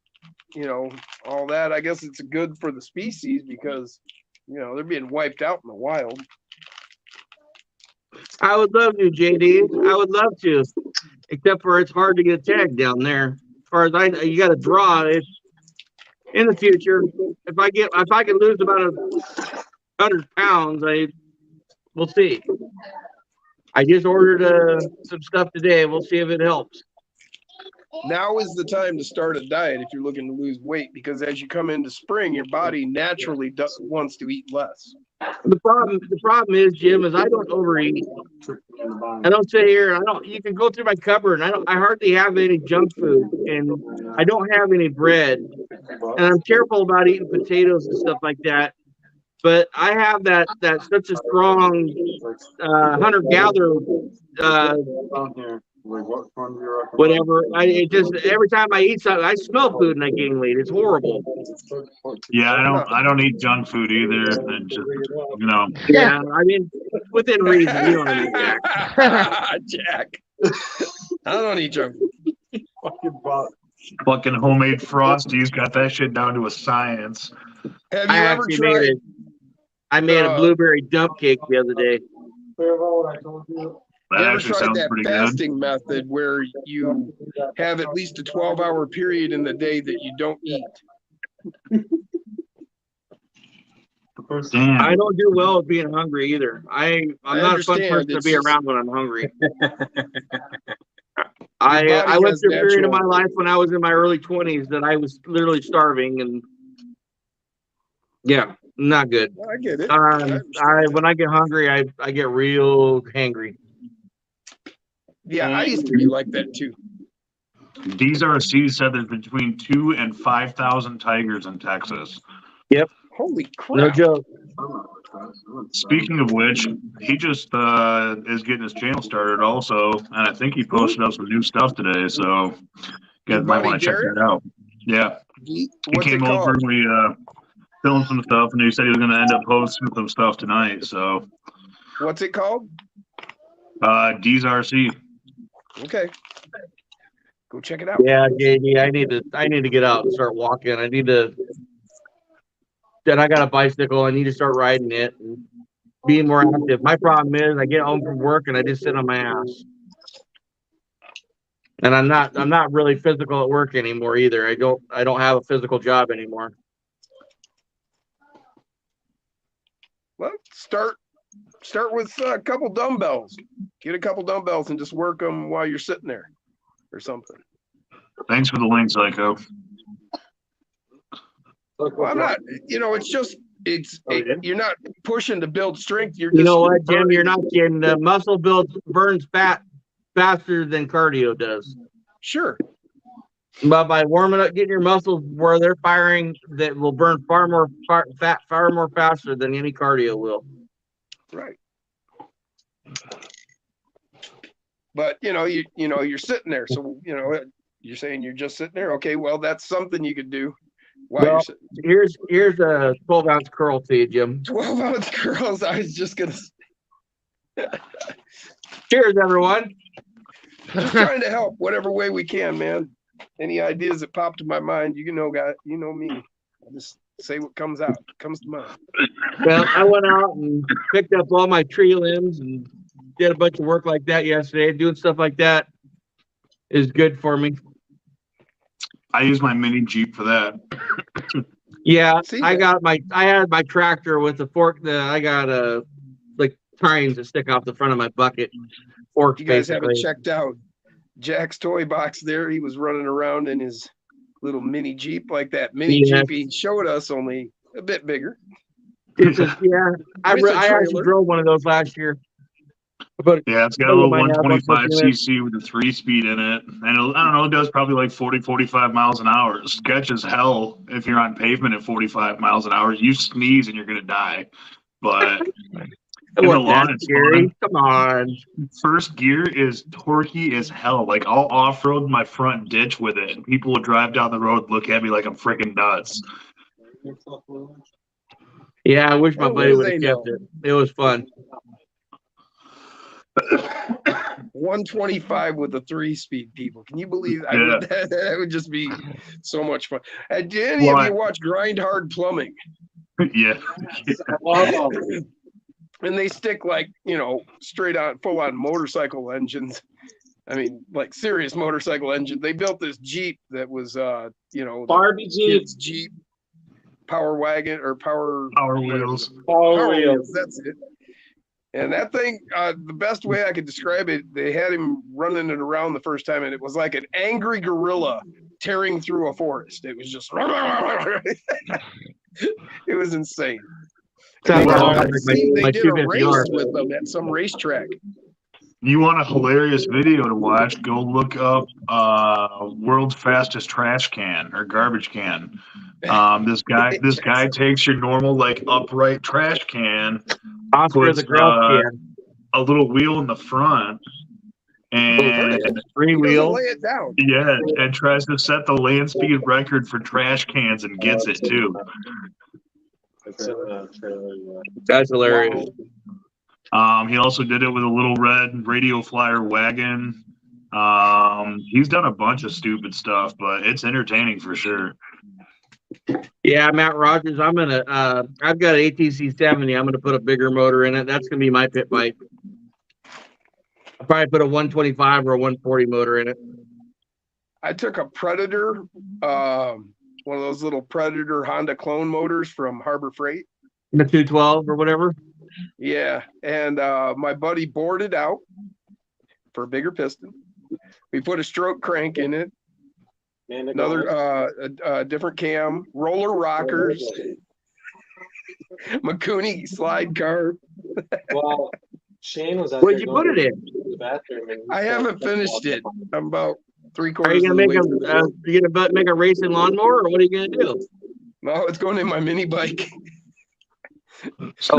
all that, I guess it's good for the species because, they're being wiped out in the wild. I would love to, JD. I would love to, except for it's hard to get tagged down there. As far as I know, you got to draw it. In the future, if I can lose about 100 pounds, we'll see. I just ordered some stuff today. We'll see if it helps. Now is the time to start a diet if you're looking to lose weight because as you come into spring, your body naturally wants to eat less. The problem is, Jim, is I don't overeat. I don't sit here. You can go through my cupboard. And I hardly have any junk food, and I don't have any bread. And I'm careful about eating potatoes and stuff like that. But I have that such a strong hunter-gatherer whatever. Every time I eat something, I smell food and I gain weight. It's horrible. Yeah, I don't eat junk food either. And just, Yeah, I mean, within reason. You don't eat that. Jack. I don't eat junk food. Fucking homemade Frosties got that shit down to a science. Have I you ever actually tried? I made a blueberry dump cake the other day. That You ever actually tried sounds that pretty good. fasting method where you have at least a 12-hour period in the day that you don't eat? Damn. I don't do well with being hungry either. I'm not a fun understand, person to it's be just- around when I'm hungry. body I went has through a period of my natural- life when I was in my early 20s that I was literally starving, and yeah, not good. I get it. I understand. When I get hungry, I get real hangry. Yeah, I used to be like that too. DZRC said there's between 2,000 and 5,000 tigers in Texas. Yep. Holy crap. No joke. Speaking of which, he just is getting his channel started also, and I think he posted up some new stuff today, so you guys might buddy want to check Garrett? that out. Yeah, he What's it came over called? and we filmed some stuff, and he said he was going to end up posting some stuff tonight, so What's it called? DZRC. Okay. Go check it out. Yeah, JD, I need to get out and start walking. Then I got a bicycle. I need to start riding it and being more active. My problem is I get home from work and I just sit on my ass. And I'm not really physical at work anymore either. I don't have a physical job anymore. Well, start with a couple dumbbells. Get a couple dumbbells and just work them while you're sitting there or something. Thanks for the link, Psycho. Well, I'm not, it's just, you're not pushing to build strength. You're just, You know what, Jim? You're not getting muscle burns fat faster than cardio does. Sure. But by warming up, getting your muscles where they're firing, that will burn far more fat, far more faster than any cardio will. Right. But you're sitting there, so you're saying you're just sitting there. Okay, well, that's something you could do. why Well, you're here's a 12-ounce curl to you, Jim. 12-ounce girls. I was just gonna Cheers, everyone. just trying to help whatever way we can, man. Any ideas that pop to my mind, you know, guy, you know me. I just say what comes to mind. Well, I went out and picked up all my tree limbs and did a bunch of work like that yesterday. Doing stuff like that is good for me. I use my mini Jeep for that. Yeah, See I that? had my tractor with the fork. I got like tines that stick off the front of my bucket. Forks, You guys haven't basically. checked out Jack's toy box there. He was running around in his little mini Jeep, like that mini Yeah. Jeep he showed us, only a bit bigger. It's just, yeah, I With a actually trailer. drove one of those last year. But Yeah, it's got a little 125cc with a 3-speed in it. And I don't know, it does probably like 40, 45 miles an hour. It's sketch as hell if you're on pavement at 45 miles an hour. You sneeze and you're going to die. But it in the wasn't lawn, that it's scary. fun. Come on. First gear is torquey as hell. Like, I'll off-road my front ditch with it. And people will drive down the road and look at me like I'm freaking nuts. Yeah, I wish my What buddy do would they have know? kept it. It was fun. 125 with a 3-speed, people. Can you believe that? Yeah. That would just be so much fun. Did any of you watch Grind Hard Plumbing? Yeah. And they stick like, you know, straight on, full on motorcycle engines. I mean, like serious motorcycle engine. They built this Jeep that was, you know, the Barbie Jeep. kids' Jeep, Power Wagon or Power Wheels. Power Wheels. That's it. And that thing, the best way I could describe it, they had him running it around the first time, and it was like an angry gorilla tearing through a forest. It was just, it was insane. Sounds Well, like They my did a 250R. race with them at some racetrack. You want a hilarious video to watch? Go look up "World's Fastest Trash Can" or Garbage Can. This guy takes your normal like upright trash can, Oscar puts the Grouch can. a little wheel in the front, and Three He doesn't wheel. lay it down. yeah, and tries to set the land speed record for trash cans and gets it too. That's hilarious. He also did it with a little red Radio Flyer wagon. He's done a bunch of stupid stuff, but it's entertaining for sure. Yeah, Matt Rogers. I've got an ATC 70. I'm gonna put a bigger motor in it. That's gonna be my pit bike. I'll probably put a 125 or a 140 motor in it. I took a Predator, one of those little Predator Honda clone motors from Harbor Freight. The 212 or whatever. Yeah, and my buddy bored it out for a bigger piston. We put a stroke crank in it, another different cam, roller rockers, Mikuni slide car. Well, Shane was out Where'd there you going put it in? to the bathroom. And I haven't finished it. I'm about Are 3/4 you gonna of the make way through the you gonna make a racing lawnmower, or what are you gonna do? No, it's going in my mini bike. So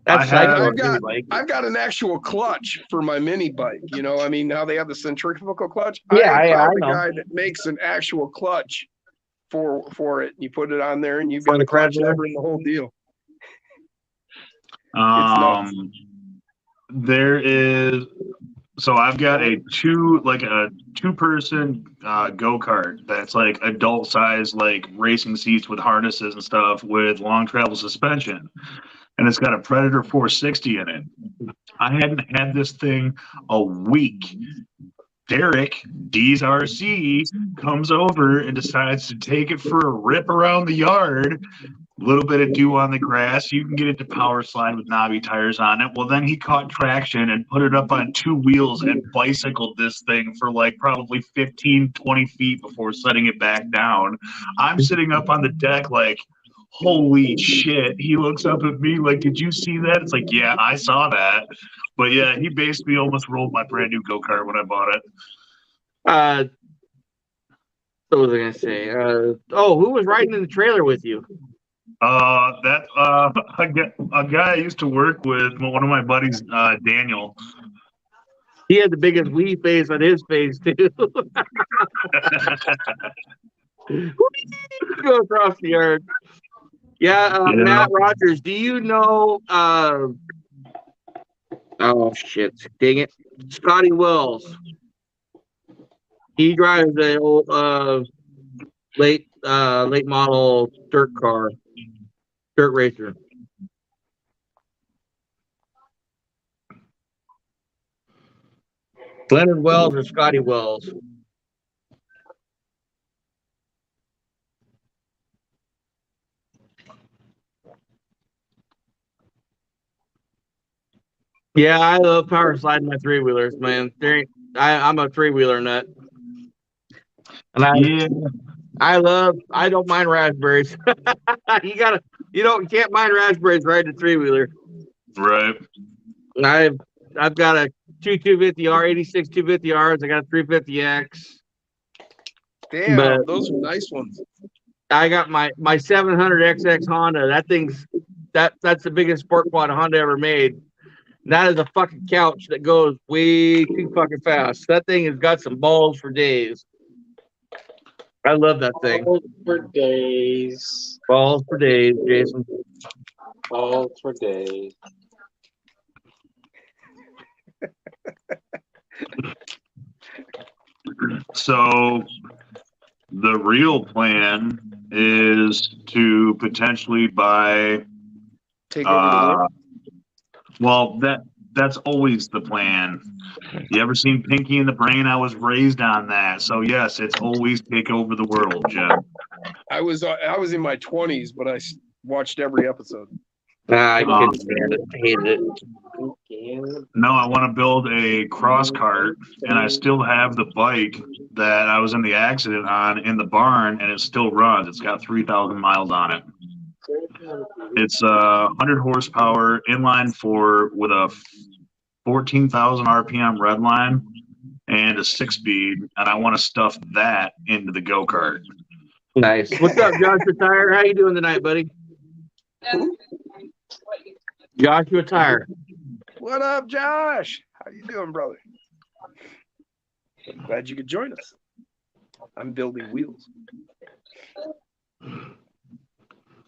That's I have- psycho. I've got Like, I've got an actual clutch for my mini bike. You know, I mean, how they have the centrifugal clutch. Yeah, I I found a know. guy that makes an actual clutch for it. You put it on there, and you've For got the a clutch Predator? lever and the whole deal. There is, so I've got a two-person go-kart that's like adult size, like racing seats with harnesses and stuff with long travel suspension. And it's got a Predator 460 in it. I hadn't had this thing a week. Derek, D's RC, comes over and decides to take it for a rip around the yard. A little bit of dew on the grass. You can get it to power slide with knobby tires on it. Well, then he caught traction and put it up on two wheels and bicycled this thing for like probably 15, 20 feet before setting it back down. I'm sitting up on the deck like, holy shit. He looks up at me like, did you see that? It's like, yeah, I saw that. But yeah, he basically almost rolled my brand new go-kart when I bought it. what was I gonna say? Who was riding in the trailer with you? A guy I used to work with, one of my buddies, Daniel. He had the biggest wee face on his face too. Go across the yard. Yeah, Yeah. Matt Rogers, do you know oh shit, dang it. Scotty Wells. He drives a old late model dirt racer. Leonard Wells or Scotty Wells? Yeah, I love power sliding my three wheelers, man. I'm a three wheeler nut, and I don't mind raspberries. You can't mind raspberries riding a three wheeler. Right. I've got a 250R, 86 250Rs. I got a 350X. Damn, those are nice ones. I got my 700XX Honda. That's the biggest sport quad Honda ever made. That is a fucking couch that goes way too fucking fast. That thing has got some balls for days. I love that thing. Balls for days. Balls for days, Jason. Balls for days. So the real plan is to potentially buy. Take over the world. Well, that's always the plan. You ever seen Pinky and the Brain? I was raised on that. So yes, it's always take over the world, Jeff. I was in my 20s, but I watched every episode. I couldn't stand it. Hated it. No, I want to build a cross cart, and I still have the bike that I was in the accident on in the barn, and it still runs. It's got 3,000 miles on it. It's 100 horsepower, inline four with a 14,000 RPM red line and a 6-speed, and I want to stuff that into the go-kart. Nice. What's up, Joshua Tire? How you doing tonight, buddy? Joshua Tire. What up, Josh? How you doing, brother? Glad you could join us. I'm building wheels.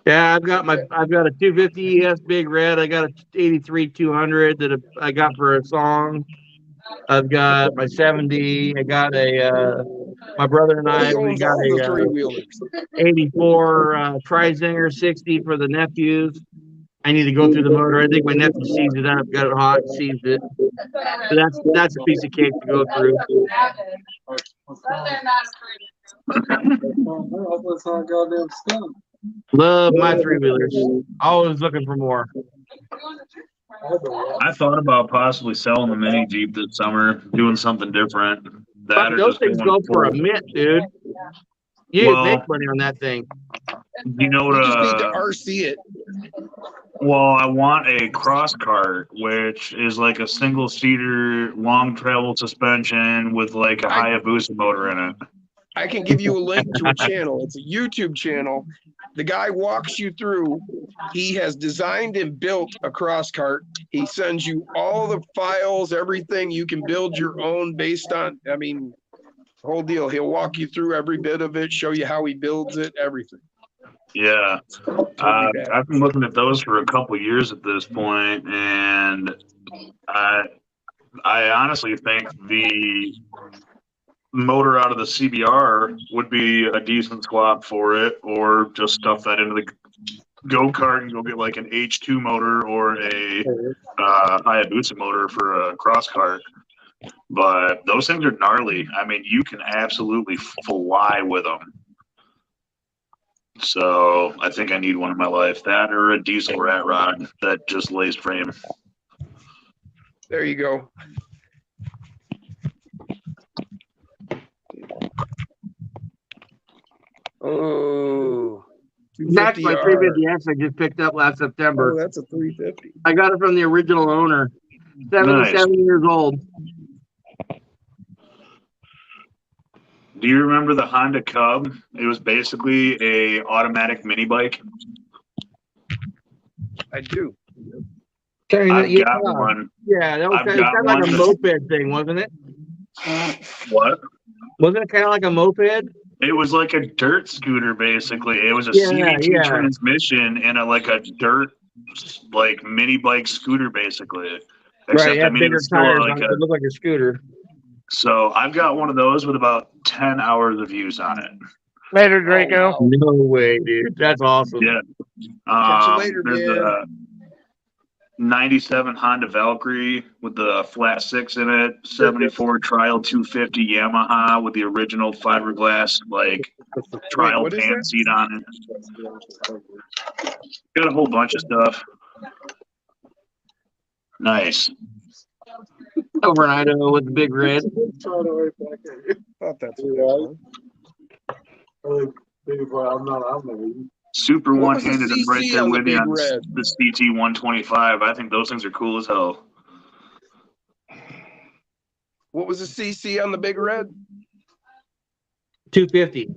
Yeah, I've got a 250 ES Big Red. I got a 83 200 that I got for a song. I've got my 70. I got my brother and we got a 84 Trizinger 60 for the nephews. I need to go through the motor. I think my nephew seized it up, got it hot, seized it. So that's a piece of cake to go through. Love my three wheelers. Always looking for more. I thought about possibly selling the mini Jeep this summer, doing something different. Those things go for a mint, dude. You make money on that thing. You know what? You just need to RC it. Well, I want a cross cart, which is like a single seater, long travel suspension with like a Hayabusa motor in it. I can give you a link to a channel. It's a YouTube channel. The guy walks you through. He has designed and built a cross cart. He sends you all the files, everything. You can build your own based on, whole deal. He'll walk you through every bit of it, show you how he builds it, everything. Yeah. I've been looking at those for a couple of years at this point, and I honestly think the motor out of the CBR would be a decent swap for it, or just stuff that into the go-kart and go get like an H2 motor or a Hayabusa motor for a cross kart. But those things are gnarly. You can absolutely fly with them. So I think I need one in my life. That or a diesel rat rod that just lays frame. There you go. Oh, that's my 350X I just picked up last September. Oh, that's a 350. I got it from the original owner. 77 years old. Do you remember the Honda Cub? It was basically a automatic mini bike. I do. I've got one. Yeah, that was kind of like a moped thing, wasn't it? What? Wasn't it kind of like a moped? It was like a dirt scooter, basically. It was a Yeah, CVT yeah. transmission and like a dirt, like mini bike scooter, basically. Right, Except, it I had mean, it bigger was still tires like on it. It looked like a scooter. So I've got one of those with about 10 hours of use on it. Later, Draco. Oh, wow. No way, dude. That's awesome. Yeah. Catch you later, There's man. a 97 Honda Valkyrie with the flat six in it, 74 Trial 250 Yamaha with the original fiberglass like trial what is pan that? seat on it. Got a whole bunch of stuff. Nice. Over in Idaho with the big red. Thought that's what Super What was the one-handed. I'm right CC there on the with you big on red? the CT 125. I think those things are cool as hell. What was the CC on the big red? 250. Is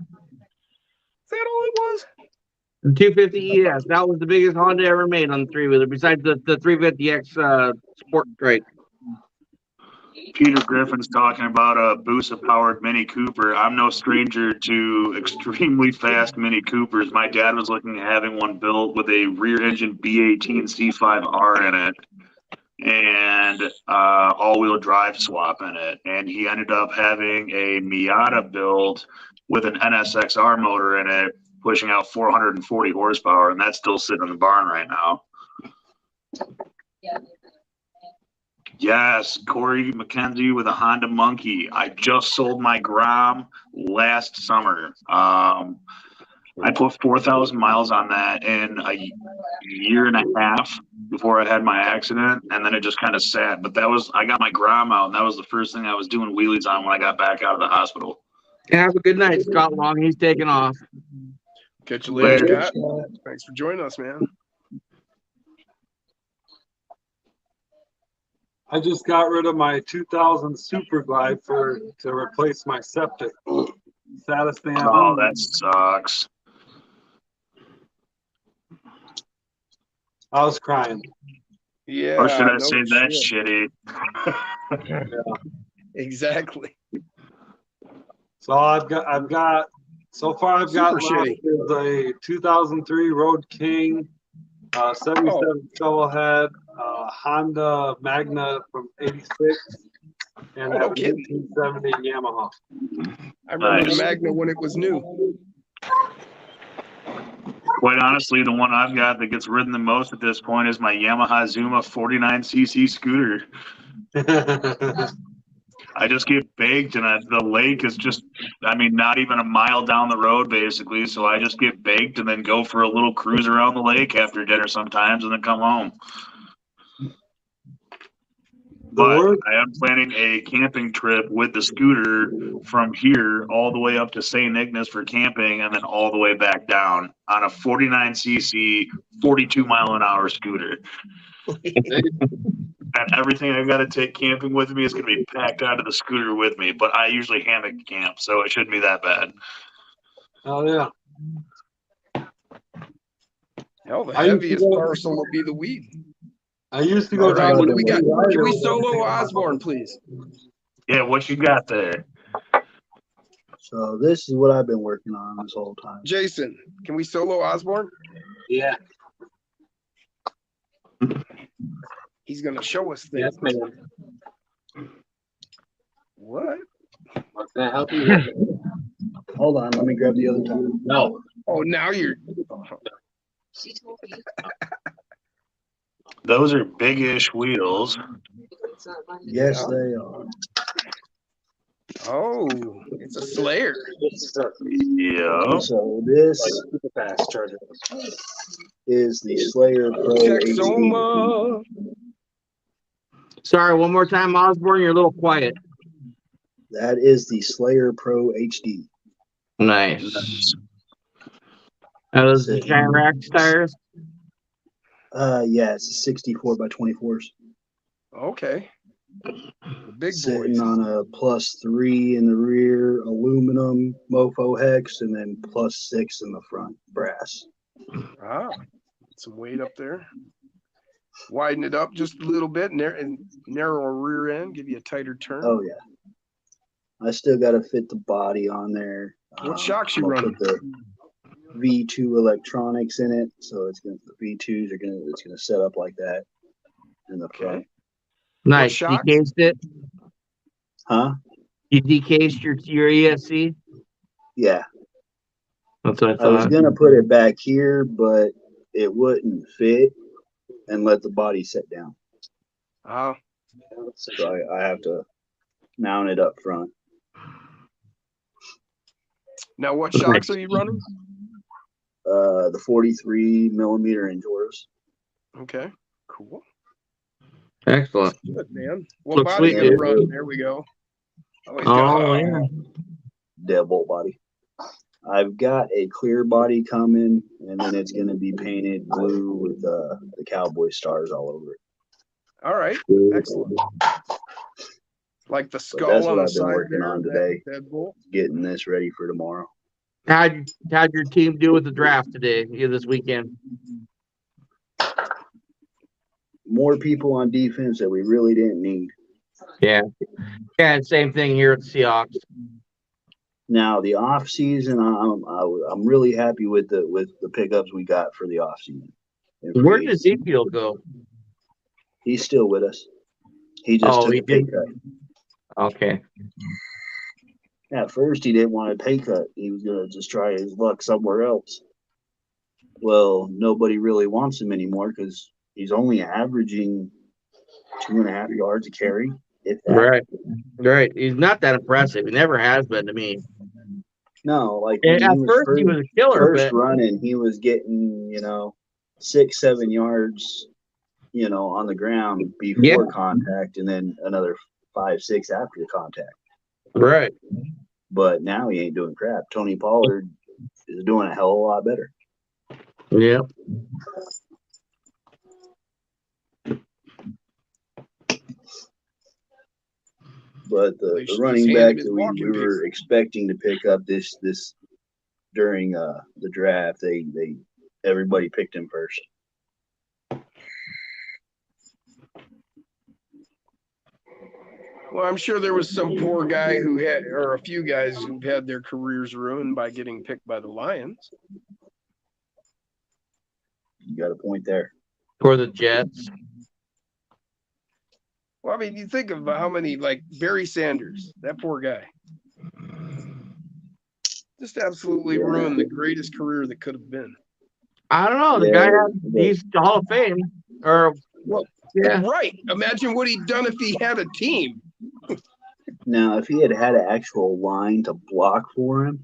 that all it was? The 250 ES. That was the biggest Honda ever made on the three-wheeler, besides the 350X Sport Strike. Peter Griffin's talking about a Busa-powered Mini Cooper. I'm no stranger to extremely fast Mini Coopers. My dad was looking at having one built with a rear-engine B18 C5R in it and all-wheel drive swap in it. And he ended up having a Miata build with an NSXR motor in it, pushing out 440 horsepower, and that's still sitting in the barn right now. Yes, Corey McKenzie with a Honda Monkey. I just sold my Grom last summer. I put 4,000 miles on that in a year and a half before I had my accident, and then it just kind of sat. But I got my Grom out, and that was the first thing I was doing wheelies on when I got back out of the hospital. Have a good night, Scott Long. He's taking off. Catch you later, Later. Scott. Thanks for joining us, man. I just got rid of my 2000 Super Glide to replace my septic. Saddest thing I've Oh, done. that sucks. I was crying. Yeah. Or should I no say that's shit. shitty? Exactly. So I've got so far I've got Super left is a 2003 Road King, 77 Shovelhead, Honda Magna from '86, and Oh, that no kidding. 1970 Yamaha. I remember Nice. the Magna when it was new. Quite honestly, the one I've got that gets ridden the most at this point is my Yamaha Zuma 49cc scooter. I just get baked, and the lake is just, not even a mile down the road, basically. So I just get baked and then go for a little cruise around the lake after dinner sometimes and then come home. But I am planning a camping trip with the scooter from here all the way up to St. Ignace for camping and then all the way back down on a 49cc, 42-mile-an-hour scooter. And everything I've got to take camping with me is going to be packed onto the scooter with me. But I usually hammock camp, so it shouldn't be that bad. Oh yeah. Hell, the I used to heaviest go- parcel will be the weed. I used to All go right, down what to do we got? the Can we rider. solo Osborne, please? Yeah, what you got there? So this is what I've been working on this whole time. Jason, can we solo Osborne? Yeah. He's gonna show us things. Yes, man. What? What can I help you with? Hold on, let me grab the other time. No. Oh, now you're. Those are big-ish wheels. Yes, they are. Oh, it's a Slayer. Yeah. So this Super fast charger. is the Slayer Pro HD. Texoma. Sorry, one more time, Osborne. You're a little quiet. That is the Slayer Pro HD. Nice. Are those the Gyrax tires? Yeah, it's 64 by 24s. Okay. The big Sitting boys. on a +3 in the rear, aluminum mofo hex, and then +6 in the front, brass. Ah, some weight up there. Widen it up just a little bit, and narrow rear end, give you a tighter turn. Oh yeah. I still got to fit the body on there. What shocks you I'm gonna running? put the V2 electronics in it, so the V2s are gonna set up like that in the front. Okay. Nice. shocks? Decased it. Huh? You decased your ESC. Yeah. That's what I I was thought. gonna put it back here, but it wouldn't fit and let the body sit down. Oh, So I have to mount it up front. now what shocks are you running? The 43 millimeter Enduros. Okay, cool. Excellent. Good, man. What Looks body sweet, you dude. running? There we go. He's Oh, yeah. Deadbolt body. I've got a clear body coming, and then it's gonna be painted blue with the cowboy stars all over it. All right, excellent. Like the But skull that's on what the I've been side working there, on that today. deadbolt. Getting this ready for tomorrow. How'd your team do with the draft today? This weekend? More people on defense that we really didn't need. Yeah. Yeah. Same thing here at the Seahawks. Now the off season, I'm really happy with the pickups we got for the off season. Where did Ezekiel go? He's still with us. He just took he a pay did? cut. Okay. At first, he didn't want a pay cut. He was gonna just try his luck somewhere else. Well, nobody really wants him anymore because he's only averaging 2.5 yards a carry. If that. Right. Right. He's not that impressive. He never has been to me. No, like And when at first he was a killer, first but running, he was getting 6-7 yards, on the ground before contact, and then another 5-6 after the contact. Right. But now he ain't doing crap. Tony Pollard is doing a hell of a lot better. Yeah. But the running back that we were expecting to pick up this during the draft, everybody picked him first. Well, I'm sure there was some poor guy or a few guys who've had their careers ruined by getting picked by the Lions. You got a point there. Or the Jets. Well, I mean, you think of how many, like Barry Sanders, that poor guy. Just absolutely ruined the greatest career that could have been. I don't know. The guy he's Hall of Fame. Right. Imagine what he'd done if he had a team. Now, if he had an actual line to block for him,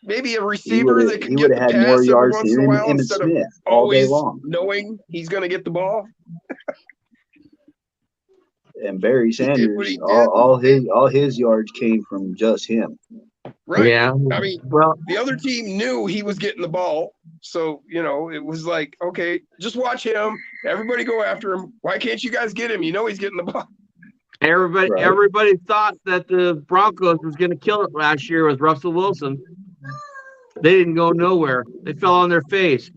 maybe a receiver that could get the had pass more every yards once in a than while Emmitt instead of Smith all day always long. knowing he's going to get the ball. And Barry Sanders, what he did. all his yards came from just him. Right. Yeah. I mean, the other team knew he was getting the ball. So, it was like, okay, just watch him. Everybody go after him. Why can't you guys get him? You know he's getting the ball. Everybody thought that the Broncos was going to kill it last year with Russell Wilson. They didn't go nowhere. They fell on their face.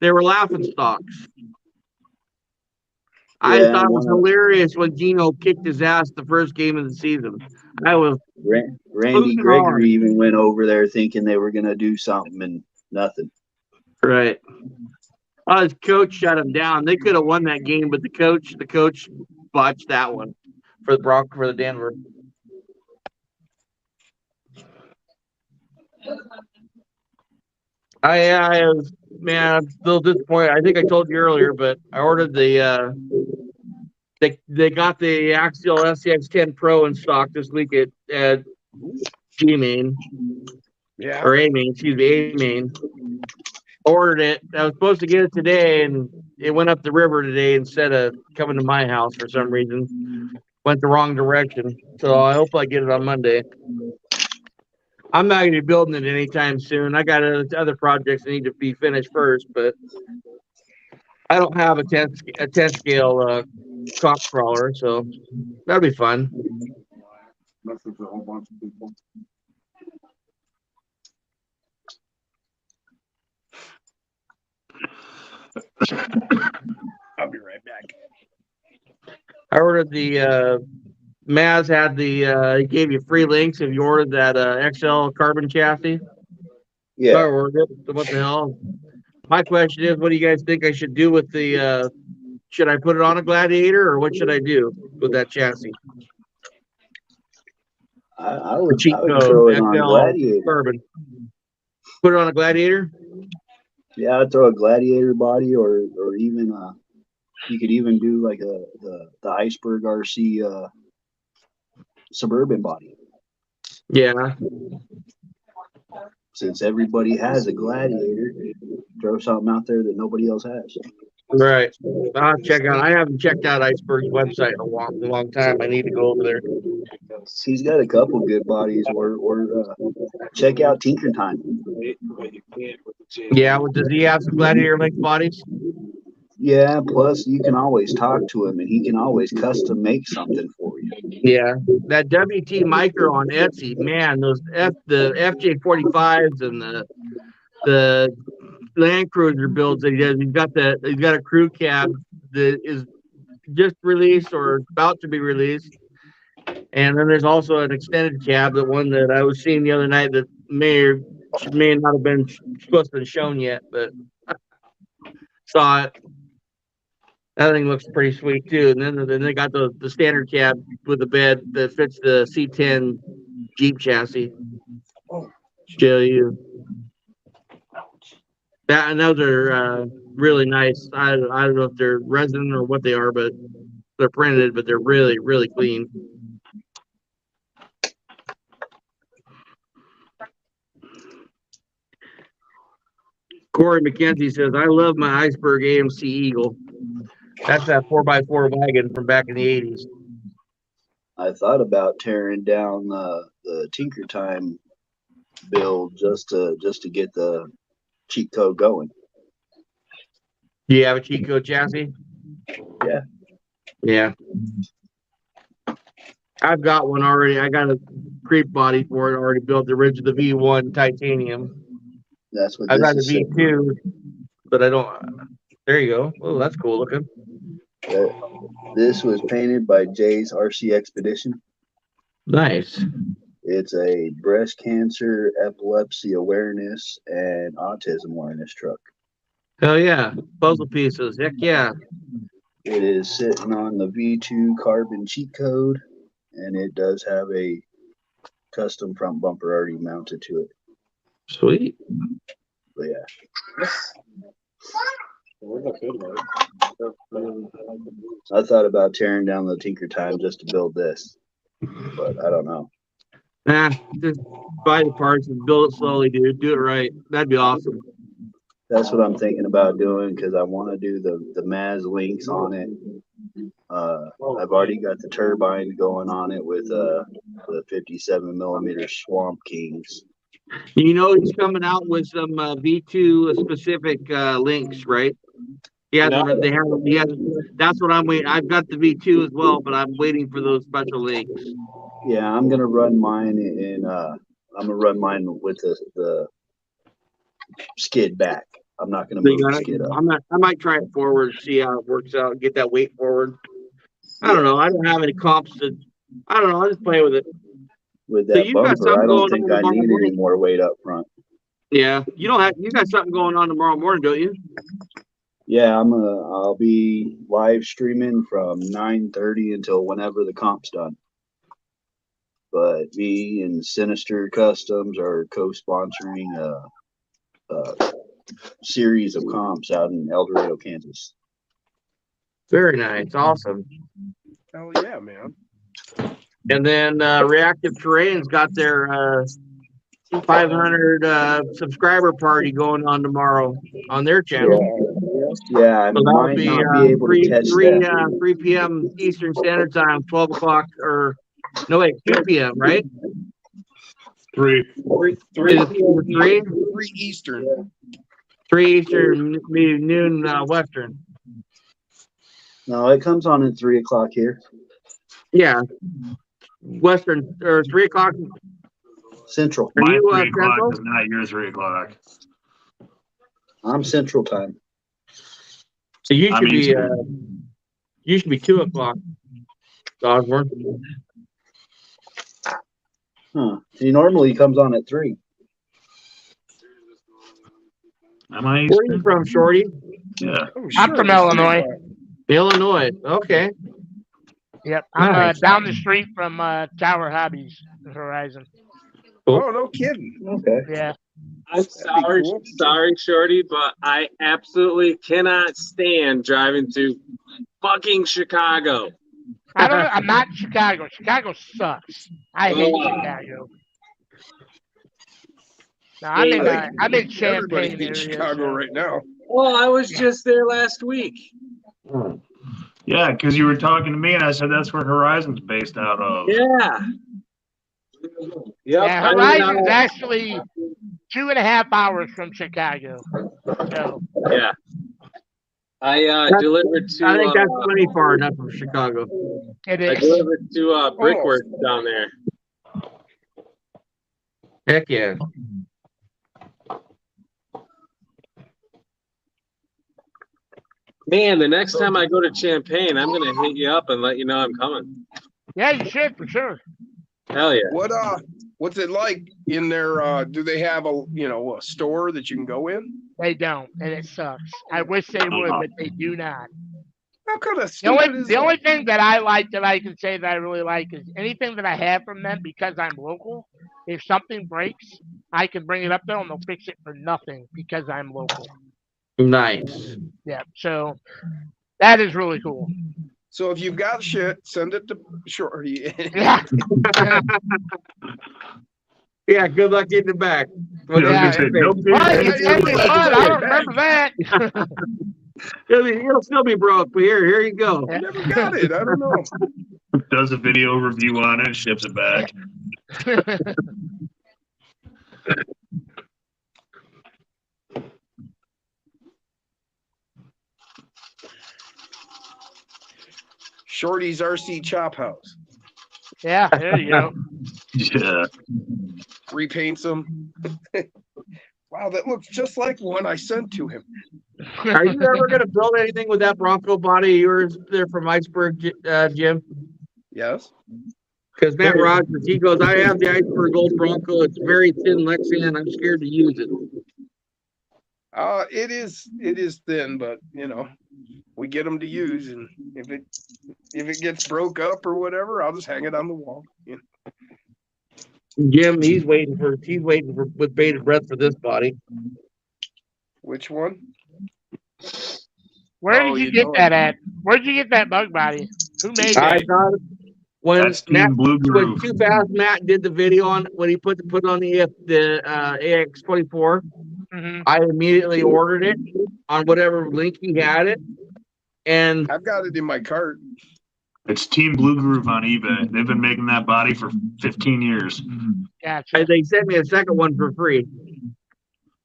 They were laughing stocks. I thought it was hilarious when Geno kicked his ass the first game of the season. I was Randy Gregory even went over there thinking they were going to do something and nothing. Right. His coach shut him down. They could have won that game, but the coach botched that one for the Denver. I was a little disappointed. I think I told you earlier, but I ordered they got the Axial SCX10 Pro in stock this week at G-Main. Yeah. Or A-Main, excuse me, A-Main. Ordered it. I was supposed to get it today, and it went up the river today instead of coming to my house for some reason. Went the wrong direction. So I hope I get it on Monday. I'm not going to be building it anytime soon. I got other projects that need to be finished first, but I don't have a 10 scale comp crawler, so that'll be fun. Message a whole bunch of people. I'll be right back. I ordered the Maz had he gave you free links if you ordered that XL carbon chassis. Yeah. Or what the hell? My question is, what do you guys think I should do with the? Should I put it on a Gladiator, or what should I do with that chassis? I would Cheat throw code it on XL Gladiator. carbon. Put it on a Gladiator. Yeah, I'd throw a Gladiator body, or even you could even do like the Iceberg RC Suburban body. Yeah. Since everybody has a Gladiator, throw something out there that nobody else has. Right. I'll check out. I haven't checked out Iceberg's website in a long time. I need to go over there. He's got a couple good bodies, or check out Tinker Time. Yeah. Well, does he have some Gladiator link bodies? Yeah. Plus, you can always talk to him, and he can always custom make something for you. Yeah. That WT Micro on Etsy, man. The FJ45s and the Land Cruiser builds that he does. He's got a crew cab that is just released or about to be released. And then there's also an extended cab, the one that I was seeing the other night that may not have been supposed to be shown yet, but saw it. That thing looks pretty sweet too. And then they got the standard cab with the bed that fits the C10 Jeep chassis. Show you. And those are really nice. I don't know if they're resin or what they are, but they're printed, but they're really, really clean. Corey McKenzie says, I love my Iceberg AMC Eagle. That's that 4x4 wagon from back in the 80s. I thought about tearing down the Tinker Time build just to get the cheat code going. Do you have a cheat code chassis? Yeah. Yeah. I've got one already. I got a creep body for it already built, the original V1 titanium. That's what I've got this the is. V2, but I don't. There you go. Oh, that's cool looking. This was painted by Jay's RC Expedition. Nice. It's a breast cancer, epilepsy awareness, and autism awareness truck. Hell yeah. Puzzle pieces. Heck yeah. It is sitting on the V2 carbon cheat code, and it does have a custom front bumper already mounted to it. Sweet. But yeah. I thought about tearing down the Tinker Time just to build this, but I don't know. Nah, just buy the parts and build it slowly, dude. Do it right. That'd be awesome. That's what I'm thinking about doing, because I want to do the Maz links on it. I've already got the turbine going on it with the 57 millimeter Swamp Kings. You know he's coming out with some V2 specific links, right? Yeah, No. they have. Yeah, that's what I'm waiting. I've got the V2 as well, but I'm waiting for those special links. Yeah, I'm gonna run mine with the skid back. I'm not gonna move the skid up. I might try it forward, see how it works out, get that weight forward. I don't know. I don't have any comps to. I don't know. I'll just play with it. With So that you've got bumper, something I don't going think on I tomorrow need morning? any more weight up front. Yeah, you don't have. You got something going on tomorrow morning, don't you? Yeah, I'll be live streaming from 9:30 until whenever the comp's done. But me and Sinister Customs are co-sponsoring a series of comps out in El Dorado, Kansas. Very nice, awesome. Hell yeah, man. And then Reactive Terrain's got their 500 subscriber party going on tomorrow on their channel. Yeah, I So that'll might be not be able to catch that. 3 p.m. Eastern Standard Time, 12 o'clock, or no, wait, 2 p.m., right? 3. 3 Eastern. 3 Eastern, noon Western. No, it comes on at 3 o'clock here. Yeah. Western, or 3 o'clock. Central. Are My you 3 o'clock Central? is not your 3 o'clock. I'm Central Time. So you I'm should be Eastern. 2 o'clock, Osborne. Huh. He normally comes on at 3. Am I Where are you from, Shorty? Yeah. Oh, I'm from Illinois. Illinois. Okay. Yep, I'm Nice. down the street from Tower Hobbies, Horizon. Oh, no kidding. Okay. Yeah. I'm sorry, cool. sorry, Shorty, but I absolutely cannot stand driving through fucking Chicago. I don't know. I'm not in Chicago. Chicago sucks. I hate Oh. Chicago. No, I'm in Everybody Champaign hates area. Chicago so- right now. Well, I was just there last week. Yeah, because you were talking to me and I said that's where Horizon's based out of. Yeah. Yep. Yeah, Horizon's actually 2.5 hours from Chicago. So Yeah. I delivered to. I think that's plenty far enough from Chicago. it I is. delivered to Brickworks down there. Heck yeah. Man, the next time I go to Champaign, I'm gonna hit you up and let you know I'm coming. Yeah, you should for sure. Hell yeah. What's it like in there? Do they have a store that you can go in? They don't, and it sucks. I wish they would, but they do not. How kind of The stupid is only thing that I like that I can say that I really like is anything that I have from them because I'm local. If something breaks, I can bring it up there and they'll fix it for nothing because I'm local. Nice. Yeah, so that is really cool. So if you've got shit, send it to Shorty. Yeah. Yeah, good luck getting it back. Yeah, I was gonna say, no big- Why? You sent me fun. I don't remember that. You'll still be broke, but here you go. I never got it. I don't know. Does a video review on it, ships it back. Shorty's RC Chop House. Yeah, there you go. Yeah. Repaints them. Wow, that looks just like one I sent to him. Are you ever going to build anything with that Bronco body of yours there from Iceberg, Jim? Yes. Because Matt Rogers, he goes, I have the Iceberg Gold Bronco. It's very thin, Lexi, and I'm scared to use it. It is thin, but we get them to use, and if it gets broke up or whatever, I'll just hang it on the wall. Jim, he's waiting for with bated breath for this body. Which one? Where did you get that at? Where did you get that bug body? Who made I that? got it when That's Team Matt, Blue when Groove. Too Fast Matt did the video on when he put on the AX24. Mhm. I immediately ordered it on whatever link he had it, and I've got it in my cart. It's Team Blue Groove on eBay. They've been making that body for 15 years. Gotcha. they sent me a second one for free.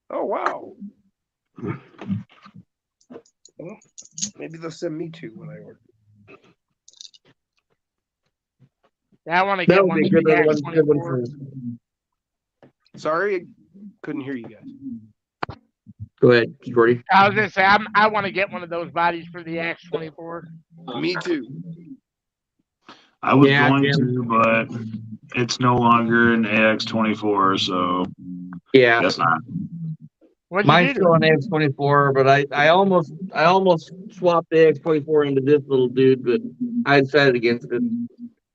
Oh wow. Well, maybe they'll send me two when I order. Yeah, I want to That get would one. be a for good the one. Good one X24. for. Sorry, couldn't hear you guys. Go ahead, Jordy. I was gonna say I want to get one of those bodies for the X24. Me too. I was Yeah, going Jim. to, but it's no longer an AX24, so Yeah, guess not. What'd you mine's do? still an AX24, but I almost swapped the AX24 into this little dude, but I decided against it.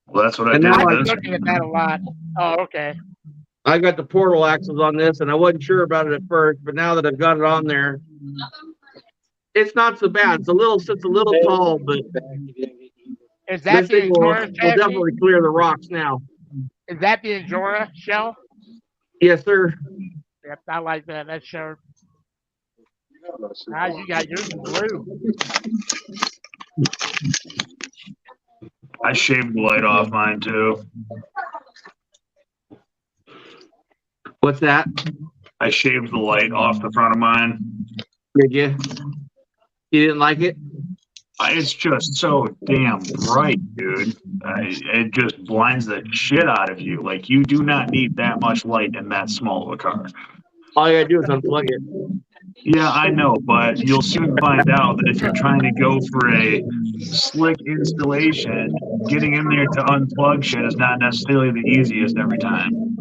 Well, that's what I And did now I've with been this. looking at that a lot. Oh, okay. I got the portal axles on this, and I wasn't sure about it at first, but now that I've got it on there, it's not so bad. It's a little tall, but Is that this the thing will Endura chassis? definitely clear the rocks now. Is that the Endura shell? Yes, sir. Yep, I like that. That's sharp. Now you got yours in blue. I shaved the light off mine too. What's that? I shaved the light off the front of mine. Did you? You didn't like it? It's just so damn bright, dude. It just blinds the shit out of you. Like, you do not need that much light in that small of a car. All you gotta do is unplug it. Yeah, I know, but you'll soon find out that if you're trying to go for a slick installation, getting in there to unplug shit is not necessarily the easiest every time.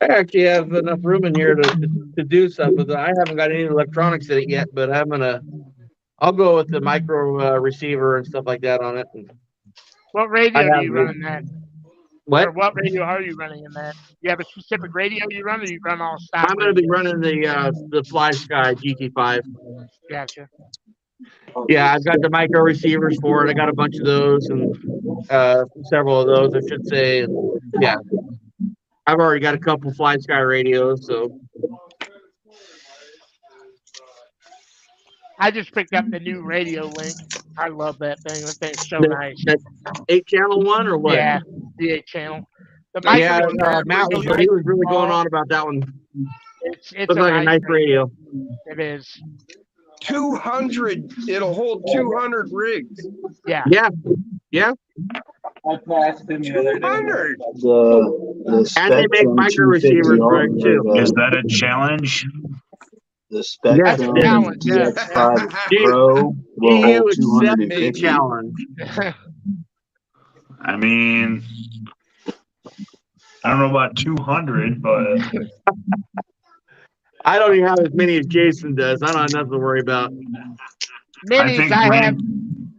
I actually have enough room in here to do stuff with it. I haven't got any electronics in it yet, but I'll go with the micro receiver and stuff like that on it. What radio do you run in that? What? Or what radio are you running in that? You have a specific radio you run, or you run all stock? I'm going to be running the Fly Sky GT5. Gotcha. Yeah, I've got the micro receivers for it. I got a bunch of those and several of those, I should say. And, yeah, I've already got a couple Fly Sky radios, so. I just picked up the new Radio Link. I love that thing. That thing's so nice. That 8-channel one or what? Yeah, the 8-channel. Yeah, Matt was really going on about that one. It's looks like a nice radio. It is. 200. It'll hold 200 rigs. Yeah. Yeah. Yeah. I passed him the other day. 200. The And they make micro receivers for it too. Is that a challenge? The Spectrum GX5 Pro will hold 250. Challenge. I mean, I don't know about 200, but I don't even have as many as Jason does. I don't have nothing to worry about. Minis, I have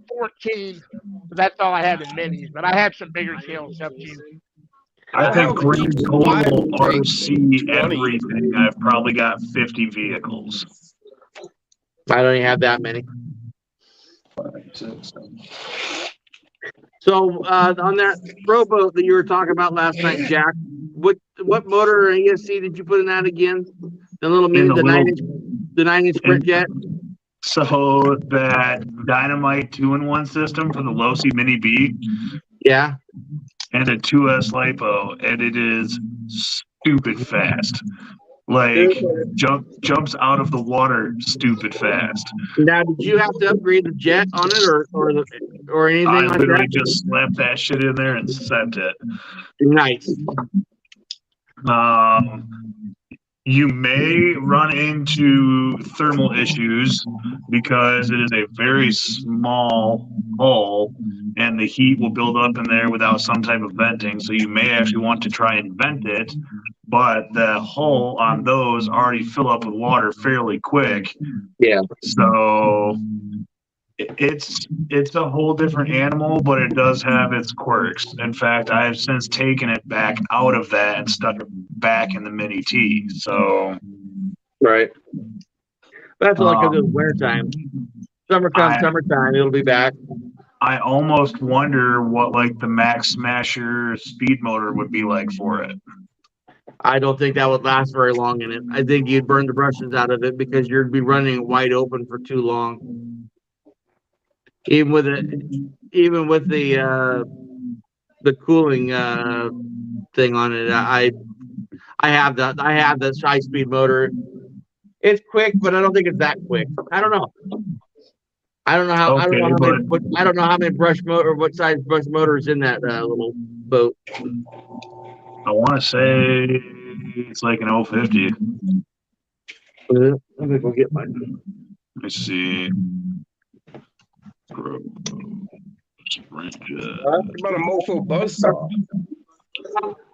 14. But that's all I have in minis. But I have some bigger scale stuff too. I think grand total RC everything, I've probably got 50 vehicles. I don't even have that many. So on that rowboat that you were talking about last night, Jack, what motor or ESC did you put in that again? The little mini, the 9-inch sprint jet. So that Dynamite 2-in-1 system for the Losi Mini B. Yeah. And a 2S LiPo, and it is stupid fast. Like jumps out of the water stupid fast. Now, did you have to upgrade the jet on it, or anything I like literally that? just slapped that shit in there and sent it. Nice. You may run into thermal issues because it is a very small hull and the heat will build up in there without some type of venting. So you may actually want to try and vent it, but the hull on those already fill up with water fairly quick. Yeah. So it's a whole different animal, but it does have its quirks. In fact, I have since taken it back out of that and stuck it back in the Mini T. So, right. That's like a good winter time. Summertime, it'll be back. I almost wonder what like the Max Smasher speed motor would be like for it. I don't think that would last very long in it. I think you'd burn the brushes out of it because you'd be running it wide open for too long. Even with the cooling thing on it, I have the high speed motor. It's quick, but I don't think it's that quick. I don't know. I don't know how many brush motor, what size brush motor is in that little boat. I want to say it's like an 050. Let me go get mine. Let me see. What about a Mofo buzzsaw?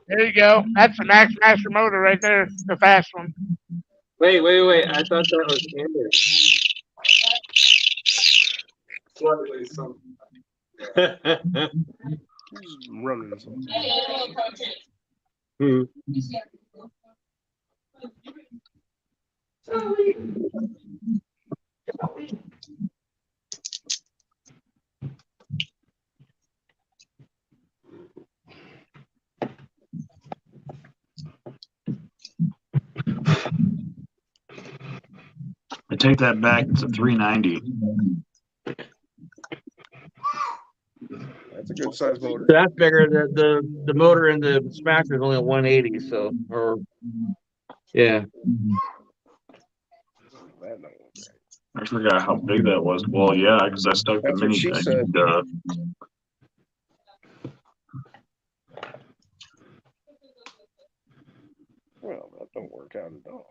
There you go. That's a Max Master motor right there, the fast one. Wait. I thought that was Amber. Slightly some. Running. I take that back. It's a 390. That's a good size motor. So that's bigger. The motor in the Smasher is only a 180. So, yeah. I forgot how big that was. Well, yeah, because I stuck the mini thing. Well, that don't work out at all.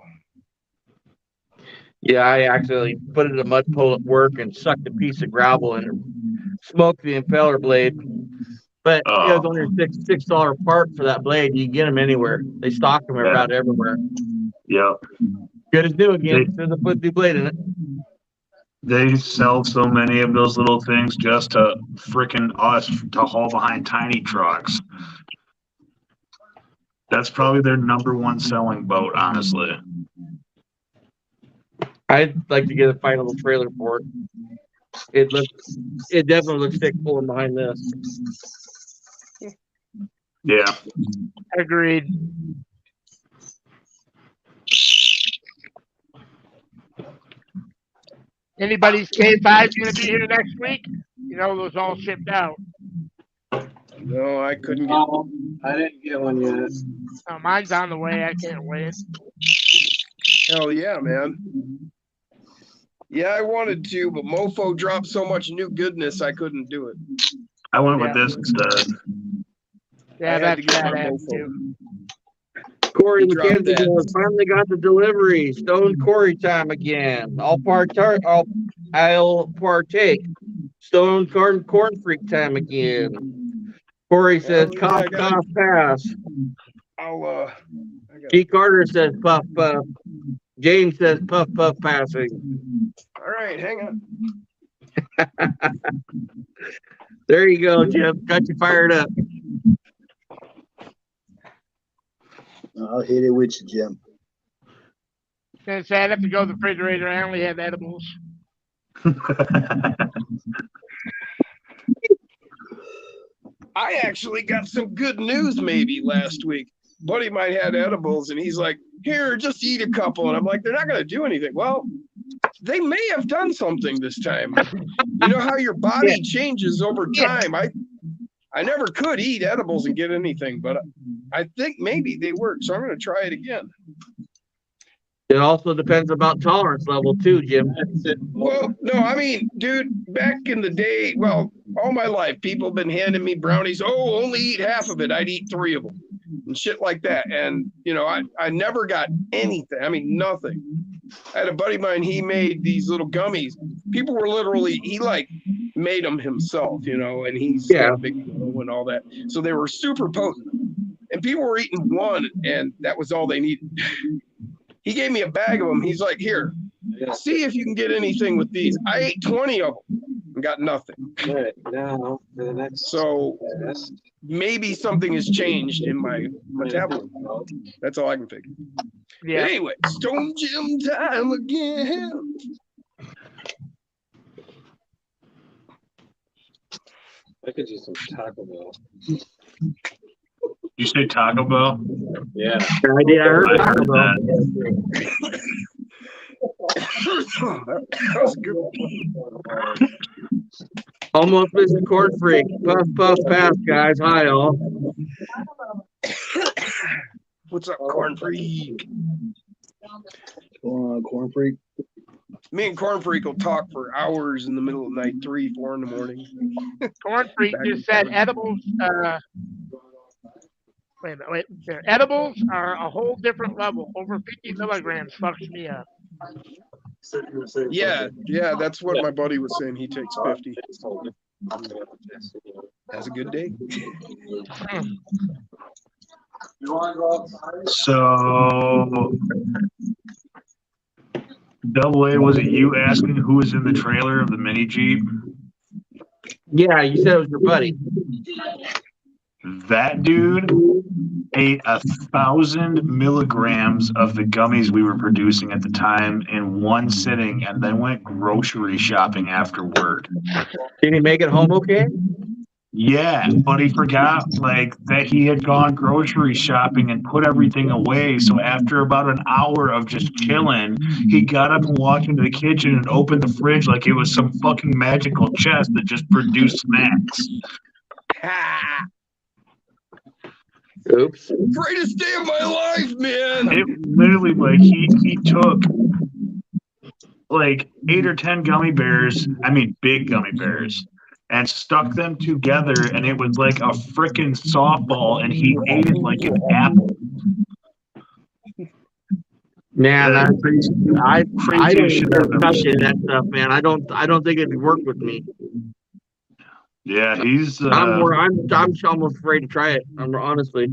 Yeah, I actually put it in a mud pull at work and sucked a piece of gravel and smoked the impeller blade. But it was only a $6 part for that blade. You can get them anywhere. They stock them about everywhere. Yep. Good as new again. There's a foot new blade in it. They sell so many of those little things just to frickin' us to haul behind tiny trucks. That's probably their #1 selling boat, honestly. I'd like to get a final trailer for it. It definitely looks thick pulling behind this. Yeah. Agreed. Anybody's K5 going to be here next week? You know, those all shipped out. No, I couldn't get No, I didn't get one yet. Oh, mine's on the way. I can't wait. Hell yeah, man. Yeah, I wanted to, but Mofo dropped so much new goodness I couldn't do it. I went with this instead. Yeah, I had that's to get my badass Mofo. too. Corey He dropped McKenzie that. goes, finally got the delivery. Stone Corey time again. I'll partake. Stone corn freak time again. Corey says, yeah, cough, I got cough, pass. I'll G. Carter says, puff, puff. James says, puff, puff, passing. all right, hang on. There you go, Jim. Got you fired up. I'll hit it with you, Jim. Gonna say I'd have to go to the refrigerator. I only have edibles. I actually got some good news maybe last week. Buddy of mine had edibles and he's like, here, just eat a couple. And I'm like, they're not going to do anything. Well, they may have done something this time. You know how your body changes over time. I never could eat edibles and get anything, but I think maybe they work. So I'm going to try it again. It also depends about tolerance level too, Jim. Well, no, I mean, dude, back in the day, well, all my life, people have been handing me brownies. Oh, only eat half of it. I'd eat 3 of them and shit like that. And, you know, I never got anything. I mean, nothing. I had a buddy of mine, he made these little gummies. People were literally, he like made them himself, you know, and he's got a big dough and all that. So they were super potent. And people were eating one, and that was all they needed. He gave me a bag of them. He's like, here, see if you can get anything with these. I ate 20 of them and got nothing. Right, now, for the next So maybe something has changed in my metabolism. That's all I can figure. Yeah. But anyway, Stone Jim time again. I could use some Taco Bell. You say Taco Bell? Yeah. I did. I heard Taco Bell. That was good. Almost missing corn freak. Puff, puff, pass, guys. Hi, all. What's up, Corn Freak? What's going on, Corn Freak? Me and Corn Freak will talk for hours in the middle of the night, 3, 4 in the morning. Corn Freak just said edibles. Wait a minute. Wait. Edibles are a whole different level. Over 50 milligrams fucks me up. Yeah, that's what my buddy was saying. He takes 50. Has a good day. So, Double A, was it you asking who was in the trailer of the mini Jeep? Yeah, you said it was your buddy. That dude ate 1,000 milligrams of the gummies we were producing at the time in one sitting, and then went grocery shopping afterward. Did he make it home okay? Yeah, but he forgot like that he had gone grocery shopping and put everything away. So after about an hour of just chilling, he got up and walked into the kitchen and opened the fridge like it was some fucking magical chest that just produced snacks. Oops. Greatest day of my life, man. It literally like he took like 8 or 10 gummy bears, I mean big gummy bears, and stuck them together, and it was like a frickin' softball, and he ate it like an apple. Man, I don't shit touch that stuff, man. I don't think it'd work with me. Yeah, he's. I'm almost afraid to try it. Honestly.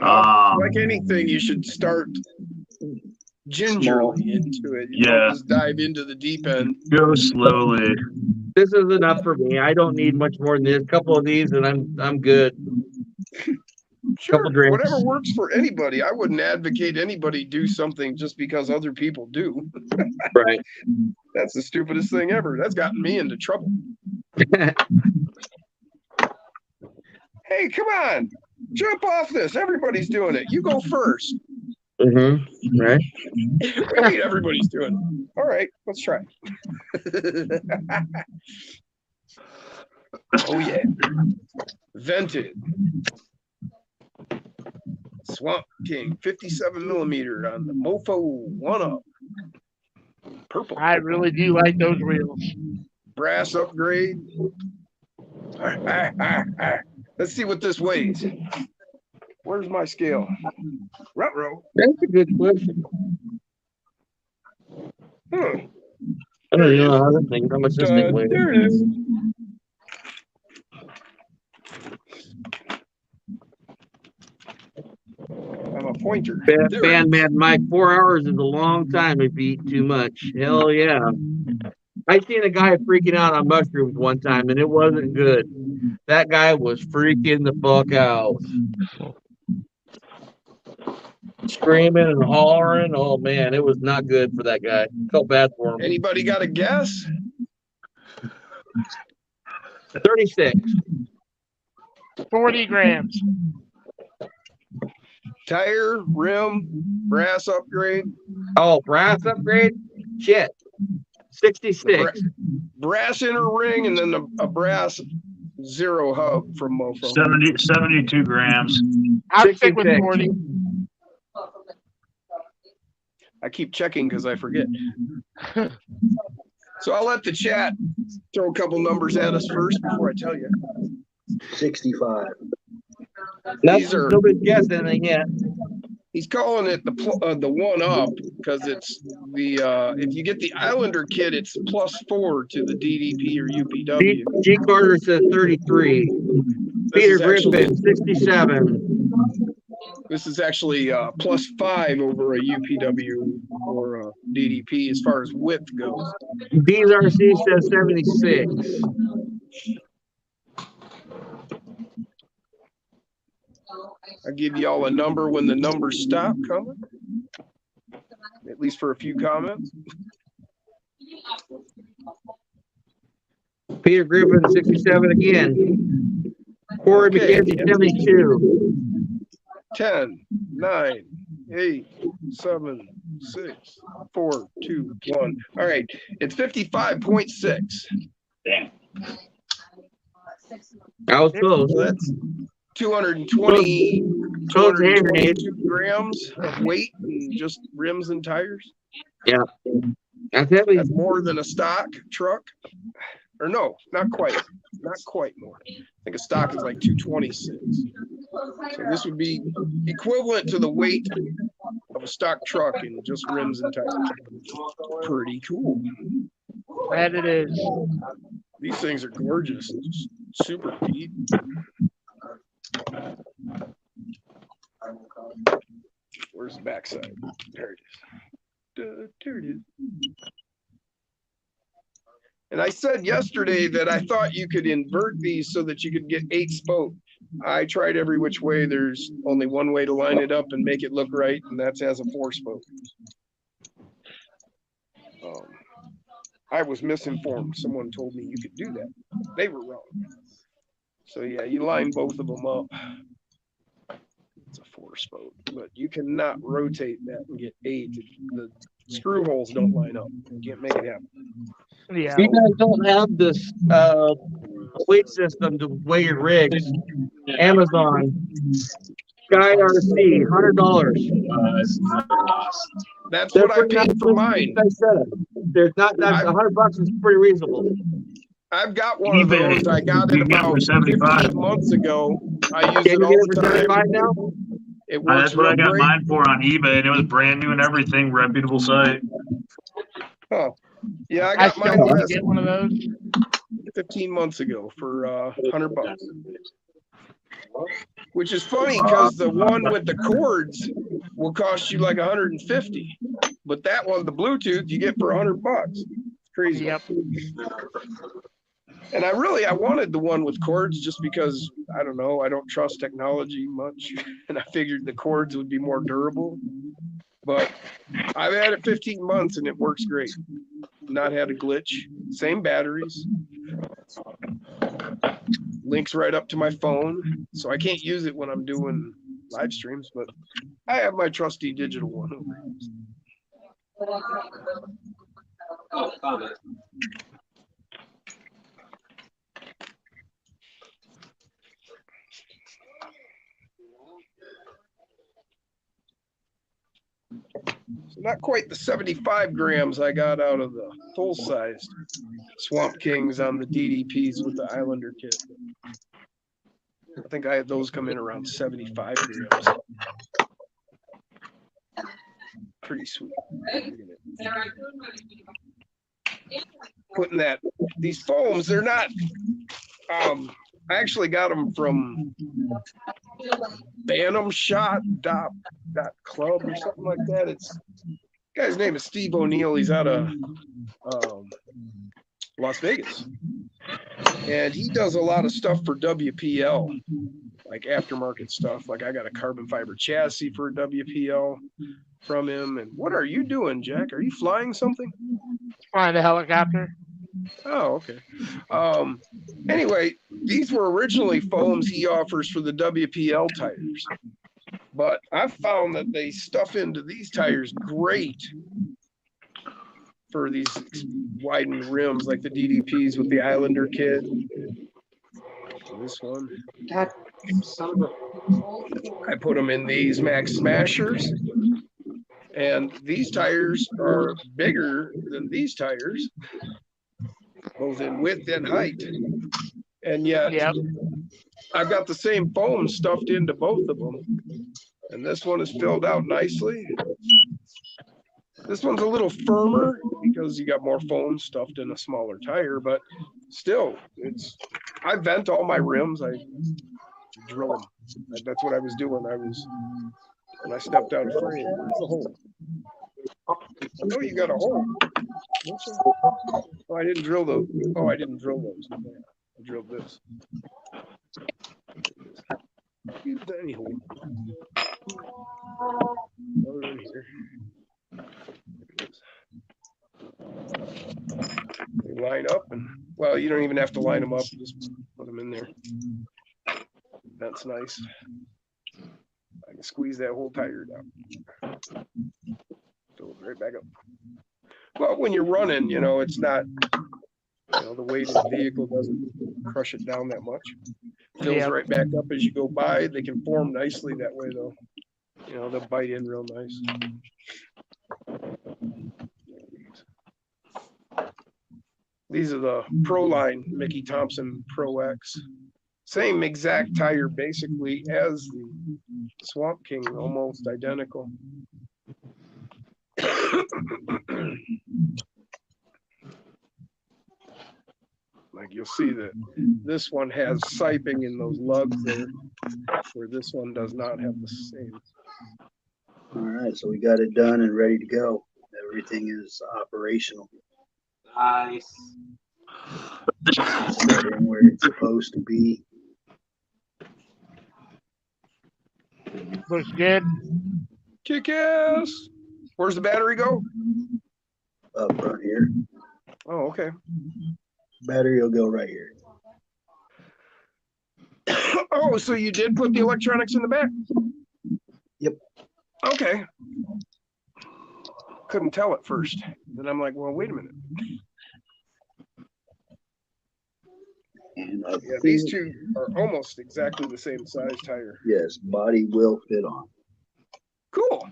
Like anything, you should start gingerly into it. You don't just dive into the deep end. Go slowly. This is enough for me. I don't need much more than this. A couple of these, and I'm good. Sure, whatever works for anybody. I wouldn't advocate anybody do something just because other people do. Right. That's the stupidest thing ever. That's gotten me into trouble. Hey, come on. Jump off this. Everybody's doing it. You go first. Mm-hmm. Right. Wait, everybody's doing it. All right, let's try. Oh, yeah. Vented. Swamp King, 57 millimeter on the Mofo 1-Up. Purple. I really do like those reels. Brass upgrade. Let's see what this weighs. Where's my scale? Ruh-roh. That's a good question. Hmm. I don't know how much this thing weighs. There it is. I'm a pointer. Man, Mike, 4 hours is a long time if you eat too much. Hell yeah. I seen a guy freaking out on mushrooms one time, and it wasn't good. That guy was freaking the fuck out. Screaming and hollering. Oh, man, it was not good for that guy. Felt bad for him. Anybody got a guess? 36. 40 grams. Tire, rim, brass upgrade. Oh, brass upgrade? Shit. 66. Brass inner ring and then a brass zero hub from Mofo. 72 grams. I'll stick with 40. I keep checking because I forget. So I'll let the chat throw a couple numbers at us first before I tell you. 65. Nobody's guessed anything yet. He's calling it the 1-Up because it's the if you get the Islander kit, it's +4 to the DDP or UPW. G Carter says 33. Peter Griffin 67. This is actually +5 over a UPW or a DDP as far as width goes. BRC says 76. I'll give you all a number when the numbers stop coming, at least for a few comments. Peter Griffin 67 again. Corey McKenzie 72. 10, 9, 8, 7, 6, 4, 2, 1. All right, it's 55.6. Damn. That was close. So that's 222 grams of weight in just rims and tires. Yeah. That's heavy. That's more than a stock truck. Or no, not quite. Not quite more. I think a stock is like 226. So this would be equivalent to the weight of a stock truck in just rims and tires. Pretty cool. That it is. These things are gorgeous. Just super deep. Where's the backside? There it is. There it is. And I said yesterday that I thought you could invert these so that you could get 8 spoke. I tried every which way. There's only one way to line it up and make it look right, and that's as a 4 spoke. I was misinformed. Someone told me you could do that. They were wrong. So yeah, you line both of them up. It's a 4 spoke, but you cannot rotate that and get 8. The screw holes don't line up. You can't make it happen. Yeah. You guys don't have this weight system to weigh your rigs. Amazon, Sky RC, $100. That's what I paid for mine. There's not that $100 is pretty reasonable. I've got one of those. I got it about 15 months ago. I use it all the time. Now? It works. That's what I got mine for on eBay, and it was brand new and everything. Reputable site. Oh, yeah, I got mine. Get one of those. 15 months ago for $100. Which is funny because the one with the cords will cost you like 150, but that one, the Bluetooth, you get for $100. It's crazy. Yep. And I wanted the one with cords just because I don't know, I don't trust technology much, and I figured the cords would be more durable. But I've had it 15 months and it works great. Not had a glitch. Same batteries. Links right up to my phone, so I can't use it when I'm doing live streams, but I have my trusty digital one over here. Oh, found it. So not quite the 75 grams I got out of the full-sized Swamp Kings on the DDPs with the Islander kit. I think I had those come in around 75 grams. Pretty sweet. Putting these foams, they're not, I actually got them from BantamShot.club or something like that. Guy's name is Steve O'Neill. He's out of Las Vegas. And he does a lot of stuff for WPL, like aftermarket stuff. Like I got a carbon fiber chassis for WPL from him. And what are you doing, Jack? Are you flying something? Flying a helicopter. Oh, okay. Anyway, these were originally foams he offers for the WPL tires. But I found that they stuff into these tires great for these widened rims like the DDPs with the Islander kit. This one. I put them in these Max Smashers. And these tires are bigger than these tires, both in width and height. And yet, I've got the same foam stuffed into both of them. And this one is filled out nicely. This one's a little firmer because you got more foam stuffed in a smaller tire, but still, I vent all my rims. I drill them. That's what I was doing. When I stepped out of frame. Where's the hole? Oh, you got a hole. Oh, I didn't drill those. Oh, I didn't drill those. I drilled this. Any hole. Over in here. They line up, and well, you don't even have to line them up. Just put them in there. That's nice. I can squeeze that whole tire down. Fill it right back up. Well, when you're running, it's not, the weight of the vehicle doesn't crush it down that much. Fills right back up as you go by. They can form nicely that way, though. They'll bite in real nice. These are the Proline Mickey Thompson Pro X. Same exact tire, basically, as the Swamp King, almost identical. Like you'll see that this one has siping in those lugs there, where this one does not have the same. All right, so we got it done and ready to go. Everything is operational. Nice. Sitting where it's supposed to be. Looks good. Kick ass. Where's the battery go? Up front here. Oh, okay. Battery will go right here. Oh, so you did put the electronics in the back? Yep. Okay. Couldn't tell at first. Then I'm like, well, wait a minute. And these two are almost exactly the same size tire. Yes, body will fit on. Cool.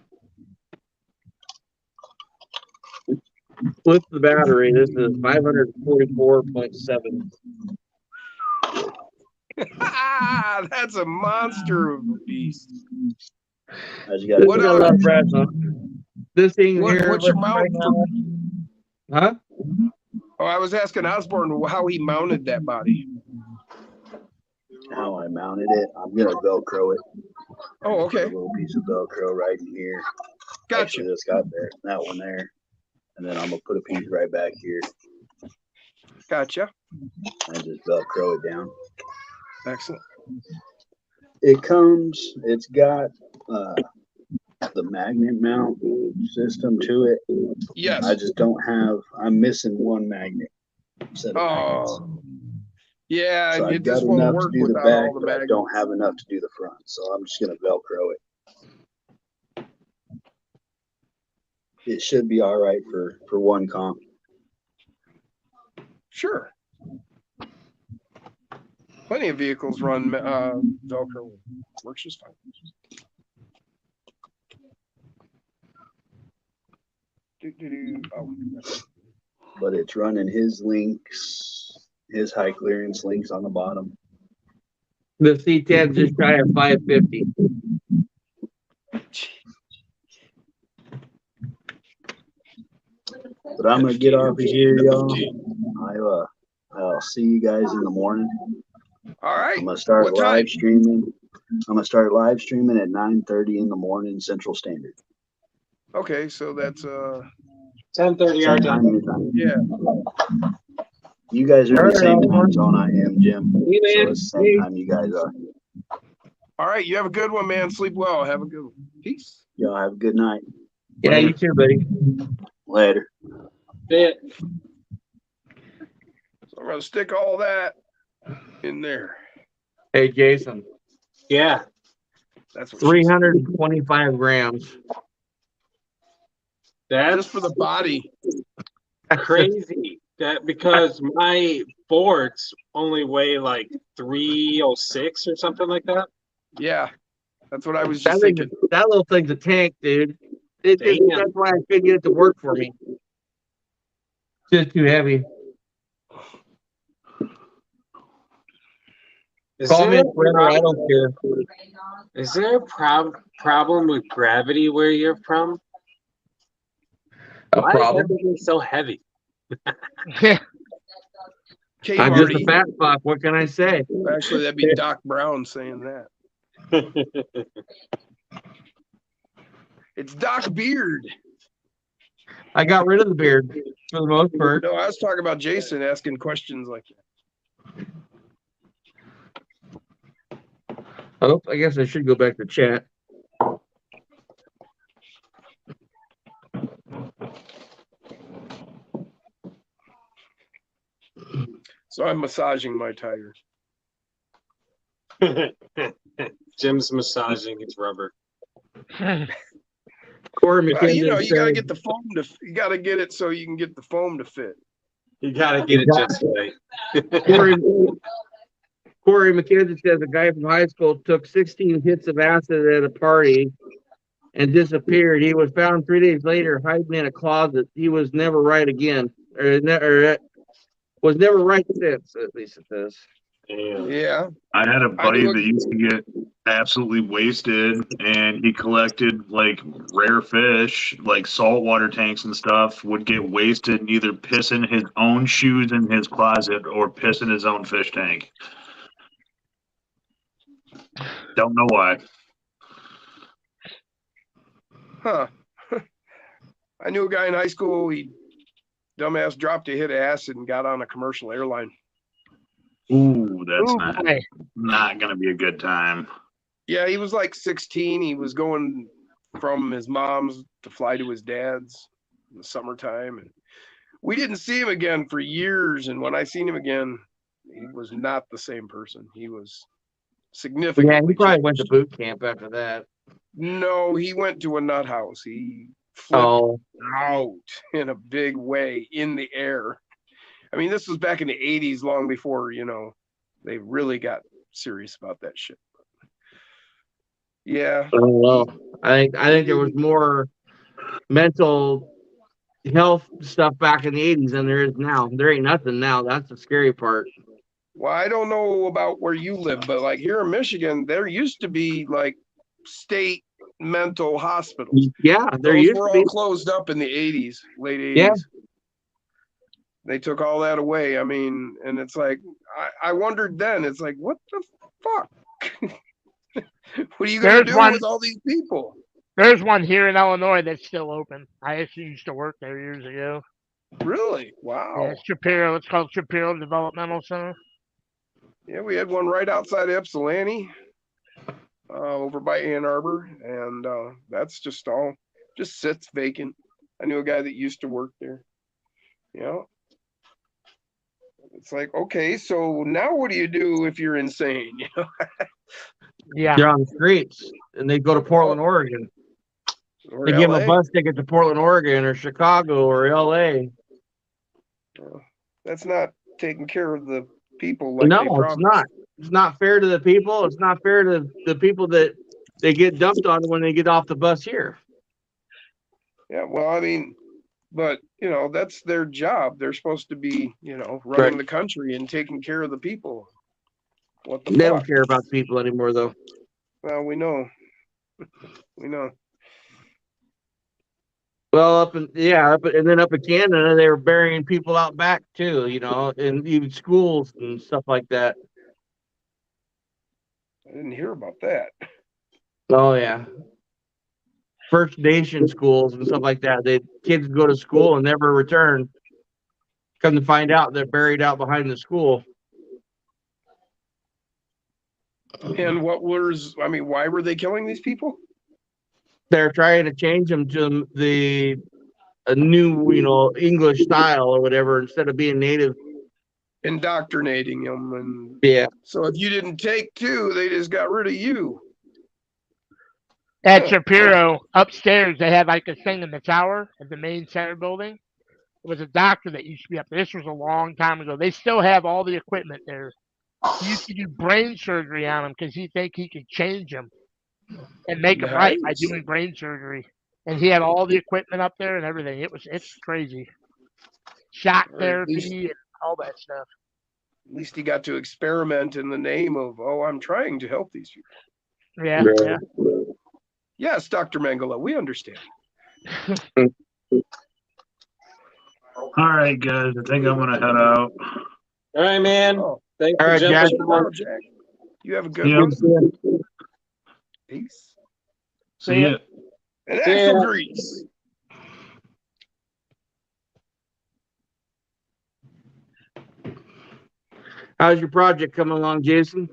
With the battery, this is 544.7. That's a monster of a beast. What this thing here. What's your mount? Huh? I was asking Osborne how he mounted that body. How I mounted it, I'm gonna Velcro it. Oh, okay. Put a little piece of Velcro right in here. Gotcha. Actually, this got there, that one there, and then I'm gonna put a piece right back here Gotcha. and just Velcro it down. Excellent. It's got the magnet mount system to it. Yes. I just don't have. I'm missing one magnet. Set of magnets. Oh. Yeah, So and I've it got just won't enough work to do the without back, all the but I magnets. don't have enough to do the front. So I'm just gonna Velcro it. It should be all right for one comp. Sure. Plenty of vehicles run Velcro. Works just fine. Oh. But it's running his links, his high clearance links on the bottom. The C10 just shy of 550. But I'm gonna get off of here, y'all. I'll see you guys in the morning. All right. I'm gonna start What time? live streaming. I'm gonna start live streaming at 9:30 in the morning Central Standard. Okay, so that's 10:30 our time. Sometime your time. yeah. You guys are in the All same right. time zone I am, Jim. Hey, So man. it's the same time you guys are. All right, you have a good one, man. Sleep well. Have a good one. Peace. Y'all have a good night. Yeah, you too, buddy. Later. Bit. So I'm gonna stick all that in there. Hey, Jason, Yeah. That's what she said. 325 grams. That's Just for the body. crazy. That because my boards only weigh like 306 or something like that. Yeah. That's what I was That, just thing, thinking. that little thing's a tank, dude. Damn. That's why I couldn't get it to work for me. It's just too heavy. Is Call me there a forever. I problem- don't care. Is there a problem with gravity where you're from? A Why problem? is everything so heavy? K I'm just Marty. a fat fuck. What can I say? Actually, that'd be Doc Brown saying that. It's Doc Beard. I got rid of the beard for the most part. No, I was talking about Jason asking questions like that. Oh, I guess I should go back to chat. So I'm massaging my tire. Jim's massaging his rubber. Corey Well, you know, McKenzie you gotta said, get the foam to. You gotta get it so you can get the foam to fit. You gotta get it just right. Corey McKenzie says a guy from high school took 16 hits of acid at a party and disappeared. He was found 3 days later hiding in a closet. He was never right again, or was never right since. At least it says. Damn. Yeah. I had a buddy look- that used to get absolutely wasted, and he collected like rare fish, like saltwater tanks and stuff. Would get wasted and either piss in his own shoes in his closet or piss in his own fish tank. Don't know why. Huh. I knew a guy in high school. He dumbass dropped a hit of acid and got on a commercial airline. Ooh, that's Ooh, not boy. not gonna be a good time. Yeah, he was like 16. He was going from his mom's to fly to his dad's in the summertime, and we didn't see him again for years. And when I seen him again, he was not the same person. He was significantly. Yeah, he probably went to changed. boot camp after that. No, he went to a nut house. He flipped Oh, out in a big way in the air. I mean, this was back in the 80s, long before, you know, they really got serious about that shit. Yeah. I don't know. I think there was more mental health stuff back in the 80s than there is now. There ain't nothing now. That's the scary part. Well, I don't know about where you live, but like here in Michigan, there used to be like state mental hospitals. Yeah, there Those used were to be. all closed up in the 80s, late 80s. Yeah. They took all that away. I mean, and it's like, I wondered then, it's like, what the fuck? What are you going to do with all these people? There's one here in Illinois that's still open. I actually used to work there years ago. Really? Wow. Yeah, Shapiro. It's called Shapiro Developmental Center. Yeah, we had one right outside Ypsilanti, over by Ann Arbor, and that's just sits vacant. I knew a guy that used to work there. Yeah. It's like, okay, so now what do you do if you're insane? You know? Yeah. They're on the streets, and they go to Portland, Oregon. Or They give them LA. a bus ticket to Portland, Oregon, or Chicago, or LA. That's not taking care of the people like No, they it's promised. not. It's not fair to the people. It's not fair to the people that they get dumped on when they get off the bus here. Yeah, well, I mean, but you know, that's their job. They're supposed to be, running Right. the country and taking care of the people. What the They fuck? don't care about people anymore, though. Well, we know. We know. Well, and then up in Canada, they were burying people out back too, in even schools and stuff like that. I didn't hear about that. Oh yeah, First Nation schools and stuff like that. Kids go to school and never return. Come to find out, they're buried out behind the school. And why were they killing these people? They're trying to change them to a new, English style or whatever instead of being native. Indoctrinating them, and Yeah. so if you didn't take two, they just got rid of you. At Shapiro, upstairs, they had like a thing in the tower at the main center building. It was a doctor that used to be up there. This was a long time ago. They still have all the equipment there. He used to do brain surgery on them because he think he could change them and make them right by doing brain surgery. And he had all the equipment up there and everything. It's crazy. Shock Or at therapy least- and all that stuff. At least he got to experiment in the name of, I'm trying to help these people. Yeah, yeah. Yes, Dr. Mengele, we understand. All right, guys. I think I'm gonna head out. All right, man. Thanks All for right, Jack. jumping on. Jack. You have a good Yep. one. Peace. See ya. And See axle ya. grease. How's your project coming along, Jason?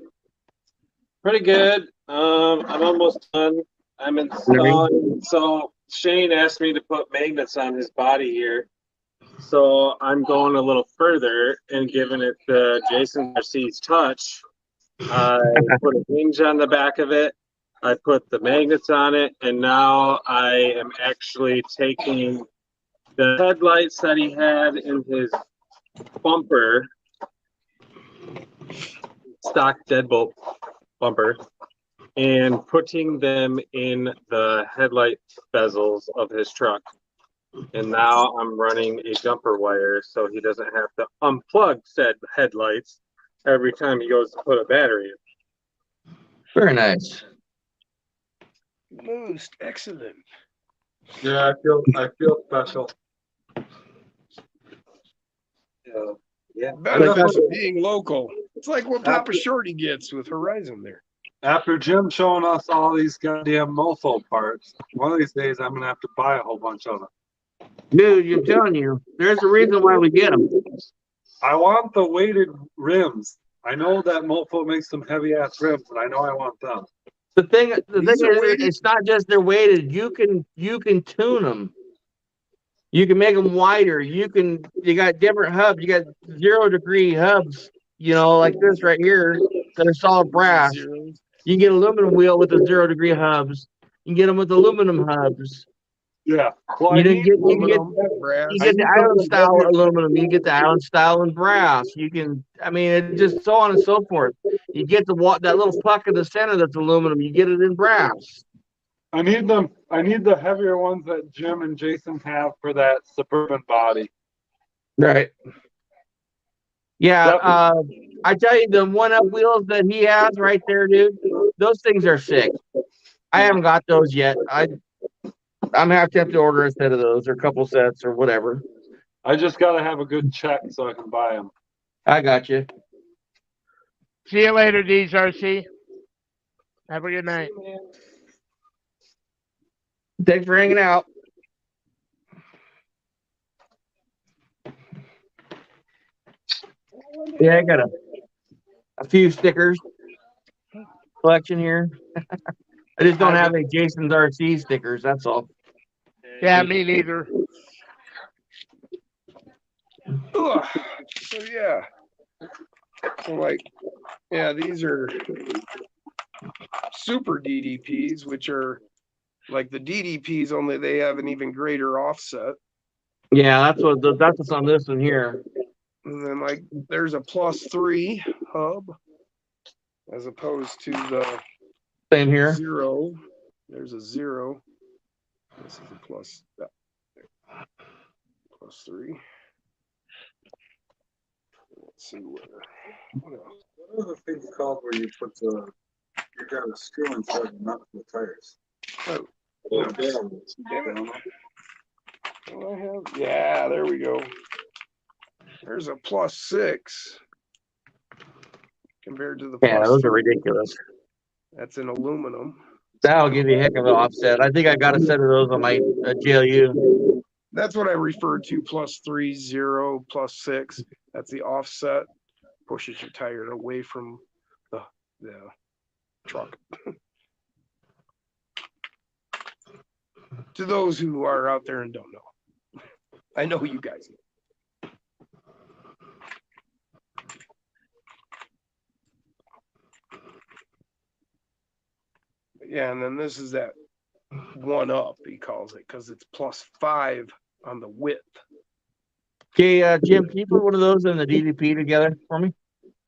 Pretty good. I'm almost done. I'm installing. So Shane asked me to put magnets on his body here. So I'm going a little further and giving it the Jason Garcia's touch. I put a hinge on the back of it. I put the magnets on it, and now I am actually taking the headlights that he had in his bumper, stock deadbolt bumper, and putting them in the headlight bezels of his truck. And now I'm running a jumper wire so he doesn't have to unplug said headlights every time he goes to put a battery in. Very nice. Most excellent. Yeah, I feel special. Yeah. Benefits of being local. It's like what Papa Shorty gets with Horizon there. After Jim showing us all these goddamn mofo parts, one of these days I'm gonna have to buy a whole bunch of them. Dude, I'm telling you, there's a reason why we get them. I want the weighted rims. I know that mofo makes some heavy ass rims, and I know I want them. The thing is, weighted? it's not just they're weighted. You can tune them. You can make them wider. You got different hubs. You got 0-degree hubs, like this right here that are solid brass. You can get aluminum wheel with the 0-degree hubs. You can get them with aluminum hubs. Yeah. Well, You I can need get aluminum. you get the island style aluminum. You can get the island style in brass. It's just so on and so forth. You get that little puck in the center that's aluminum. You get it in brass. I need them. I need the heavier ones that Jim and Jason have for that Suburban body. Right. Yeah. I tell you, the one-up wheels that he has right there, dude, those things are sick. I haven't got those yet. I'm gonna have to order a set of those or a couple sets or whatever. I just gotta have a good check so I can buy them. I got you. See you later, DRC. Have a good night. Thanks for hanging out. Yeah, I got a few stickers collection here. I just don't have any Jason's RC stickers. That's all. Yeah, me neither. Ugh. So yeah. So like, yeah, these are super DDPs, which are like the DDPs, only they have an even greater offset. Yeah, that's what's on this one here. And then like there's a +3 hub as opposed to the Same here. 0. There's a 0. This is a +3. Let's see what else. What are the things called where you put you got a screw inside the nut for the tires? Oh. Yeah. I have, yeah, there we go. There's a +6 compared to the Yeah, those are +3. ridiculous. That's in aluminum. That'll give you a heck of an offset. I think I got a set of those on my GLU. That's what I referred to, +3, 0, +6. That's the offset. Pushes your tire away from the truck. To those who are out there and don't know. I know you guys know. Yeah, and then this is that 1-up, he calls it, because it's +5 on the width. Okay, Jim, can you put one of those in the DDP together for me?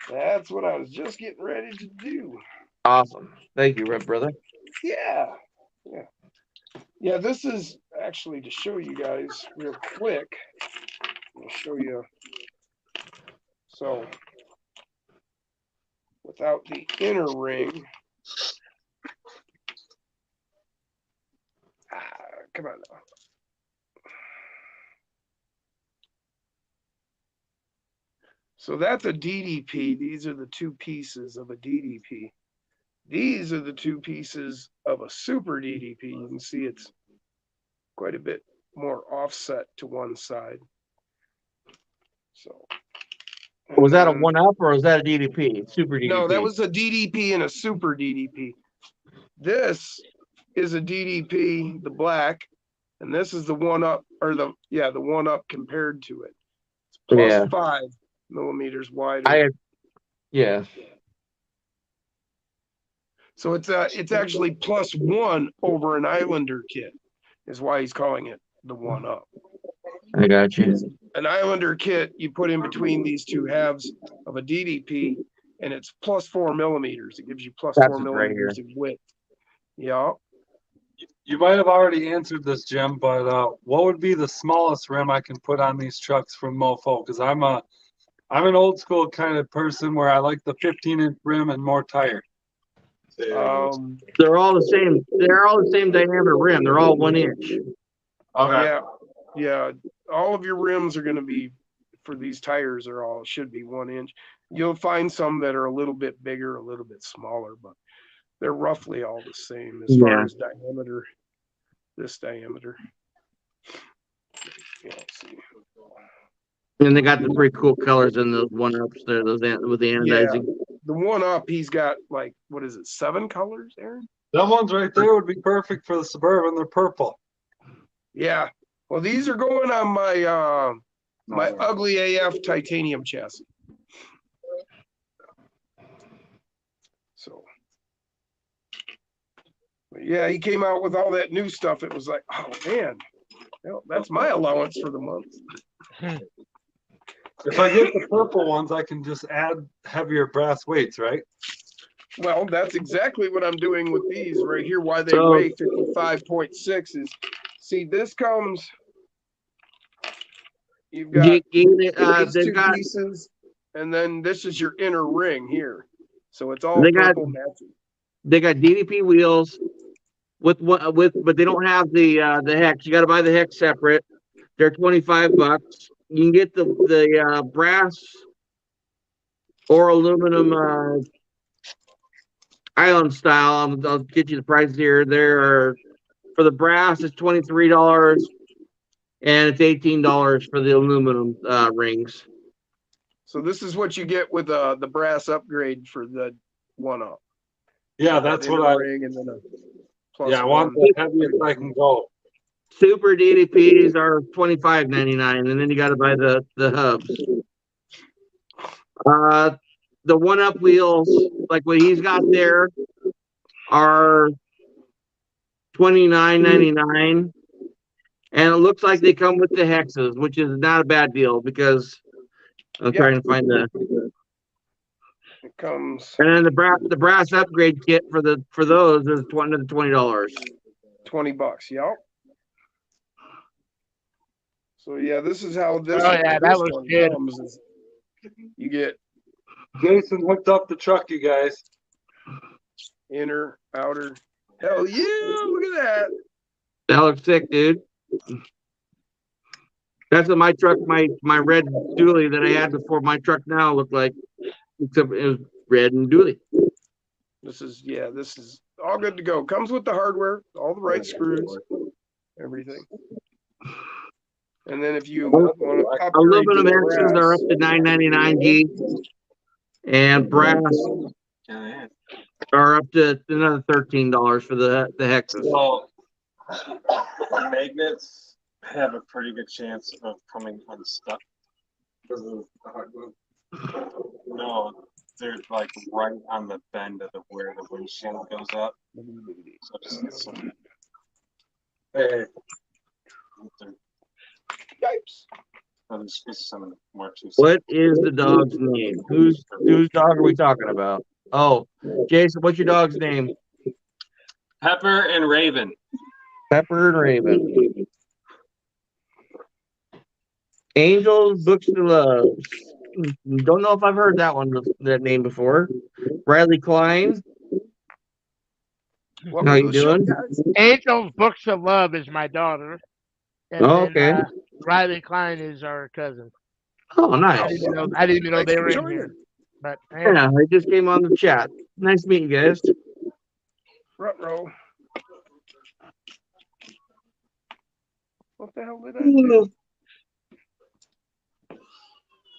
That's what I was just getting ready to do. Awesome. Thank you, Red Brother. Yeah. Yeah, this is actually to show you guys real quick. I'll show you. So, without the inner ring. Come on now. So that's a DDP. These are the two pieces of a DDP. These are the two pieces of a super DDP. You can see it's quite a bit more offset to one side. So Was that a 1-up or was that a DDP? Super DDP? no, that was a DDP and a super DDP. This is a DDP, the black, and this is the 1-up, or the 1-up compared to it. It's +5 millimeters wider. Yeah. So it's actually +1 over an Islander kit, is why he's calling it the 1-up. I got you. An Islander kit you put in between these two halves of a DDP, and it's +4 millimeters. It gives you +4 millimeters in width. Yeah. You might have already answered this, Jim, but what would be the smallest rim I can put on these trucks from Mofo? Because I'm an old school kind of person where I like the 15-inch rim and more tire. They're all the same. They're all the same diameter rim. They're all 1 inch. Okay. Yeah. All of your rims are going to be, for these tires, should be 1 inch. You'll find some that are a little bit bigger, a little bit smaller, but they're roughly all the same as far as diameter. This diameter. Yeah, let's see. And they got the pretty cool colors in those 1-ups there, those with the anodizing. Yeah. The 1-up, he's got like, what is it, 7 colors, Aaron? That one's right there would be perfect for the Suburban. They're purple. Yeah. Well, these are going on my my ugly AF titanium chassis. So, but yeah, he came out with all that new stuff. It was like, oh man, well, that's my allowance for the month. If I get the purple ones, I can just add heavier brass weights, right? Well, that's exactly what I'm doing with these right here. Why they weigh 55.6 is, see, this comes, you've got these two pieces, and then this is your inner ring here. So it's all purple matching. They got DDP wheels but they don't have the hex. You got to buy the hex separate. They're $25. you can get the brass or aluminum island style. I'll get you the price here. For the brass, it's $23, and it's $18 for the aluminum rings. So this is what you get with the brass upgrade for the 1-up. Yeah, that's what I. Ring and then a plus Yeah, I want one. the heaviest I can go. Super DDPs are $25.99, and then you got to buy the hubs. The 1-up wheels, like what he's got there, are $29.99, and it looks like they come with the hexes, which is not a bad deal because I'm trying to find the. It comes And then the brass upgrade kit for those is $20. $20. Yep. So yeah, this is how this. Oh, yeah, that this was one good. comes is you get Jason hooked up the truck, you guys. inner, outer. Hell yeah! Look at that. That looks sick, dude. That's what my truck, my red dually that I had before my truck now looked like, except it was red and dually. This is all good to go. Comes with the hardware, all the right screws, everything. And then if you want to upgrade to Aluminum the axles are up brass, to $9.99 G, and brass are up to another $13 for the hexes. So magnets have a pretty good chance of coming unstuck because of the hardwood. No, they're like right on the bend of where the windshield goes up. So just get some. Hey. Yipes. What is the dog's name? Whose dog are we talking about? Oh, Jason, what's your dog's name? Pepper and Raven. Pepper and Raven. Angels, Books to Love. Don't know if I've heard that name before. Riley Klein. How you doing? Angels Books of Love is my daughter. And okay. Riley Klein is our cousin. Oh, nice. I didn't even know they were in here. But yeah, I just came on the chat. Nice meeting you guys. Ruh-roh. What the hell did I do?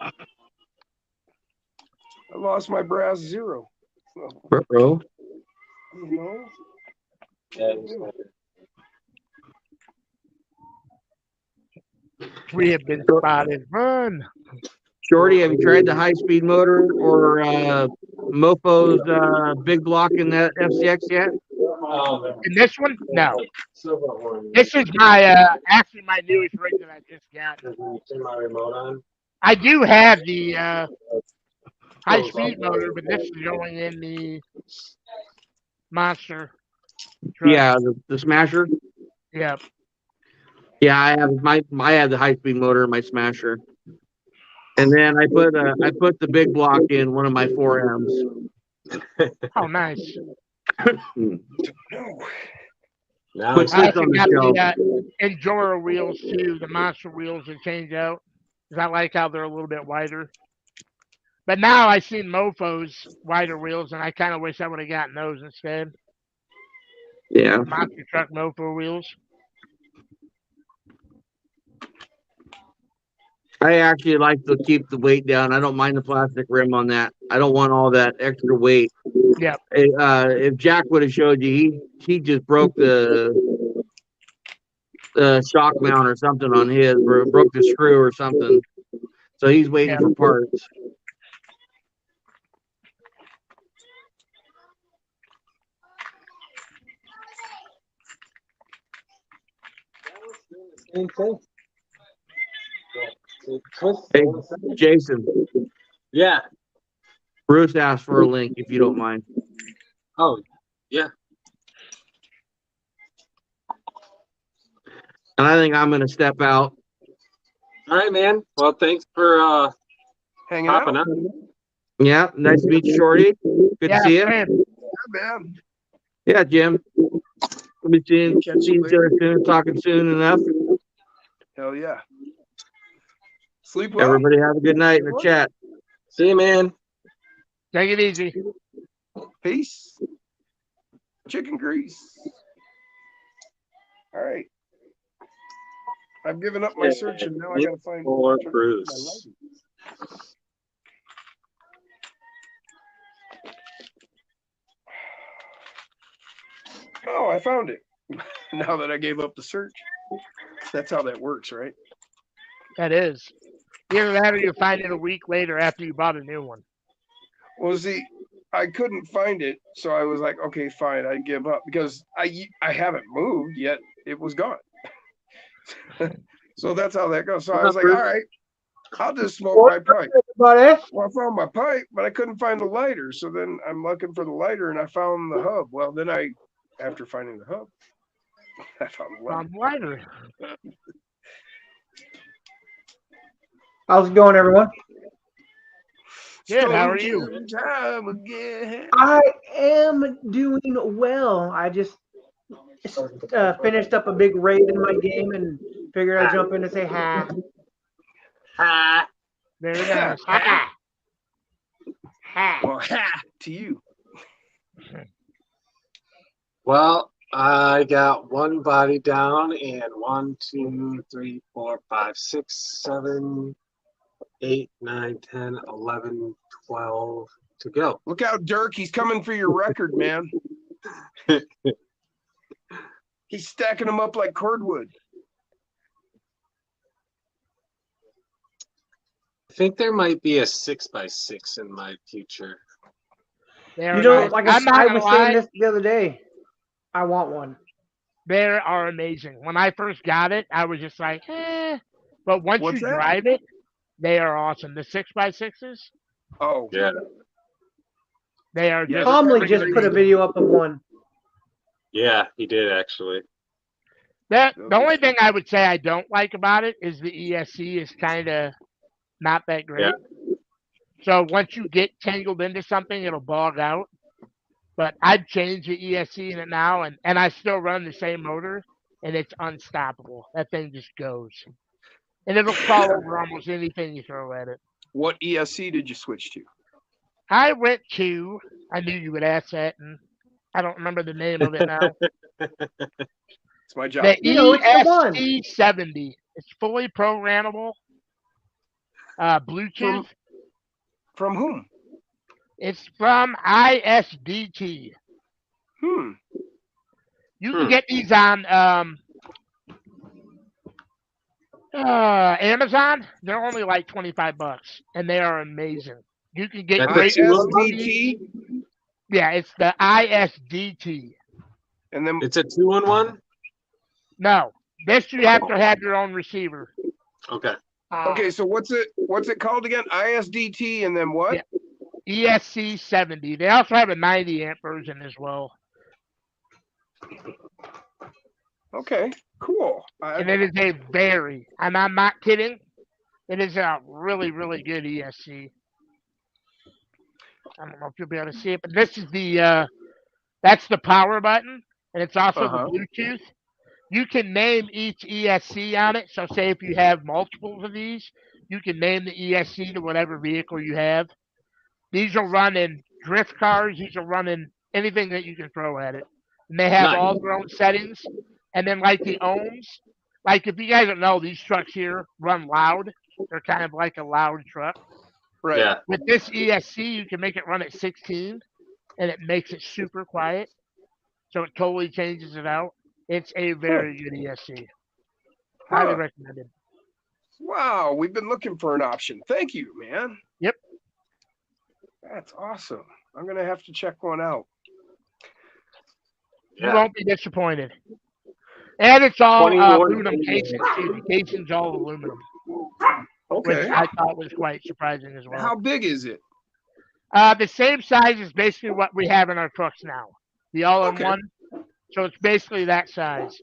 I lost my brass zero. Ruh-roh. We have been spotted. Run. Shorty, have you tried the high-speed motor or Mofo's big block in that FCX yet? In this one? No. This is my actually my newest rig that I just got. Turn my remote on. I do have the high-speed motor, but this is going in the monster truck. Yeah, the Smasher. Yep. Yeah, I have the high-speed motor in my Smasher, and then I put the big block in one of my 4Ms. Oh, nice. Now Put I this on the got shelf. the Enduro wheels too, the monster wheels that change out. 'Cause I like how they're a little bit wider. But now I've seen Mofo's wider wheels, and I kind of wish I would have gotten those instead. Yeah. Monster truck Mofo wheels. I actually like to keep the weight down. I don't mind the plastic rim on that. I don't want all that extra weight. Yeah. If Jack would have showed you, he just broke the shock mount or something on his, or broke the screw or something. So he's waiting for parts. Hey, Jason. Yeah. Bruce asked for a link if you don't mind. Oh, yeah. And I think I'm going to step out. All right, man. Well, thanks for hanging hopping out. on. Yeah, nice to meet you, Shorty. Good to see you. Yeah, man. Yeah, Jim. We'll be seeing each other soon, talking soon enough. Hell yeah. Sleep well. Everybody have a good night in the chat. See you, man. Take it easy. Peace. Chicken grease. All right. I've given up my search and now I gotta find For my Bruce. lighting. Oh, I found it. Now that I gave up the search. That's how that works, right? That is. Either that or you find it a week later after you bought a new one. Well, see, I couldn't find it, so I was like, okay, fine, I give up because I haven't moved yet. It was gone. So that's how that goes. So I was like, all right, I'll just smoke my pipe. Well, I found my pipe, but I couldn't find the lighter. So then I'm looking for the lighter, and I found the hub. Well, then after finding the hub, I found the lighter. Found the lighter. How's it going, everyone? Good, how are you? Time again. I am doing well. I just finished up a big raid in my game and figured I'd jump in and say hi. Hi. Very nice. Hi. Hi. Well, ha to you. Well, I got one body down and 1, 2, 3, 4, 5, 6, 7, 8, 9, 10, 11, 12 to go. Look out, Dirk. He's coming for your record, man. He's stacking them up like cordwood. I think there might be a 6x6 in my future. You know, like I was saying this the other day. I want one. They are amazing. When I first got it, I was just like, eh. But once What's you that? drive it, they are awesome. The 6x6s, Oh, Yeah. they are just Tomlin just put a video up of one. Yeah, he did actually. the only thing I would say I don't like about it is the ESC is kind of not that great. Yeah. So once you get tangled into something, it'll bog out. But I've changed the ESC in it now, and I still run the same motor, and it's unstoppable. That thing just goes. And it'll fall over almost anything you throw at it. what ESC did you switch to? I went to, I knew you would ask that, and I don't remember the name of it now. It's my job. The You know, it's the one. ESC70. It's fully programmable. Bluetooth. From whom? It's from ISDT. Hmm. You can get these on Amazon. They're only like $25, and they are amazing. You can get great ISDT? Yeah, it's the ISDT. And then It's a 2-in-1? No, this you have to have your own receiver. Okay. okay, so what's it called again? ISDT and then what? Yeah. ESC70. They also have a 90 amp version as well. Okay, cool. And it is a very, and I'm not kidding, it is a really, really good ESC. I don't know if you'll be able to see it, but this is the, that's the power button, and it's also the Bluetooth. You can name each ESC on it. So say if you have multiples of these, you can name the ESC to whatever vehicle you have. These will run in drift cars. These will run in anything that you can throw at it. And they have all their own settings. And then like the ohms, like if you guys don't know, these trucks here run loud. They're kind of like a loud truck. Right. Yeah. With this ESC, you can make it run at 16, and it makes it super quiet. So it totally changes it out. It's a very good ESC. Highly recommended. Wow, we've been looking for an option. Thank you, man. Yep. That's awesome. I'm gonna have to check one out. You won't be disappointed. And it's all aluminum casing too. The casing's all aluminum. Okay. Which I thought was quite surprising as well. How big is it? The same size as basically what we have in our trucks now. The all-in-one. So it's basically that size.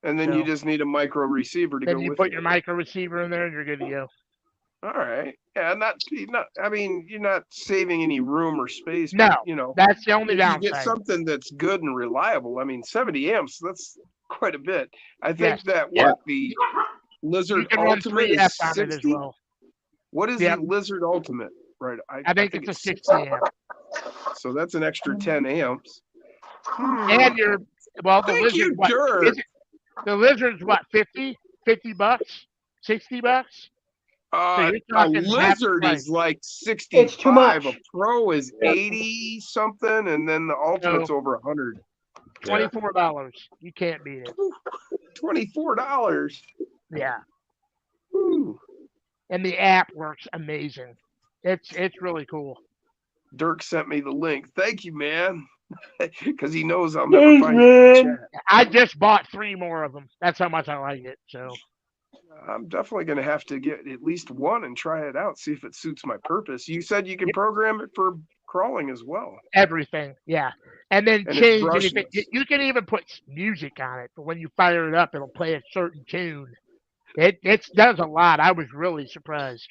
And then you just need a micro receiver to go Then you with put it. your micro receiver in there and you're good to go. All right. Yeah, I mean, you're not saving any room or space. No, but, you know, that's the only if downside. you get something that's good and reliable. I mean, 70 amps, that's quite a bit. I think that the You Lizard can run Ultimate 3F is on it as 60. well. What is Yeah. the Lizard Ultimate? Right. I think it's a 60 amp. So that's an extra 10 amps. And you're well, the Thank you, lizard. What, Dirk. the lizard's what? $50 bucks, $60. So you're A talking half the Lizard price. is like 65. It's too much. A Pro is 80 something, and then the Ultimate's over 100. $24. You can't beat it. $24. Yeah. Ooh. And the app works amazing. It's really cool. Dirk sent me the link. Thank you, man. Because he knows I'll never find it in the chat. I just bought 3 more of them. That's how much I like it. So I'm definitely going to have to get at least one and try it out, see if it suits my purpose. You said you can program it for crawling as well. everything, yeah. And then And it's change brushless. anything. You can even put music on it. But when you fire it up, it'll play a certain tune. It does a lot. I was really surprised.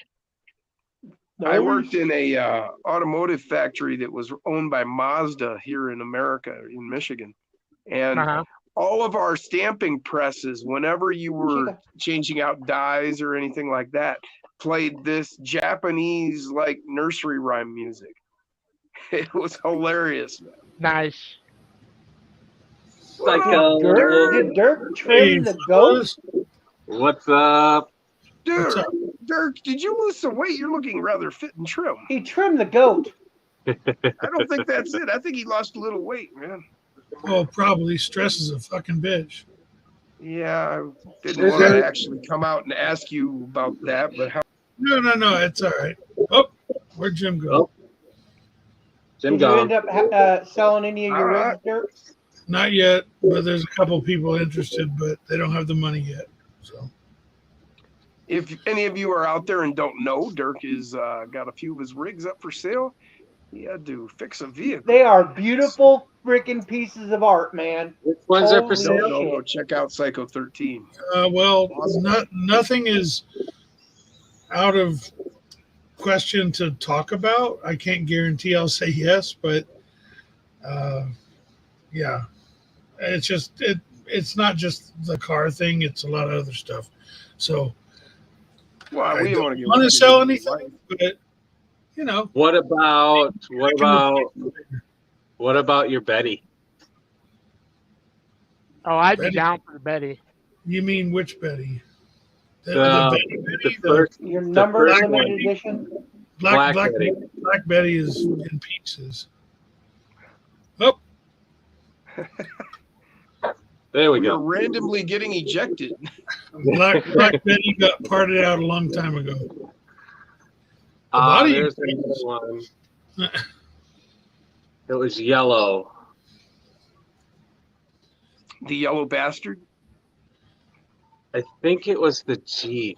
I worked in a automotive factory that was owned by Mazda here in America, in Michigan. And Uh-huh. all of our stamping presses, whenever you were changing out dies or anything like that, played this Japanese like nursery rhyme music. It was hilarious. Nice. Psycho. Did Dirk trim the goat? What's up? Dude, Dirk, did you lose some weight? You're looking rather fit and trim. He trimmed the goat. I don't think that's it. I think he lost a little weight, man. Well, probably stress is a fucking bitch. Yeah, I didn't want to actually come out and ask you about that, but how? No, it's all right. Oh, where'd Jim go? Jim Did you gone. end up selling any of your All rigs, Dirk? Not yet, but there's a couple people interested, but they don't have the money yet. So If any of you are out there and don't know, Dirk has got a few of his rigs up for sale. He had to fix a vehicle. They are beautiful freaking pieces of art, man. Which ones are for Holy sale? Go shit. check out Psycho 13. well, nothing is out of question to talk about. I can't guarantee I'll say yes, but yeah, it's not just the car thing. It's a lot of other stuff. So Well, I we don't want to get want to sell anything, but you know, What about your Betty? Oh, I'd be Betty. down for the Betty. you mean which Betty? The Betty, first, Your the number first limited one. edition. Black Betty. Black Betty is in pieces. Oh, There we We're go. randomly getting ejected. Black Betty got parted out a long time ago. body- There's another one. It was yellow. The yellow bastard. I think it was the Jeep.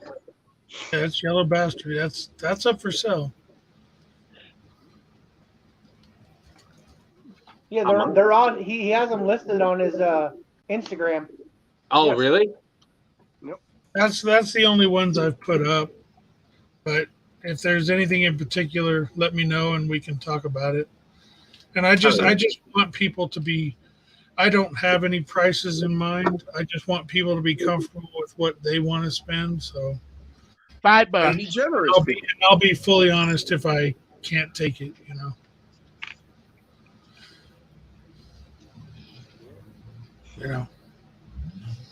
Yeah, that's Yellow Bastard. That's up for sale. Yeah, they're on. He has them listed on his Instagram. Oh, Yes. really? That's the only ones I've put up. But if there's anything in particular, let me know and we can talk about it. And I just want people to be. I don't have any prices in mind. I just want people to be comfortable with what they want to spend. So $5. Be generous. I'll be fully honest if I can't take it. You know.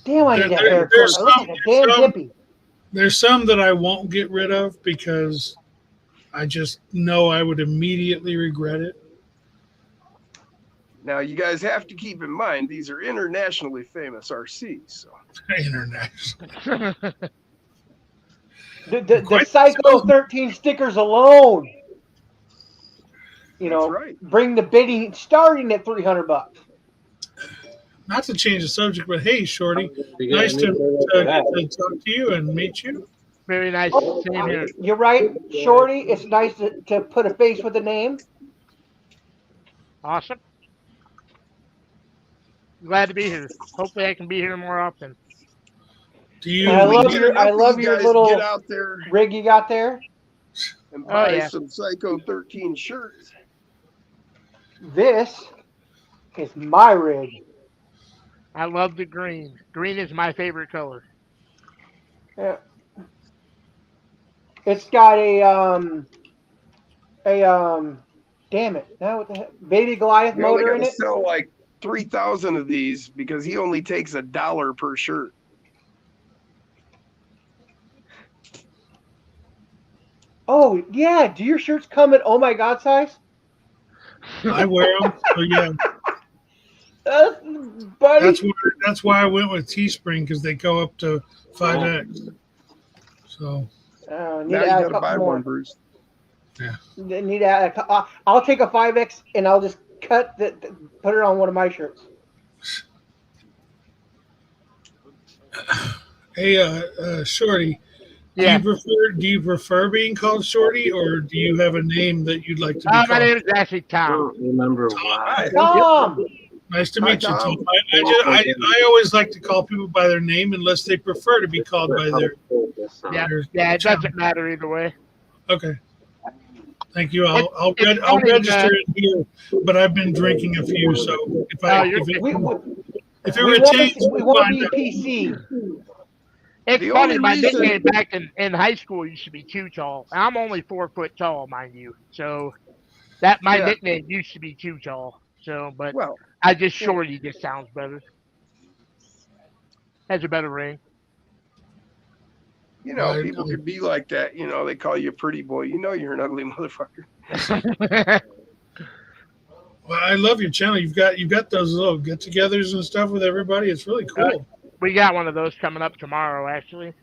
Damn, I need that There- haircut. there's I look like a damn some- hippie. There's some that I won't get rid of because I just know I would immediately regret it. Now, you guys have to keep in mind, these are internationally famous RCs. So. International. The Psycho 13 stickers alone, That's right. bring the bidding starting at $300. Not to change the subject, but hey, Shorty, You nice got to me. talk to you and meet you. Very nice. Oh, Same here. you're right, Shorty. It's nice to put a face with a name. Awesome. Glad to be here. Hopefully, I can be here more often. Do you? I love Get your enough of you your guys little get out there rig you got there. and buy yeah. some Psycho 13 shirts. This is my rig. I love the green. Green is my favorite color. Yeah. It's got damn it, now what the heck? Baby Goliath You only motor in gotta it. sell like 3,000 of these because he only takes $1 per shirt. Oh yeah, do your shirts come in oh my god size? I wear them. So yeah, Buddy. that's why I went with Teespring because they go up to 5X. So Need Now to you add a gotta couple buy more. one, Bruce. Need to add I'll take a 5X and I'll just cut put it on one of my shirts. hey, Shorty, Yeah. do you prefer being called Shorty, or do you have a name that you'd like to be My called? name is actually I Tom. don't remember why. Tom. Nice to Hi, meet you, Tom. Tom. I always like to call people by their name unless they prefer to be called by their. Yeah, their it doesn't matter either way. Okay. Thank you. I'll It's I'll funny, register it here, but I've been drinking a few, so if it retains, we won't be PC. It's The funny, only my reason- nickname back in high school used to be Too Tall. I'm only 4 foot tall, mind you. So that my Yeah. nickname used to be Too Tall. So, but Well, I just Shorty just sounds better. Has a better ring. you know, Right. people can be like that. You know, they call you a pretty boy. You know, you're an ugly motherfucker. Well, I love your channel. You've got those little get-togethers and stuff with everybody. It's really cool. We got one of those coming up tomorrow, actually.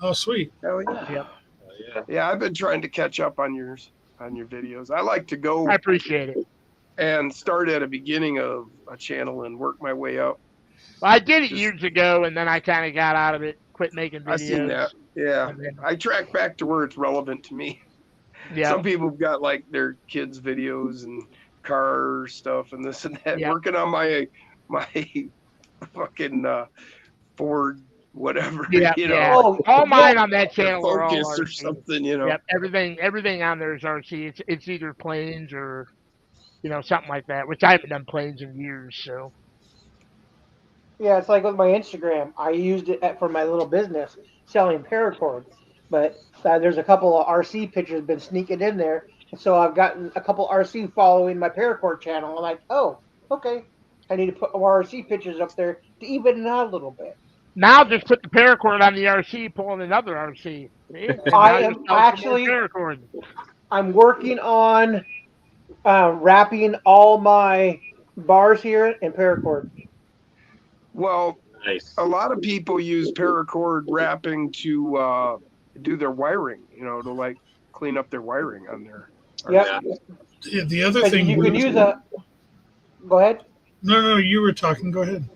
Oh, sweet. Hell yeah. Yep. Yeah, I've been trying to catch up on your videos. I like to go I appreciate it. and start at a beginning of a channel and work my way up. Well, I did it years ago, and then I kind of got out of it, quit making videos. I seen that. Yeah, And then- I track back to where it's relevant to me. Yeah. Some people have got like their kids' videos and car stuff and this and that. Yeah. Working on my fucking Ford whatever. Yeah, you know, yeah. All mine on that channel are all Focus or RC. something. You know. Yep, everything on there is RC. It's either planes or, something like that. Which I haven't done planes in years. So Yeah, it's like with my Instagram. I used it for my little business selling paracord, but there's a couple of RC pictures been sneaking in there, and so I've gotten a couple RC following my paracord channel. I'm like, oh, okay, I need to put more RC pictures up there to even it out a little bit. now just put the paracord on the RC, pulling another RC. I am actually. Paracord. I'm working on wrapping all my bars here in paracord. Well, Nice. a lot of people use paracord wrapping to do their wiring. You know, to like clean up their wiring on their. Yep. Yeah, the other But thing you can was- use a. Go ahead. No, you were talking. Go ahead.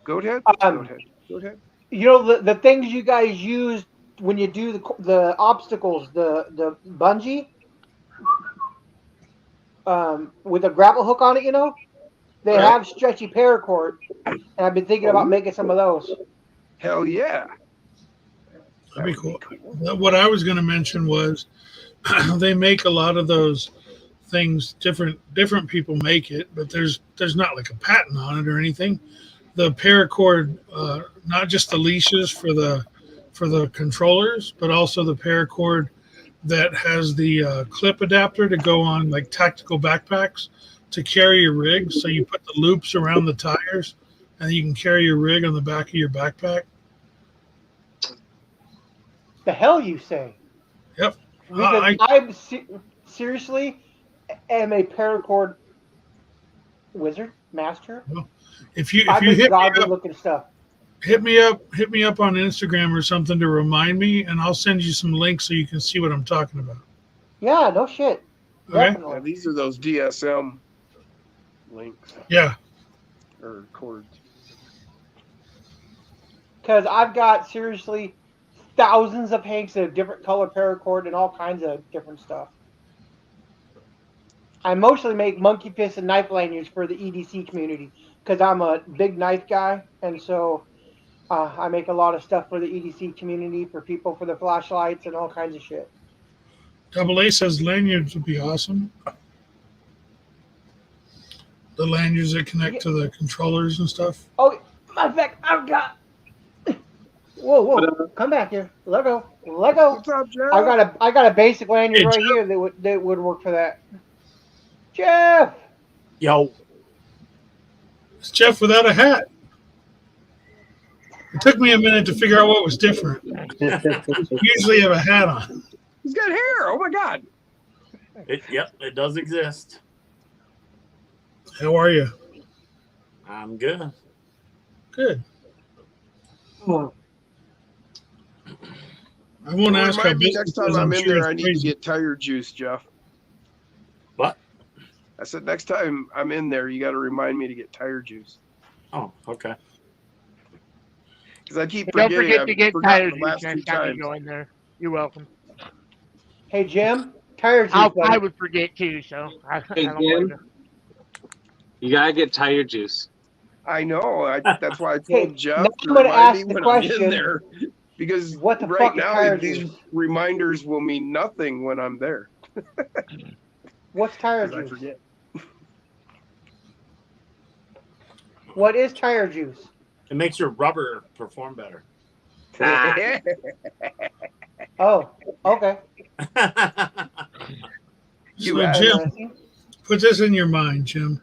Go ahead. Um, Go ahead. You know the things you guys use when you do the obstacles, the bungee, with a grapple hook on it. They Right. have stretchy paracord, and I've been thinking about making some of those. Hell yeah. That'd be cool. What I was going to mention was they make a lot of those things. Different people make it, but there's not like a patent on it or anything. The paracord, not just the leashes for the controllers, but also the paracord that has the clip adapter to go on like tactical backpacks to carry your rig. So you put the loops around the tires, and you can carry your rig on the back of your backpack. The hell you say? Yep. Because I'm seriously am a paracord wizard master. If you I've been hit me godly up, looking stuff. hit me up on Instagram or something to remind me, and I'll send you some links so you can see what I'm talking about. Yeah, no shit. Okay. Yeah, these are those DSM links Yeah. or cords. Because I've got seriously thousands of hanks of different color paracord and all kinds of different stuff. I mostly make monkey piss and knife lanyards for the EDC community because I'm a big knife guy, and so I make a lot of stuff for the EDC community for people for their flashlights and all kinds of shit. Double A says lanyards would be awesome. The lanyards that connect to the controllers and stuff. Oh, matter of fact, I've got Whoa! Come back here. Let go. Let go. What's up, Jeff? I got a basic lanyard Hey, right Jeff. here that would work for that. Jeff. Yo, It's Jeff without a hat. It took me a minute to figure out what was different. Usually have a hat on. He's got hair. Oh my God. yep, it does exist. How are you? I'm good. Good. I won't ask how Remind me busy next it is, time I'm in sure there, I it's need to crazy. get tire juice, Jeff. What? I said next time I'm in there, you got to remind me to get tire juice Oh, okay. because I keep Don't forgetting. forget to I've get forgotten tire the juice last two next time times. you go in there. You're welcome. Hey Jim, tire juice. I buddy. would forget too, so I Hey, don't blame Jim, you. you gotta get tire juice. I know. That's why I Hey, told Jeff now to I'm gonna remind ask me the when I'm in question. there because What the right fuck is now tire these juice? reminders will mean nothing when I'm there What's tire because I juice? forget. What is tire juice? It makes your rubber perform better. Oh, okay. You So asked. Jim, Interesting. put this in your mind, Jim.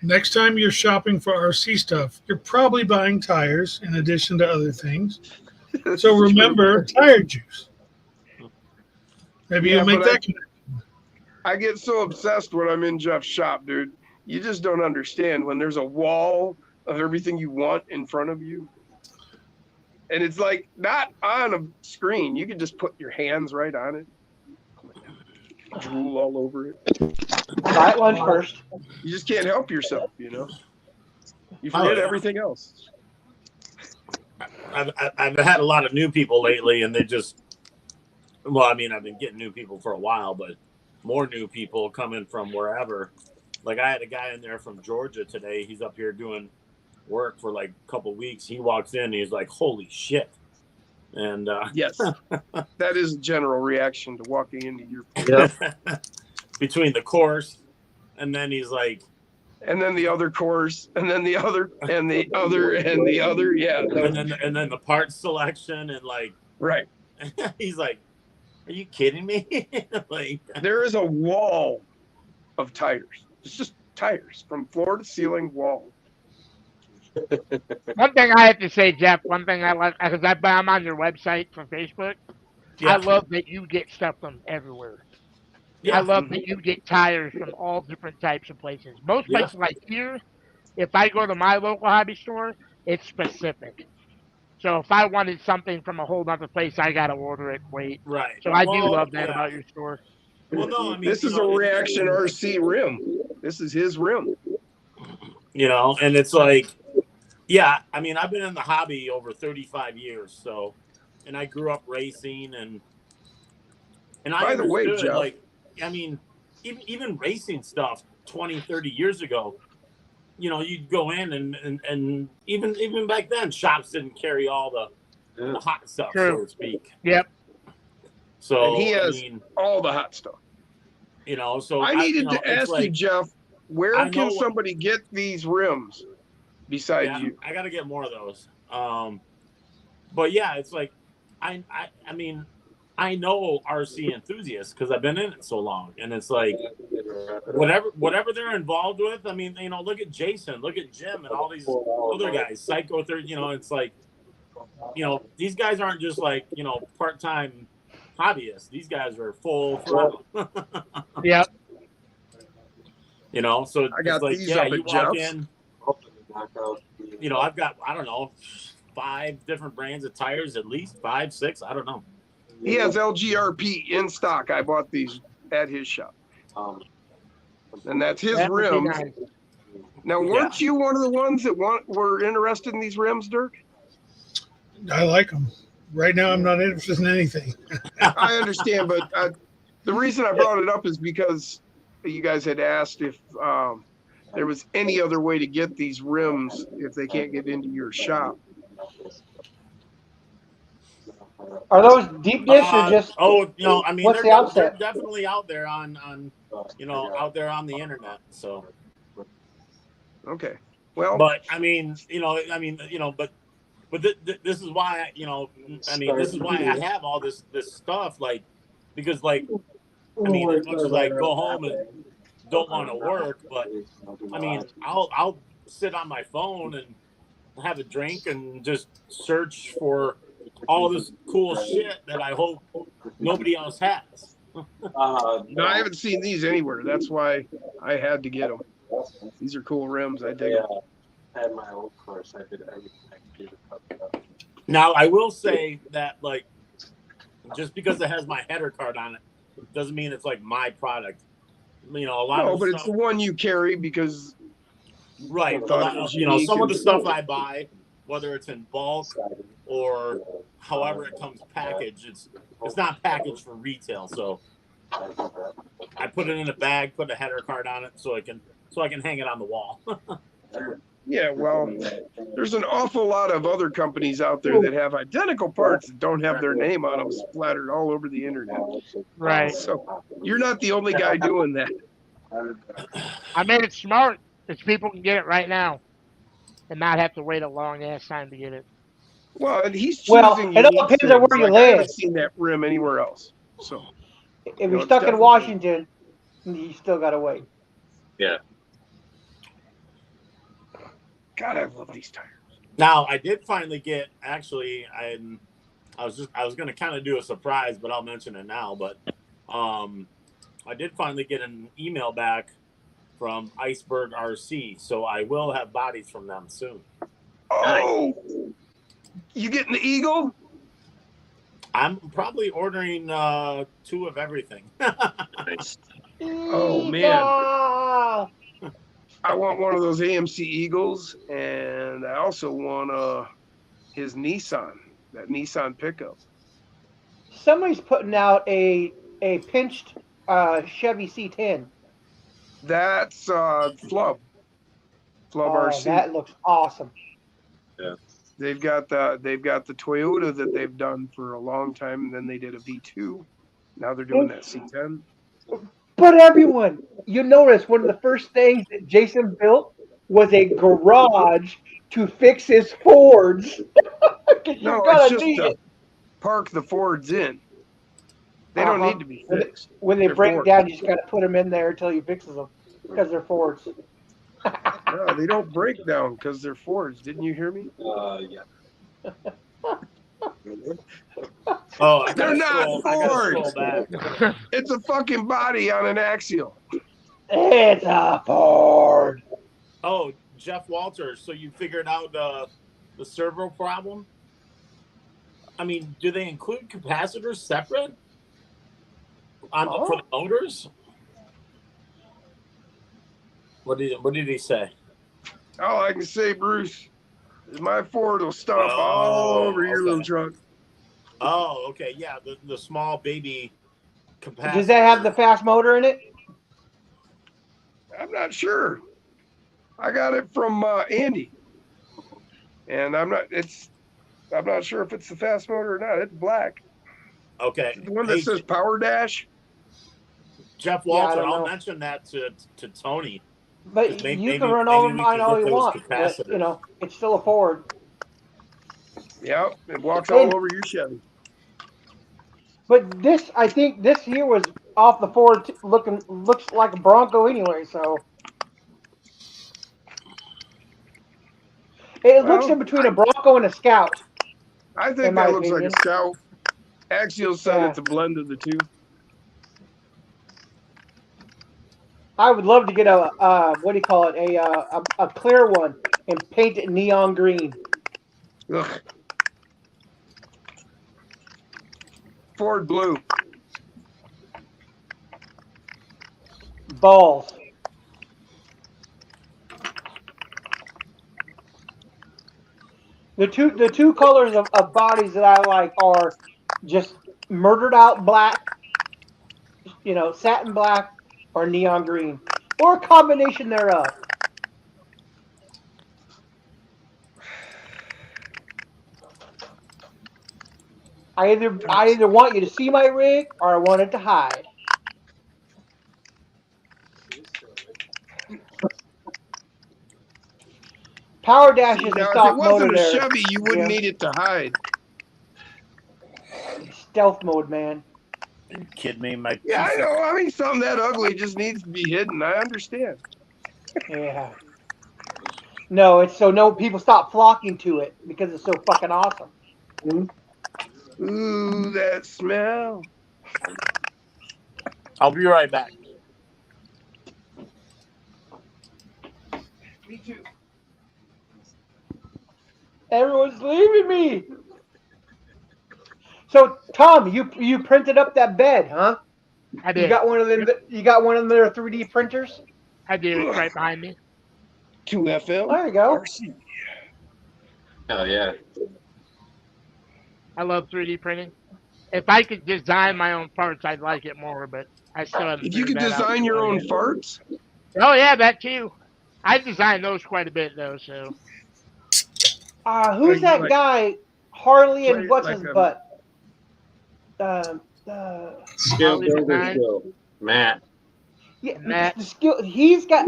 Next time you're shopping for RC stuff, you're probably buying tires in addition to other things. This So is remember true. tire juice. Maybe Yeah, you'll make but that connection. I get so obsessed when I'm in Jeff's shop, dude. You just don't understand when there's a wall of everything you want in front of you. And it's like not on a screen. You can just put your hands right on it. Drool all over it. Buy lunch first. You just can't help yourself, you know. You Oh, forget yeah. everything else. I've had a lot of new people lately, and they just, well, I mean, I've been getting new people for a while, but more new people coming from wherever. Like I had a guy in there from Georgia today. He's up here doing work for like a couple weeks. He walks in, and he's like, "Holy shit!" And Yes, that is a general reaction to walking into your. between the course, and then he's like, and then the other course, and then the other, and the other, and the other. Yeah, and then the parts selection, and like, right. He's like, "Are you kidding me?" Like, there is a wall of tires. It's just tires from floor to ceiling wall. One thing I have to say, Jeff, one thing I like, because I'm on your website for Facebook, I love that you get stuff from everywhere. Yeah. I love that you get tires from all different types of places. Most places like here, if I go to my local hobby store, it's specific. So if I wanted something from a whole other place, I got to order it, wait. Right. So I do love that about your store. Well, no, I mean, this is a reaction RC rim. This is his rim. You know, and it's like, yeah, I mean, I've been in the hobby over 35 years, so, and I grew up racing, and I By the way, understood, Jeff, like, I mean, even racing stuff 20, 30 years ago, you know, you'd go in and even back then, shops didn't carry all the hot stuff, so to speak. Yep. So and he has I mean, all the hot stuff. You know, so I needed you know, to ask you, Jeff, where I can know- somebody get these rims besides you? I got to get more of those. But yeah, it's like I mean, I know RC enthusiasts because I've been in it so long, and it's like whatever they're involved with. I mean, you know, look at Jason, look at Jim, and all these other guys, Psycho 30. You know, it's like, you know, these guys aren't just like, you know, part-time hobbyists. These guys are full throttle. Yep. You know, so I got it's like, these yeah, up you at walk Jeff's. in. You know, I've got, I don't know, 5 different brands of tires, at least 5, 6. I don't know. He has LGRP in stock. I bought these at his shop. And that's his That would be rims. nice. Now, weren't you one of the ones that were interested in these rims, Dirk? I like them. Right now, I'm not interested in anything. I understand, but the reason I brought it up is because you guys had asked if there was any other way to get these rims if they can't get into your shop. Are those deep discs or just? Oh, you know, I mean, what's they're, the outset? they're definitely out there on you know, out there on the internet. So, Okay, well, but I mean, you know, but but this is why, I mean, this is why I have all this stuff, like, because, like, I mean, as much as I go home and don't want to work, but I mean, I'll sit on my phone and have a drink and just search for all this cool shit that I hope nobody else has. No, I haven't seen these anywhere. That's why I had to get them. These are cool rims. I dig them. I had my old course. I did everything I could do to fuck it up. Now, I will say that, like, just because it has my header card on it doesn't mean it's like my product. A lot No, of but stuff, it's the one you carry because right? I thought it was unique Some of and- the stuff I buy, whether it's in bulk or however it comes packaged, it's not packaged for retail. So I put it in a bag, put a header card on it, so I can hang it on the wall. Yeah, well, there's an awful lot of other companies out there that have identical parts that don't have their name on them splattered all over the internet. Right. So you're not the only guy doing that. I made it smart because people can get it right now and not have to wait a long ass time to get it. Well, and he's Well, choosing it all unique depends on where things. you Like, I haven't live. seen that rim anywhere else. So If know, you're it's stuck in definitely- Washington, you still gotta wait. Yeah. God, I love these tires. Now, I did finally get, actually, I was going to kind of do a surprise, but I'll mention it now. But I did finally get an email back from Iceberg RC, so I will have bodies from them soon. Oh, you getting the Eagle? I'm probably ordering 2 of everything. Nice. Oh, man. Yeehaw! I want one of those AMC Eagles, and I also want his Nissan, that Nissan pickup. Somebody's putting out a pinched Chevy C10. That's Flub RC. That looks awesome. Yeah. They've got the Toyota that they've done for a long time, and then they did a V2. Now they're doing that C10. But everyone, you notice one of the first things that Jason built was a garage to fix his Fords. 'Cause No, you're gonna it's just need to it. park the Fords in. They don't Uh-huh. need to be fixed. When they They're break Fords. down, you just gotta put them in there until he fixes them because they're Fords. No, they don't break down because they're Fords. Didn't you hear me? Yeah. Oh, I They're gotta not scroll Fords. back. It's a fucking body on an axial. It's a Ford. Oh, Jeff Walters, so you figured out the servo problem? I mean, do they include capacitors separate for the motors? What did he say? All I can say, Bruce, is my Ford will stomp all over your little truck. Oh, okay, yeah, the small baby capacitor. Does that have the fast motor in it? I'm not sure. I got it from Andy, and I'm not sure if it's the fast motor or not. It's black. Okay, The one that says Power Dash. Jeff Yeah, I Walter, don't I'll know. mention that to Tony. But Maybe- you can maybe- run maybe over we mine can all get you those want. But, capacitors. it's still a Ford. Yep, it walks all over your Chevy. But this, I think this here was off the Ford, looks like a Bronco anyway. So it looks Well, in between a Bronco and a Scout. I in think my that looks opinion. like a Scout. Axial said Yeah. it's a blend of the two. I would love to get a what do you call it? A clear one and paint it neon green. Ugh. Ford blue. Balls. The two colors of bodies that I like are just murdered out black, satin black, or neon green, or a combination thereof. I either want you to see my rig or I want it to hide. Power Dash is a Now, if stock it wasn't motor a there. Chevy, you wouldn't Yeah. need it to hide. Stealth mode, man. Are you kidding me? My Yeah, I piece of- know. I mean, something that ugly just needs to be hidden. I understand. Yeah. No, it's so no people stop flocking to it because it's so fucking awesome. Ooh, that smell. I'll be right back. Me too. Everyone's leaving me. So Tom, you printed up that bed, huh? I did. You got one of them. You got one of their 3D printers. I do. It's right behind me. 2FM. There you go. RC. Oh yeah. I love 3D printing. If I could design my own parts, I'd like it more, but I still haven't. If you figured could that out design your quite own yet. farts, Oh yeah, that too. I design those quite a bit though. So Who's that like- guy? Harley and play what's like his a- butt? Skill Harley builder design. skill. Matt. Yeah, Matt. the skill. He's got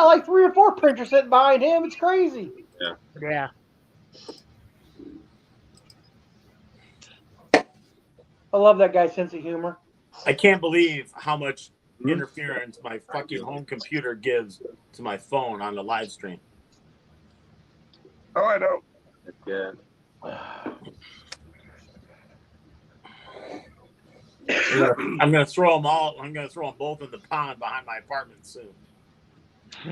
like 3 or 4 printers sitting behind him. It's crazy. yeah, I love that guy's sense of humor. I can't believe how much interference my fucking home computer gives to my phone on the live stream. oh, I know. Yeah. I'm gonna throw them all. I'm gonna throw them both in the pond behind my apartment soon.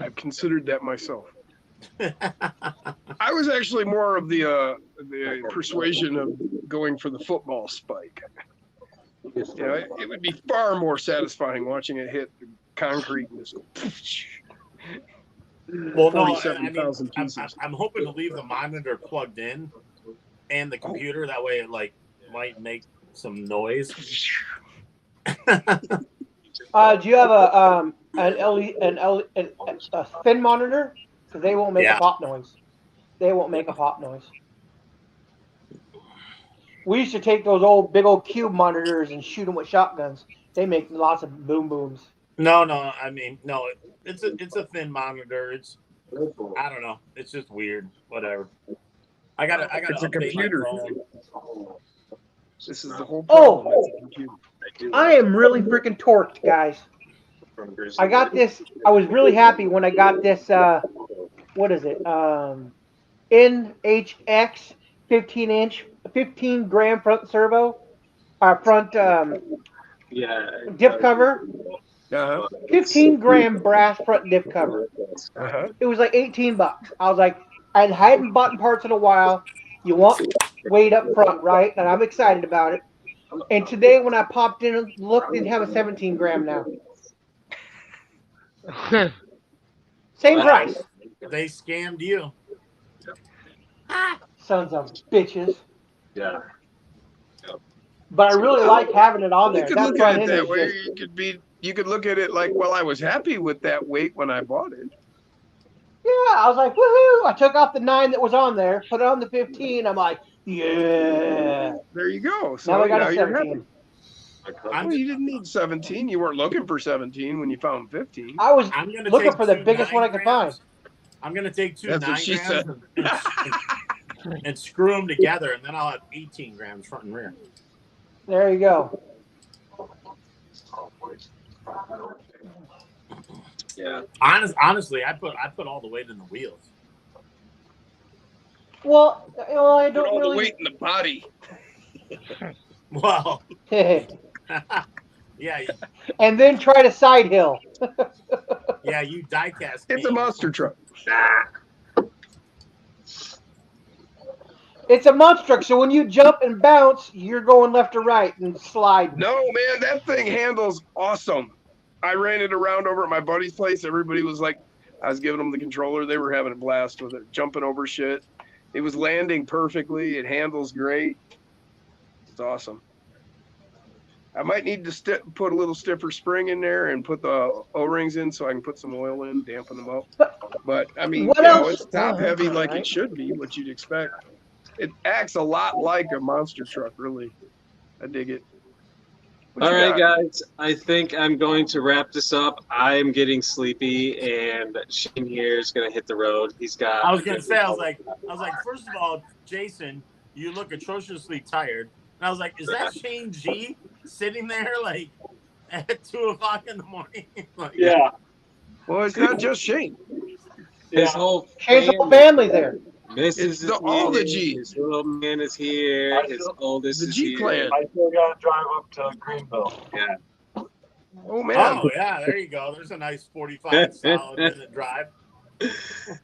I've considered that myself. I was actually more of the persuasion of going for the football spike. You know, it would be far more satisfying watching it hit the concrete and just go. Well, no, I mean, 47,000 pieces. I'm hoping to leave the monitor plugged in and the computer. That way, it might make some noise. Do you have a thin monitor? Because they won't make Yeah. a pop noise. They won't make a pop noise. We used to take those big old cube monitors and shoot them with shotguns. They make lots of boom booms. No. I mean, no. It's a thin monitor. I don't know. It's just weird. Whatever. I gotta It's a update my computer. phone. This is the whole Oh! problem. It's a computer. I am really freaking torqued, guys. I got this. I was really happy when I got this. What is it? NHX 15 gram front servo. Front Yeah. diff cover. 15 gram brass front diff cover. It was like $18. I was like, I hadn't bought parts in a while. You want weight up front, right? And I'm excited about it. And today when I popped in and looked, it have a 17 gram now. Same price. They scammed you. Sons of bitches. Yeah. But I really like having it on You there. could That look front at it end that is way. just- You could look at it like, well, I was happy with that weight when I bought it. Yeah, I was like, woohoo! I took off the 9 that was on there, put it on the 15. I'm like, yeah. There you go. So Now I got a you're 17. happy. Well, you didn't need 17. You weren't looking for 17 when you found 15. I was I'm gonna looking take for the 2 biggest one I 9 could find. grams. I'm gonna take 2 That's 9 what she grams said. and screw them together, and then I'll have 18 grams front and rear. There you go. Yeah. Honestly, I put all the weight in the wheels. Well, I Put all don't the really. weight in the body. Well, yeah, And then try to side hill. yeah, you diecast. It's a monster truck. It's a monster truck, so when you jump and bounce, you're going left or right and slide. No, man, that thing handles awesome. I ran it around over at my buddy's place. Everybody was like, I was giving them the controller. They were having a blast with it, jumping over shit. It was landing perfectly. It handles great. It's awesome. I might need to put a little stiffer spring in there and put the O-rings in so I can put some oil in, dampen them up. But I mean, What you know, else? it's top heavy like Right. it should be, what you'd expect. It acts a lot like a monster truck, really. I dig it. What All you right, got? guys. I think I'm going to wrap this up. I'm getting sleepy, and Shane here is going to hit the road. He's got. I was gonna say, I was like, first of all, Jason, you look atrociously tired. And I was like, is that Shane G sitting there like at 2:00 in the morning? Like, Yeah. Well, it's not just Shane. His whole Shane's whole family there. Mrs. It's is all the here, G's. His little man is here. His oldest The is G here. clan. I still gotta drive up to Greenville. Yeah. Oh man. Oh yeah, there you go. There's a nice 45 solid minute drive.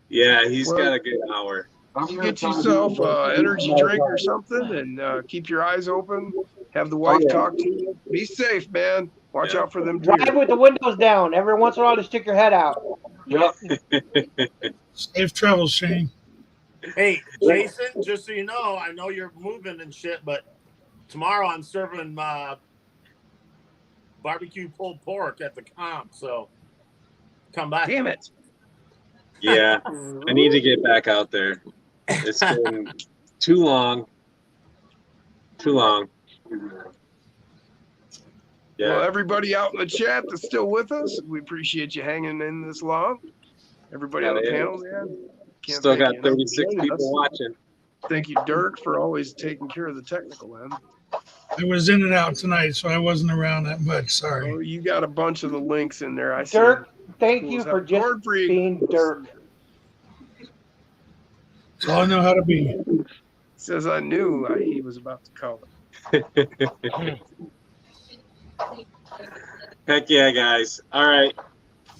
Yeah, he's Well, got a good hour. You get yourself energy drink or something, and keep your eyes open. Have the wife talk to you. Be safe, man. Watch out for them deer. Drive with the windows down. Every once in a while, to stick your head out. Yep. Safe travels, Shane. Hey, Jason, just so you know you're moving and shit, but tomorrow I'm serving barbecue pulled pork at the comp, so come back. Damn it. Yeah, I need to get back out there. It's been too long. Too long. Yeah. Well, everybody out in the chat that's still with us, we appreciate you hanging in this long. Everybody on the Yeah, panel, man. Can't Still thank got you enough for 36 joining people us. watching. Thank you, Dirk, for always taking care of the technical end. I was in and out tonight, so I wasn't around that much. Sorry. Oh, you got a bunch of the links in there. I see. Dirk, thank Cool you as for hell. just Corn Freak. being Dirk. That's all I know how to be. Says I knew he was about to call it. Heck yeah, guys. All right.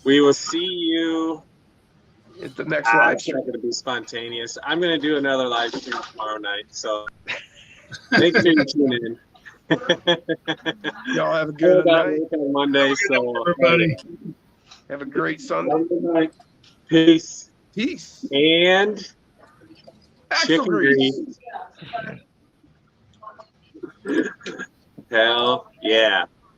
We will see you. At the next It's live not stream. going to be spontaneous. I'm going to do another live stream tomorrow night. So make sure you tune in. Y'all have a good night. On Monday. So Everybody. Have a great Sunday. Have a good night. Peace. Peace. And Axle chicken grease. grease. Hell yeah.